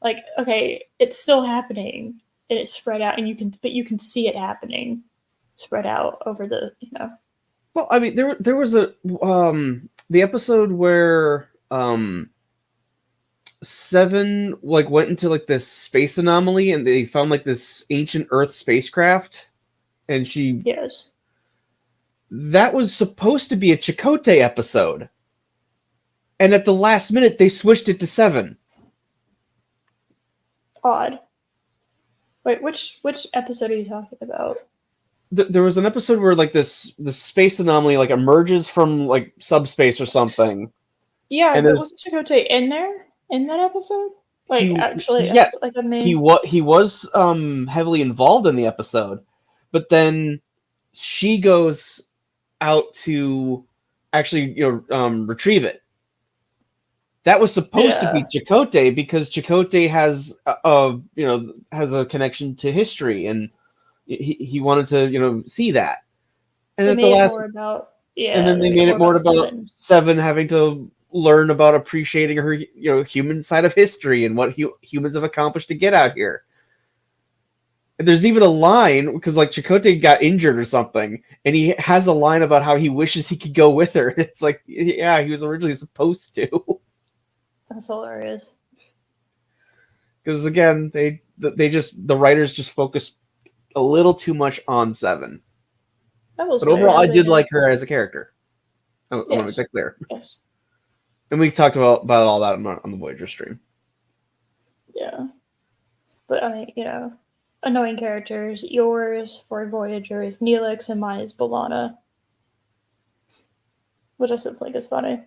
Speaker 1: Like, okay, it's still happening, and it's spread out, and you can see it happening, spread out over the.
Speaker 2: Well, I mean, there was the episode where Seven like went into like this space anomaly and they found like this ancient Earth spacecraft and she
Speaker 1: Yes.
Speaker 2: that was supposed to be a Chakotay episode. And at the last minute, they switched it to 7.
Speaker 1: Odd. Wait, which episode are you talking about?
Speaker 2: There was an episode where like this space anomaly like emerges from like subspace or something.
Speaker 1: Yeah,
Speaker 2: And
Speaker 1: but
Speaker 2: there's
Speaker 1: was Chakotay in there in that episode? Like
Speaker 2: he
Speaker 1: actually,
Speaker 2: yes,
Speaker 1: like I
Speaker 2: he
Speaker 1: mean,
Speaker 2: was heavily involved in the episode, but then she goes out to actually retrieve it. That was supposed to be
Speaker 1: yeah,
Speaker 2: Chakotay because Chakotay has has a connection to history, and he wanted to see that. And
Speaker 1: they
Speaker 2: at the
Speaker 1: made it
Speaker 2: last,
Speaker 1: more about
Speaker 2: and
Speaker 1: yeah,
Speaker 2: then
Speaker 1: they
Speaker 2: they
Speaker 1: made it
Speaker 2: made
Speaker 1: more
Speaker 2: it more
Speaker 1: about
Speaker 2: about
Speaker 1: Seven.
Speaker 2: Seven having to learn about appreciating her human side of history and what humans have accomplished to get out here. And there's even a line because like Chakotay got injured or something, and he has a line about how he wishes he could go with her. It's like, yeah, he was originally supposed to.
Speaker 1: That's hilarious.
Speaker 2: Because again, the writers just focused a little too much on Seven.
Speaker 1: I will
Speaker 2: But
Speaker 1: say
Speaker 2: overall,
Speaker 1: that
Speaker 2: I
Speaker 1: they
Speaker 2: did
Speaker 1: did.
Speaker 2: like her as a character. I want to make
Speaker 1: Yes,
Speaker 2: that clear.
Speaker 1: yes,
Speaker 2: And we talked about all that on the Voyager stream.
Speaker 1: yeah. But I mean, annoying characters. Yours for Voyager is Neelix, and mine is B'Elanna, which I still think is funny.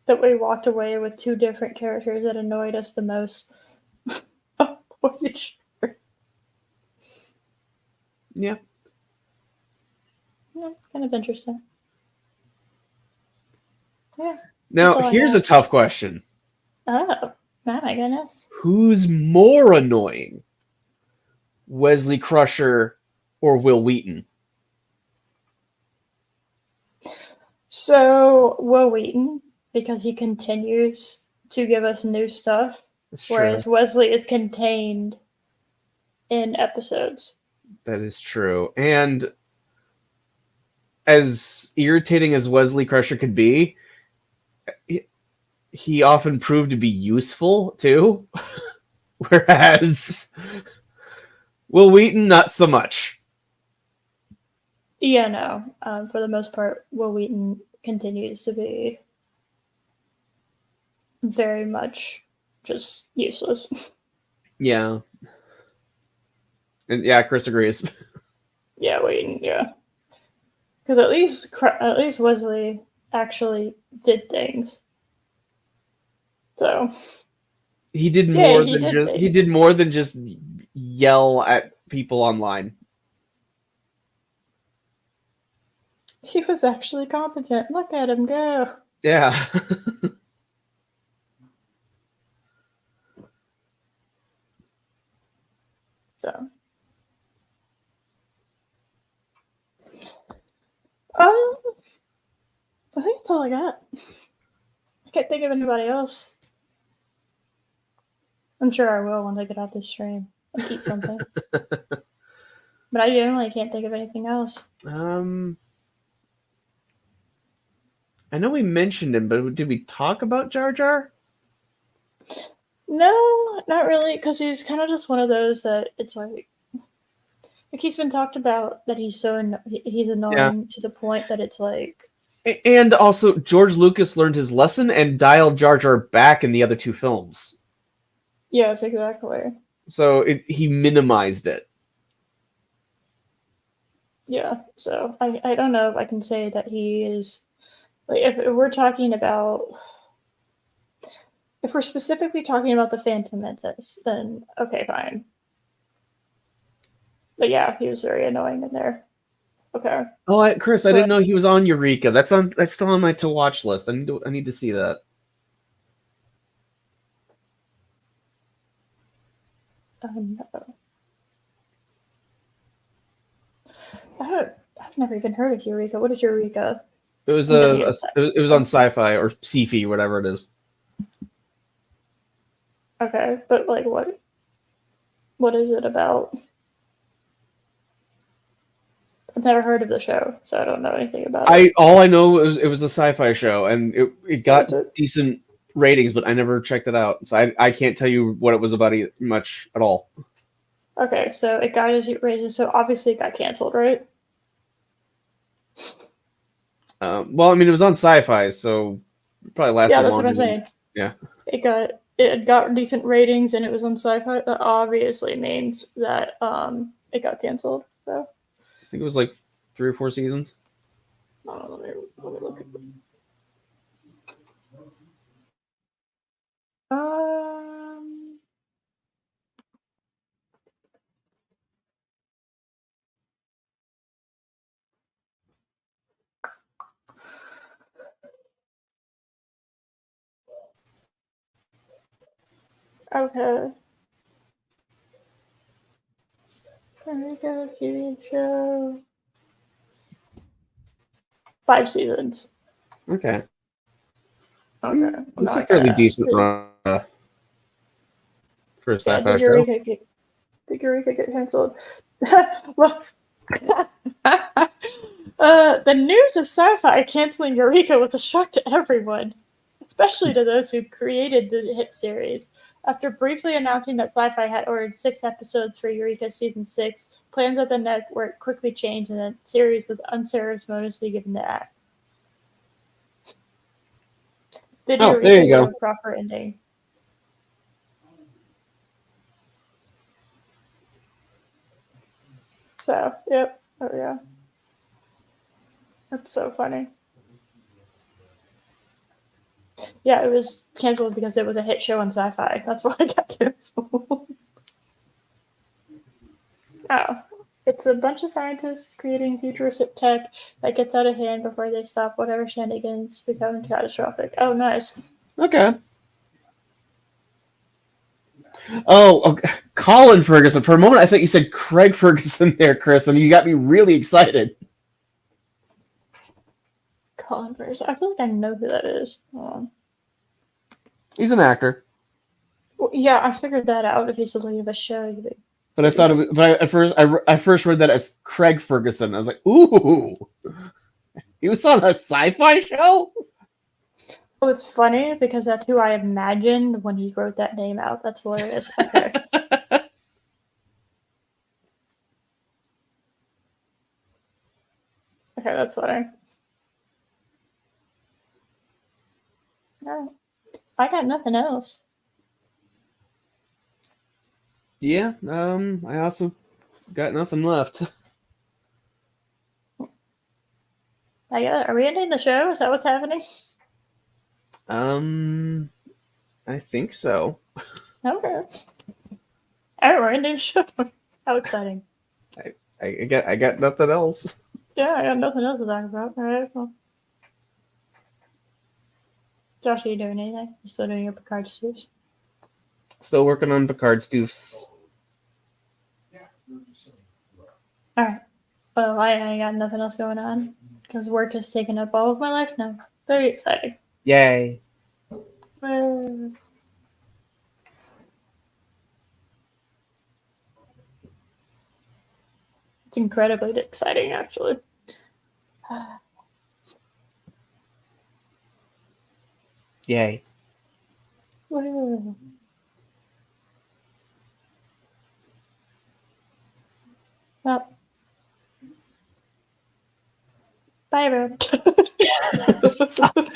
Speaker 1: That we walked away with two different characters that annoyed us the most. Voyager.
Speaker 2: Yeah.
Speaker 1: Yeah, kind of interesting. Yeah.
Speaker 2: Now, here's a tough question.
Speaker 1: Oh, my goodness.
Speaker 2: Who's more annoying? Wesley Crusher or Will Wheaton?
Speaker 1: So, Will Wheaton, because he continues to give us new stuff, whereas Wesley is contained in episodes.
Speaker 2: That is true. And as irritating as Wesley Crusher could be, he often proved to be useful too. Whereas Will Wheaton, not so much.
Speaker 1: Yeah, no. For the most part, Will Wheaton continues to be very much just useless.
Speaker 2: Yeah. And yeah, Chris agrees.
Speaker 1: Yeah, Wheaton, yeah. Because at least Wesley actually did things. So
Speaker 2: He did more than just yell at people online.
Speaker 1: He was actually competent. Look at him go.
Speaker 2: Yeah.
Speaker 1: So I think that's all I got. I can't think of anybody else. I'm sure I will when I get off this stream and eat something. But I generally can't think of anything else.
Speaker 2: I know we mentioned him, but did we talk about Jar Jar?
Speaker 1: No, not really, because he's kind of just one of those that it's like he's been talked about that he's he's annoying to the point that it's like.
Speaker 2: And also, George Lucas learned his lesson and dialed Jar Jar back in the other two films.
Speaker 1: Yes, exactly.
Speaker 2: So he minimized it.
Speaker 1: Yeah, so I don't know if I can say that he is like if we're talking about if we're specifically talking about the Phantom Menace, then okay, fine. But yeah, he was very annoying in there. Okay.
Speaker 2: Oh, Chris, I didn't know he was on Eureka. That's still on my to watch list. I need to see that.
Speaker 1: No. I've never even heard of Eureka. What is Eureka?
Speaker 2: It was it was on Sci-Fi or Sci-Fi, whatever it is.
Speaker 1: Okay, but like what is it about? I've never heard of the show, so I don't know anything about it.
Speaker 2: All I know it was a sci-fi show, and it got decent ratings, but I never checked it out, so I can't tell you what it was about much at all.
Speaker 1: Okay, so it got ratings, so obviously it got canceled, right?
Speaker 2: Well, I mean, it was on Sci-Fi, so it probably lasted
Speaker 1: Yeah, that's what
Speaker 2: longer
Speaker 1: I'm
Speaker 2: than
Speaker 1: saying.
Speaker 2: yeah.
Speaker 1: It got decent ratings and it was on Sci-Fi. That obviously means that it got canceled. So
Speaker 2: I think it was like 3 or 4 seasons.
Speaker 1: let me look at it. Um. Okay. America TV show. 5 seasons.
Speaker 2: Okay,
Speaker 1: Okay. I'm
Speaker 2: it's a
Speaker 1: not
Speaker 2: fairly
Speaker 1: gonna.
Speaker 2: decent run for a
Speaker 1: Yeah,
Speaker 2: sci-fi show.
Speaker 1: Did Eureka get canceled? Well, the news of Sci-Fi canceling Eureka was a shock to everyone, especially to those who created the hit series. After briefly announcing that Sci-Fi had ordered 6 episodes for Eureka season 6, plans at the network quickly changed, and the series was unceremoniously given the axe. Did
Speaker 2: Oh, there
Speaker 1: Eureka
Speaker 2: you
Speaker 1: get
Speaker 2: go.
Speaker 1: a proper ending? So, yep. Oh yeah, that's so funny. Yeah, it was canceled because it was a hit show on Sci-Fi. That's why it got canceled. Oh, it's a bunch of scientists creating futuristic tech that gets out of hand before they stop whatever shenanigans become catastrophic. Oh, nice.
Speaker 2: Okay. Oh, okay. Colin Ferguson. For a moment, I thought you said Craig Ferguson there, Chris, and you got me really excited.
Speaker 1: Colin Firth. I feel like I know who that is.
Speaker 2: He's an actor,
Speaker 1: Well, yeah, I figured that out. If he's the lead of a show, he'd be
Speaker 2: but I thought it was, but I first read that as Craig Ferguson. I was like, ooh, he was on a sci-fi show.
Speaker 1: Oh, it's funny because that's who I imagined when he wrote that name out. That's hilarious. Okay. Okay, that's funny. No, I got nothing else.
Speaker 2: Yeah. I also got nothing left.
Speaker 1: Are we ending the show? Is that what's happening?
Speaker 2: I think so.
Speaker 1: Okay. All right, we're ending the show. How exciting.
Speaker 2: I got nothing else.
Speaker 1: Yeah, I got nothing else to talk about. All right, well. Josh, are you doing anything? You still doing your Picard stews?
Speaker 2: Still working on Picard Stoofs.
Speaker 1: All right. Well, I got nothing else going on because work has taken up all of my life now. Very exciting.
Speaker 2: Yay.
Speaker 1: It's incredibly exciting, actually.
Speaker 2: Yay.
Speaker 1: Well, bye, everyone.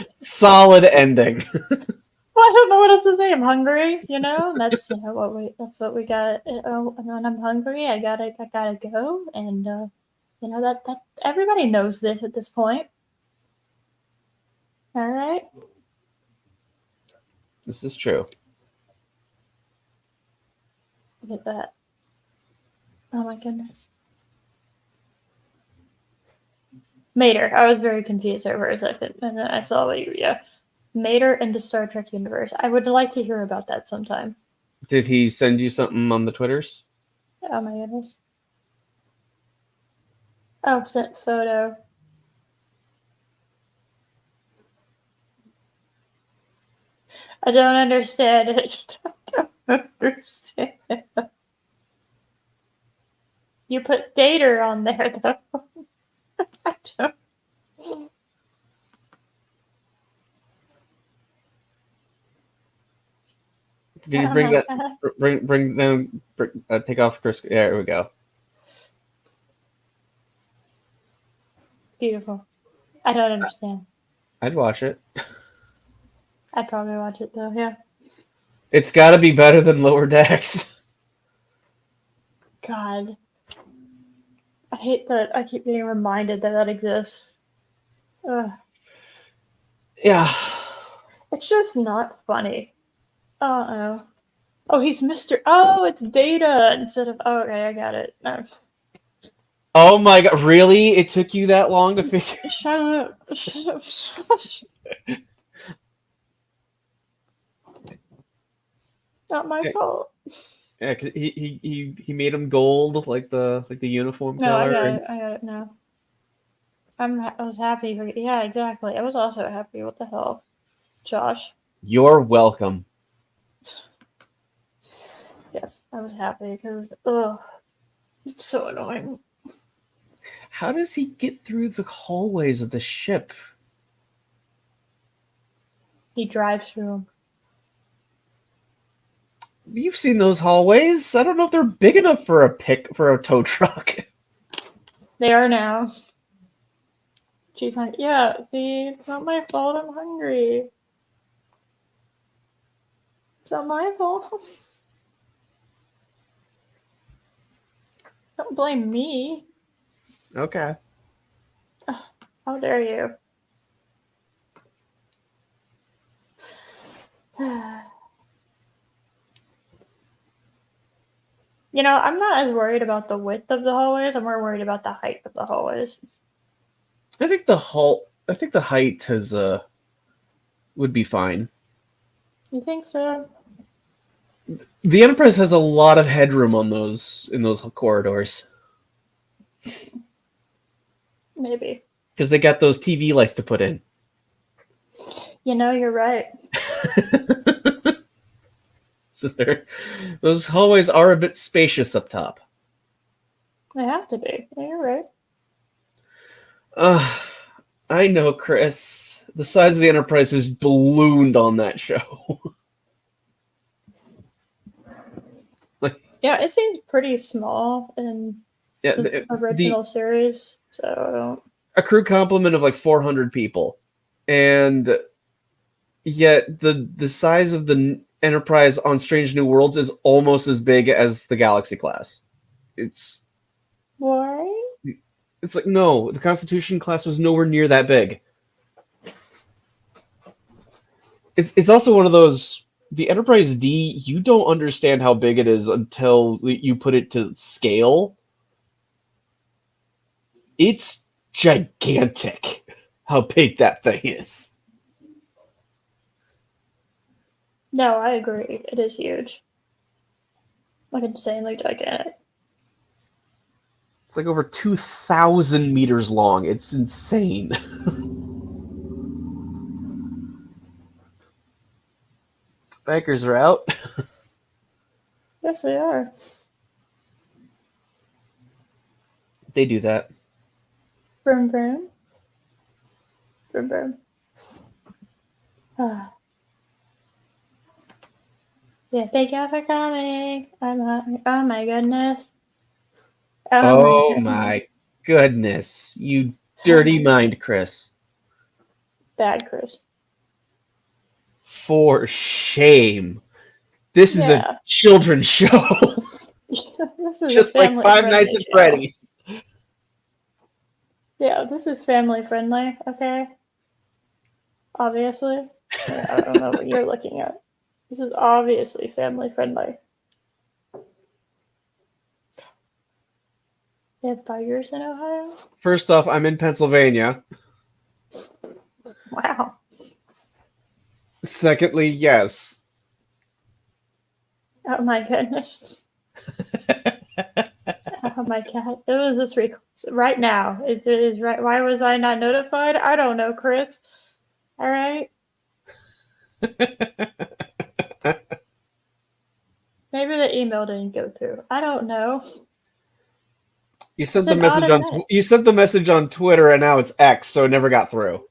Speaker 2: Solid ending.
Speaker 1: Well, I don't know what else to say. I'm hungry, That's that's what we got. When I'm hungry, I gotta go, and that everybody knows this at this point. All right.
Speaker 2: This is true.
Speaker 1: Look at that. Oh my goodness. Mater. I was very confused there for a second, and then I saw what yeah. Mater into Star Trek universe. I would like to hear about that sometime.
Speaker 2: Did he send you something on the Twitters?
Speaker 1: Oh my goodness. Oh, sent photo. I don't understand it. I don't understand. You put Dater on there, though. I don't.
Speaker 2: Can you
Speaker 1: Oh
Speaker 2: bring
Speaker 1: my
Speaker 2: that?
Speaker 1: god.
Speaker 2: Bring them. Take off Chris. Yeah, there we go.
Speaker 1: Beautiful. I don't understand.
Speaker 2: I'd watch it.
Speaker 1: I'd probably watch it though. Yeah.
Speaker 2: It's got to be better than Lower Decks.
Speaker 1: God, I hate that. I keep getting reminded that that exists. Ugh.
Speaker 2: Yeah.
Speaker 1: It's just not funny. Uh oh. Oh, he's Mr. Oh, it's Data instead of. Oh, okay, I got it. No.
Speaker 2: Oh my god, really? It took you that long to figure?
Speaker 1: Shut up. Shut up. Shut up. Not my fault.
Speaker 2: Yeah, 'cause he made him gold like the uniform
Speaker 1: No, I
Speaker 2: color.
Speaker 1: got
Speaker 2: And
Speaker 1: it. I got it now. I was happy for. Yeah, exactly. I was also happy. What the hell, Josh?
Speaker 2: you're welcome.
Speaker 1: Yes, I was happy because ugh, it's so annoying.
Speaker 2: How does he get through the hallways of the ship?
Speaker 1: He drives through them.
Speaker 2: You've seen those hallways. I don't know if they're big enough for a tow truck.
Speaker 1: They are now. She's like, yeah, see, it's not my fault. I'm hungry. It's not my fault. Don't blame me.
Speaker 2: Okay.
Speaker 1: Ugh, how dare you? You know, I'm not as worried about the width of the hallways. I'm more worried about the height of the hallways.
Speaker 2: I think the height has would be fine.
Speaker 1: You think so?
Speaker 2: The Enterprise has a lot of headroom on those in those corridors
Speaker 1: Maybe.
Speaker 2: because they got those TV lights to put in.
Speaker 1: You know, you're right.
Speaker 2: So those hallways are a bit spacious up top.
Speaker 1: They have to be. Yeah, you're right.
Speaker 2: Uh, I know, Chris. The size of the Enterprise is ballooned on that show. Like,
Speaker 1: Yeah, it seems pretty small in
Speaker 2: yeah,
Speaker 1: the original series. So
Speaker 2: a crew complement of like 400 people, and yet the size of the Enterprise on Strange New Worlds is almost as big as the Galaxy class. It's
Speaker 1: why?
Speaker 2: it's like, no, the Constitution class was nowhere near that big. It's also one of those, the Enterprise D, you don't understand how big it is until you put it to scale. It's gigantic how big that thing is.
Speaker 1: No, I agree. It is huge. Like insanely gigantic.
Speaker 2: It's like over 2,000 meters long. It's insane. Bikers are out.
Speaker 1: Yes, they are.
Speaker 2: They do that.
Speaker 1: Vroom vroom. Vroom vroom. Yeah, thank you for coming. Oh my goodness. Oh my
Speaker 2: Oh
Speaker 1: goodness.
Speaker 2: my goodness. You dirty mind, Chris.
Speaker 1: Bad Chris.
Speaker 2: For shame. This is a
Speaker 1: Yeah.
Speaker 2: children's show.
Speaker 1: This is a
Speaker 2: Just like
Speaker 1: family
Speaker 2: Five Nights
Speaker 1: friendly
Speaker 2: at
Speaker 1: show.
Speaker 2: Freddy's.
Speaker 1: Yeah, this is family friendly, okay? Obviously. I don't know what you're looking at. This is obviously family friendly. They have tigers in Ohio?
Speaker 2: First off, I'm in Pennsylvania.
Speaker 1: Wow.
Speaker 2: Secondly, yes.
Speaker 1: Oh my goodness. Oh my god. It was this right now. It is right. Why was I not notified? I don't know, Chris. All right. Maybe the email didn't go through. I don't know.
Speaker 2: You
Speaker 1: It's
Speaker 2: sent the
Speaker 1: an
Speaker 2: message on
Speaker 1: automatic.
Speaker 2: you sent the message on Twitter, and now it's X, so it never got through.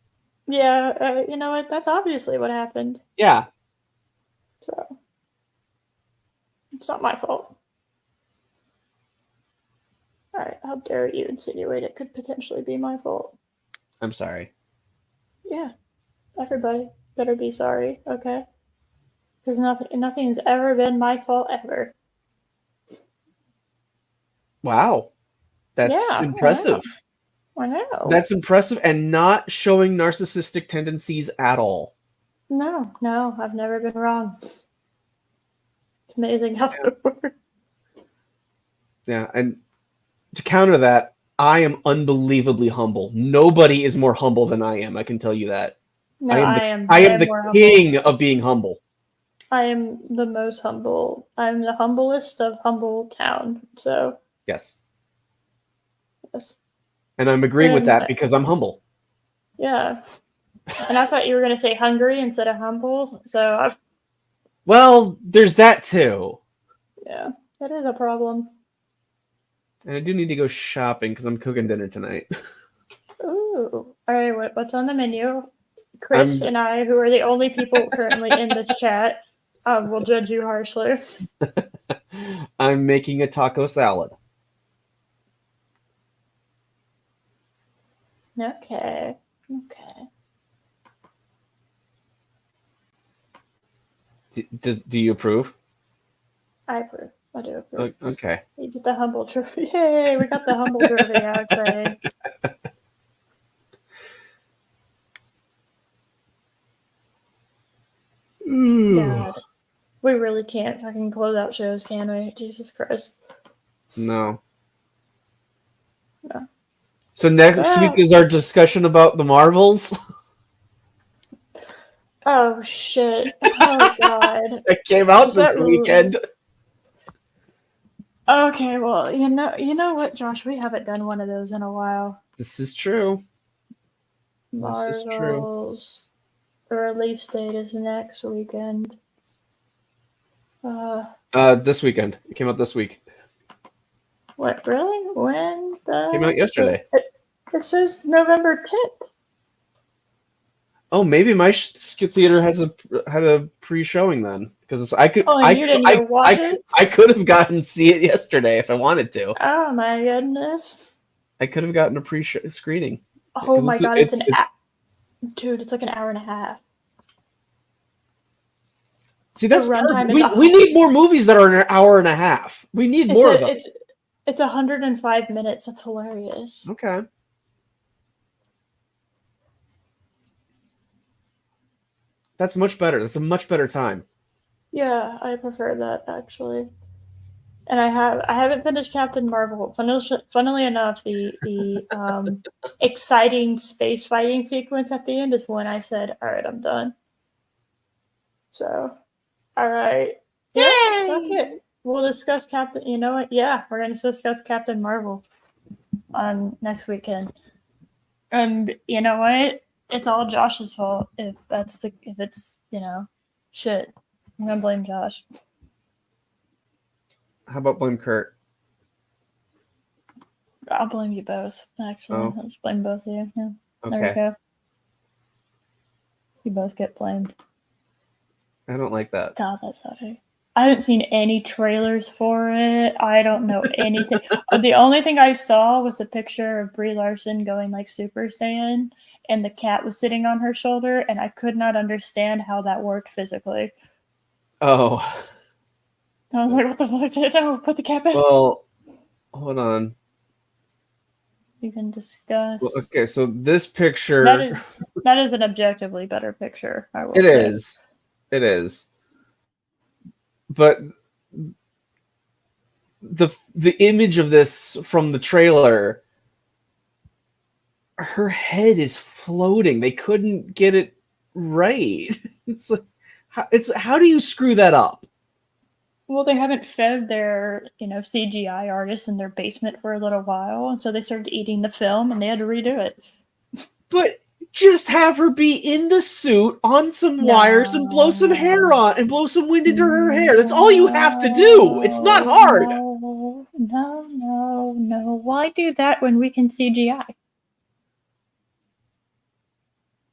Speaker 1: Yeah, you know what? That's obviously what happened.
Speaker 2: Yeah.
Speaker 1: So it's not my fault. All right. How dare you insinuate it could potentially be my fault?
Speaker 2: I'm sorry.
Speaker 1: Yeah, everybody better be sorry, okay? Because nothing's ever been my fault ever.
Speaker 2: Wow. That's
Speaker 1: Yeah, I know.
Speaker 2: impressive.
Speaker 1: I know.
Speaker 2: That's impressive and not showing narcissistic tendencies at all.
Speaker 1: No, I've never been wrong. It's amazing how that works.
Speaker 2: Yeah, and to counter that, I am unbelievably humble. Nobody is more humble than I am. I can tell you that.
Speaker 1: No,
Speaker 2: I
Speaker 1: I
Speaker 2: am
Speaker 1: am
Speaker 2: the
Speaker 1: more humble.
Speaker 2: king of being humble.
Speaker 1: I am the most humble. I'm the humblest of humble town. So
Speaker 2: Yes,
Speaker 1: yes,
Speaker 2: and I'm agreeing with
Speaker 1: and
Speaker 2: that because I'm humble.
Speaker 1: yeah. And I thought you were gonna say hungry instead of humble. So
Speaker 2: Well, there's that too.
Speaker 1: yeah, that is a problem.
Speaker 2: And I do need to go shopping because I'm cooking dinner tonight.
Speaker 1: Ooh. All right, what's on the menu? Chris
Speaker 2: I'm
Speaker 1: and I, who are the only people currently in this chat, will judge you harshly.
Speaker 2: I'm making a taco salad.
Speaker 1: Okay. Okay.
Speaker 2: Do you approve?
Speaker 1: I approve. I do approve.
Speaker 2: Okay.
Speaker 1: We get the humble trophy. Yay! We got the humble trophy. How exciting! God, we really can't fucking close out shows, can we? Jesus Christ.
Speaker 2: No.
Speaker 1: No.
Speaker 2: So next week
Speaker 1: Well,
Speaker 2: is our discussion about the Marvels.
Speaker 1: oh shit. Oh god.
Speaker 2: It came out
Speaker 1: Was that
Speaker 2: this weekend.
Speaker 1: okay? Well, you know what, Josh? We haven't done one of those in a while.
Speaker 2: This is true. This is true.
Speaker 1: Marvel's release date is next weekend.
Speaker 2: This weekend. It came out this week.
Speaker 1: What really? When the
Speaker 2: Came out yesterday.
Speaker 1: it says November 10th.
Speaker 2: Oh, maybe my theater had a pre-showing then because I could
Speaker 1: Oh, and you didn't go watch it?
Speaker 2: I could have gotten to see it yesterday if I wanted to.
Speaker 1: Oh my goodness.
Speaker 2: I could have gotten a pre-screening.
Speaker 1: Oh my god,
Speaker 2: it's
Speaker 1: dude, it's like an hour and a half.
Speaker 2: see that's
Speaker 1: runtime
Speaker 2: perfect. We need more movies that are an hour and a half. We need more of them.
Speaker 1: It's 105 minutes. That's hilarious.
Speaker 2: Okay. That's much better. That's a much better time.
Speaker 1: Yeah, I prefer that actually. And I haven't finished Captain Marvel. Funnily enough, the exciting space fighting sequence at the end is when I said, "All right, I'm done." So, all right, yeah, fuck it. We'll discuss Captain. You know what? Yeah, we're gonna discuss Captain Marvel on next weekend. And you know what? It's all Josh's fault if it's shit. I'm gonna blame Josh.
Speaker 2: How about blame Kurt?
Speaker 1: I'll blame you both. Actually, I'll just blame both of you. Yeah.
Speaker 2: Okay.
Speaker 1: There we go. You both get blamed.
Speaker 2: I don't like that.
Speaker 1: God, that's heavy. I haven't seen any trailers for it. I don't know anything. The only thing I saw was a picture of Brie Larson going like Super Saiyan, and the cat was sitting on her shoulder, and I could not understand how that worked physically.
Speaker 2: Oh.
Speaker 1: I was like, what the fuck? No, put the cat back.
Speaker 2: Well, hold on.
Speaker 1: You can discuss.
Speaker 2: Well, okay, so this picture
Speaker 1: that is an objectively better picture, I will
Speaker 2: It
Speaker 1: say.
Speaker 2: is. It is. But the image of this from the trailer, her head is floating. They couldn't get it right. It's like how do you screw that up?
Speaker 1: Well, they haven't fed their, CGI artists in their basement for a little while, and so they started eating the film, and they had to redo it.
Speaker 2: But just have her be in the suit on some wires and blow some hair on and blow some wind into her hair. That's all you have to do. It's not hard.
Speaker 1: No. Why do that when we can CGI?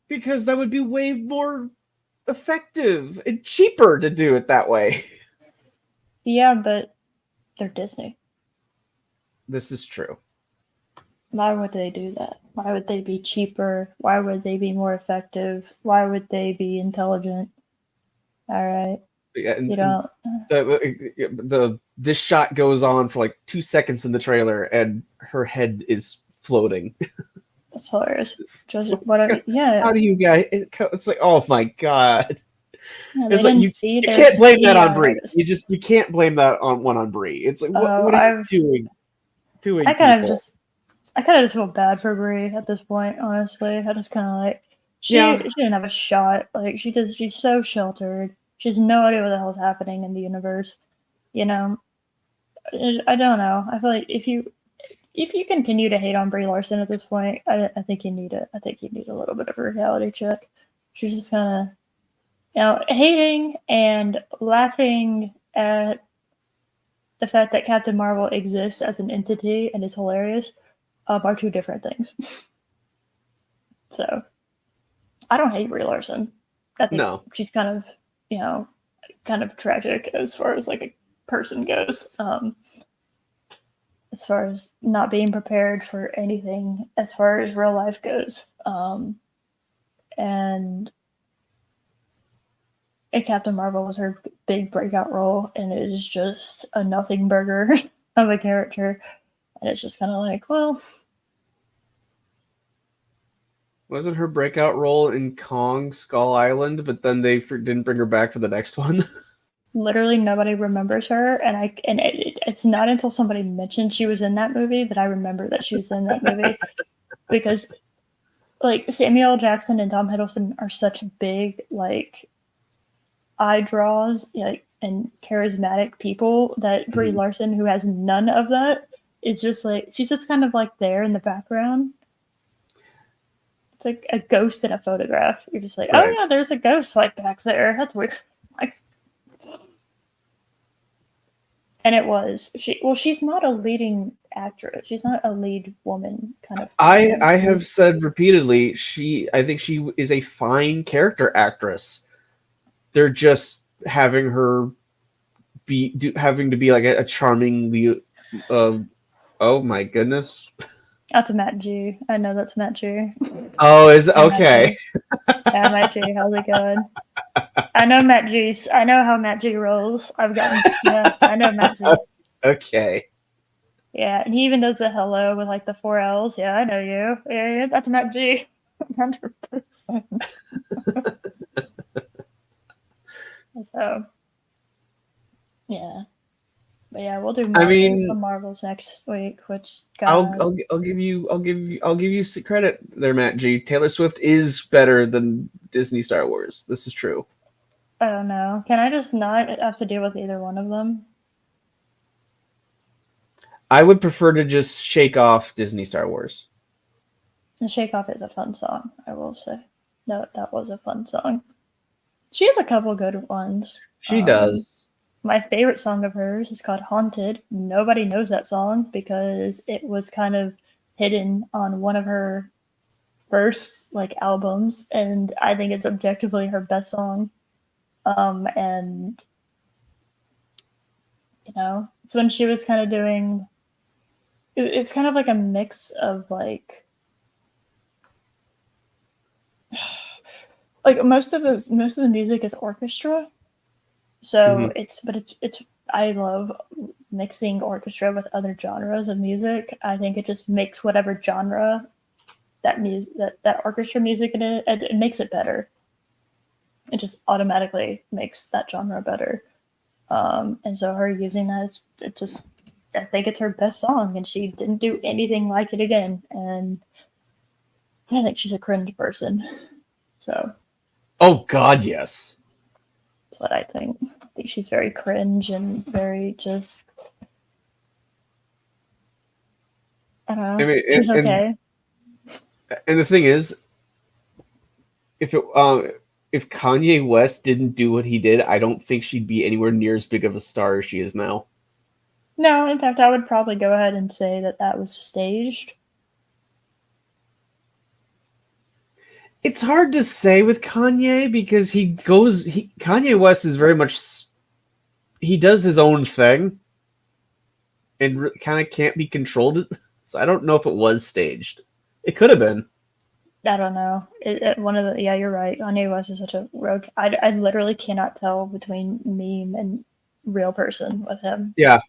Speaker 2: Because that would be way more effective and cheaper to do it that way.
Speaker 1: Yeah, but they're Disney.
Speaker 2: This is true.
Speaker 1: Why would they do that? Why would they be cheaper? Why would they be more effective? Why would they be intelligent? All right,
Speaker 2: Yeah,
Speaker 1: you
Speaker 2: and
Speaker 1: don't.
Speaker 2: this shot goes on for like 2 seconds in the trailer, and her head is floating.
Speaker 1: That's hilarious.
Speaker 2: It's
Speaker 1: Just
Speaker 2: like,
Speaker 1: what?
Speaker 2: how
Speaker 1: Yeah,
Speaker 2: do you guys? It's like, oh my god!
Speaker 1: yeah. They
Speaker 2: It's like
Speaker 1: didn't see
Speaker 2: you
Speaker 1: their
Speaker 2: can't blame that on
Speaker 1: CGI
Speaker 2: Brie.
Speaker 1: artist.
Speaker 2: You can't blame that on Brie. It's like
Speaker 1: Oh,
Speaker 2: what are you doing
Speaker 1: I kind of
Speaker 2: people?
Speaker 1: just, I kind of just feel bad for Brie at this point. Honestly, I just kind of like
Speaker 2: Yeah,
Speaker 1: she didn't have a shot. Like she does. She's so sheltered. She has no idea what the hell's happening in the universe. You know, I don't know. I feel like if you continue to hate on Brie Larson at this point, I think you need it. I think you need a little bit of a reality check. She's just kind of, hating and laughing at the fact that Captain Marvel exists as an entity and is hilarious are two different things. So I don't hate Brie Larson. I think
Speaker 2: no.
Speaker 1: she's kind of, kind of tragic as far as like a person goes. As far as not being prepared for anything as far as real life goes. And Captain Marvel was her big breakout role, and it is just a nothing burger of a character. And it's just kind of like, well,
Speaker 2: Wasn't her breakout role in Kong Skull Island, but then they didn't bring her back for the next one?
Speaker 1: literally nobody remembers her. And it's not until somebody mentioned she was in that movie that I remember that she was in that movie, because like Samuel L. Jackson and Tom Hiddleston are such big like eye draws, like, and charismatic people that Brie Larson, who has none of that, is just like she's just kind of like there in the background. It's like a ghost in a photograph. You're just like, oh
Speaker 2: Right.
Speaker 1: yeah, there's a ghost like back there. That's weird. Like, and it was she. Well, she's not a leading actress. She's not a lead woman kind of person.
Speaker 2: I have said repeatedly, I think she is a fine character actress. They're just having her having to be like a charming oh my goodness.
Speaker 1: That's Matt G. I know that's Matt G.
Speaker 2: Oh, is
Speaker 1: Hey, Matt
Speaker 2: okay.
Speaker 1: G. Yeah, Matt G. How's it going? I know Matt G's. I know how Matt G rolls. Yeah, I know Matt G.
Speaker 2: Okay.
Speaker 1: Yeah, and he even does the hello with like the 4 L's. Yeah, I know you. Yeah, that's Matt G. 100%. So, yeah. But yeah, we'll do
Speaker 2: I
Speaker 1: Marvel, the
Speaker 2: mean,
Speaker 1: Marvels next week, which God.
Speaker 2: I'll give you some credit there, Matt G. Taylor Swift is better than Disney Star Wars. This is true.
Speaker 1: I don't know. Can I just not have to deal with either one of them?
Speaker 2: I would prefer to just shake off Disney Star Wars.
Speaker 1: The Shake Off is a fun song, I will say. No, that was a fun song. She has a couple good ones.
Speaker 2: She does.
Speaker 1: My favorite song of hers is called Haunted. Nobody knows that song because it was kind of hidden on one of her first like albums, and I think it's objectively her best song. And it's when she was kind of doing it's kind of like a mix of like most of the music is orchestra. So
Speaker 2: Mm-hmm.
Speaker 1: it's I love mixing orchestra with other genres of music. I think it just makes whatever genre that orchestra music it makes it better. It just automatically makes that genre better. And so her using that, it just I think it's her best song, and she didn't do anything like it again. And I think she's a cringe person. So
Speaker 2: Oh God, yes.
Speaker 1: that's what I think. I think she's very cringe and very just. I don't know.
Speaker 2: I mean,
Speaker 1: She's okay.
Speaker 2: and the thing is, if it if Kanye West didn't do what he did, I don't think she'd be anywhere near as big of a star as she is now.
Speaker 1: No, in fact, I would probably go ahead and say that was staged.
Speaker 2: It's hard to say with Kanye because Kanye West is very much he does his own thing and kind of can't be controlled. So I don't know if it was staged. It could have been.
Speaker 1: I don't know. One of the, yeah, you're right. Kanye West is such a rogue. I literally cannot tell between meme and real person with him.
Speaker 2: Yeah.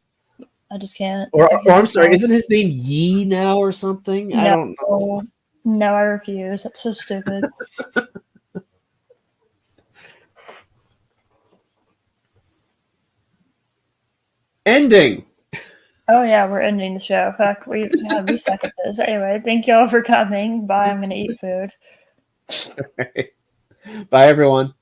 Speaker 1: I just can't.
Speaker 2: Or
Speaker 1: I
Speaker 2: I'm
Speaker 1: cannot
Speaker 2: sorry,
Speaker 1: tell.
Speaker 2: isn't his name Yee now or something? I don't know.
Speaker 1: No, I refuse. That's so stupid.
Speaker 2: Ending.
Speaker 1: Oh yeah, we're ending the show. Fuck, we suck at this. Anyway, thank y'all for coming. Bye. I'm gonna eat food.
Speaker 2: Bye, everyone.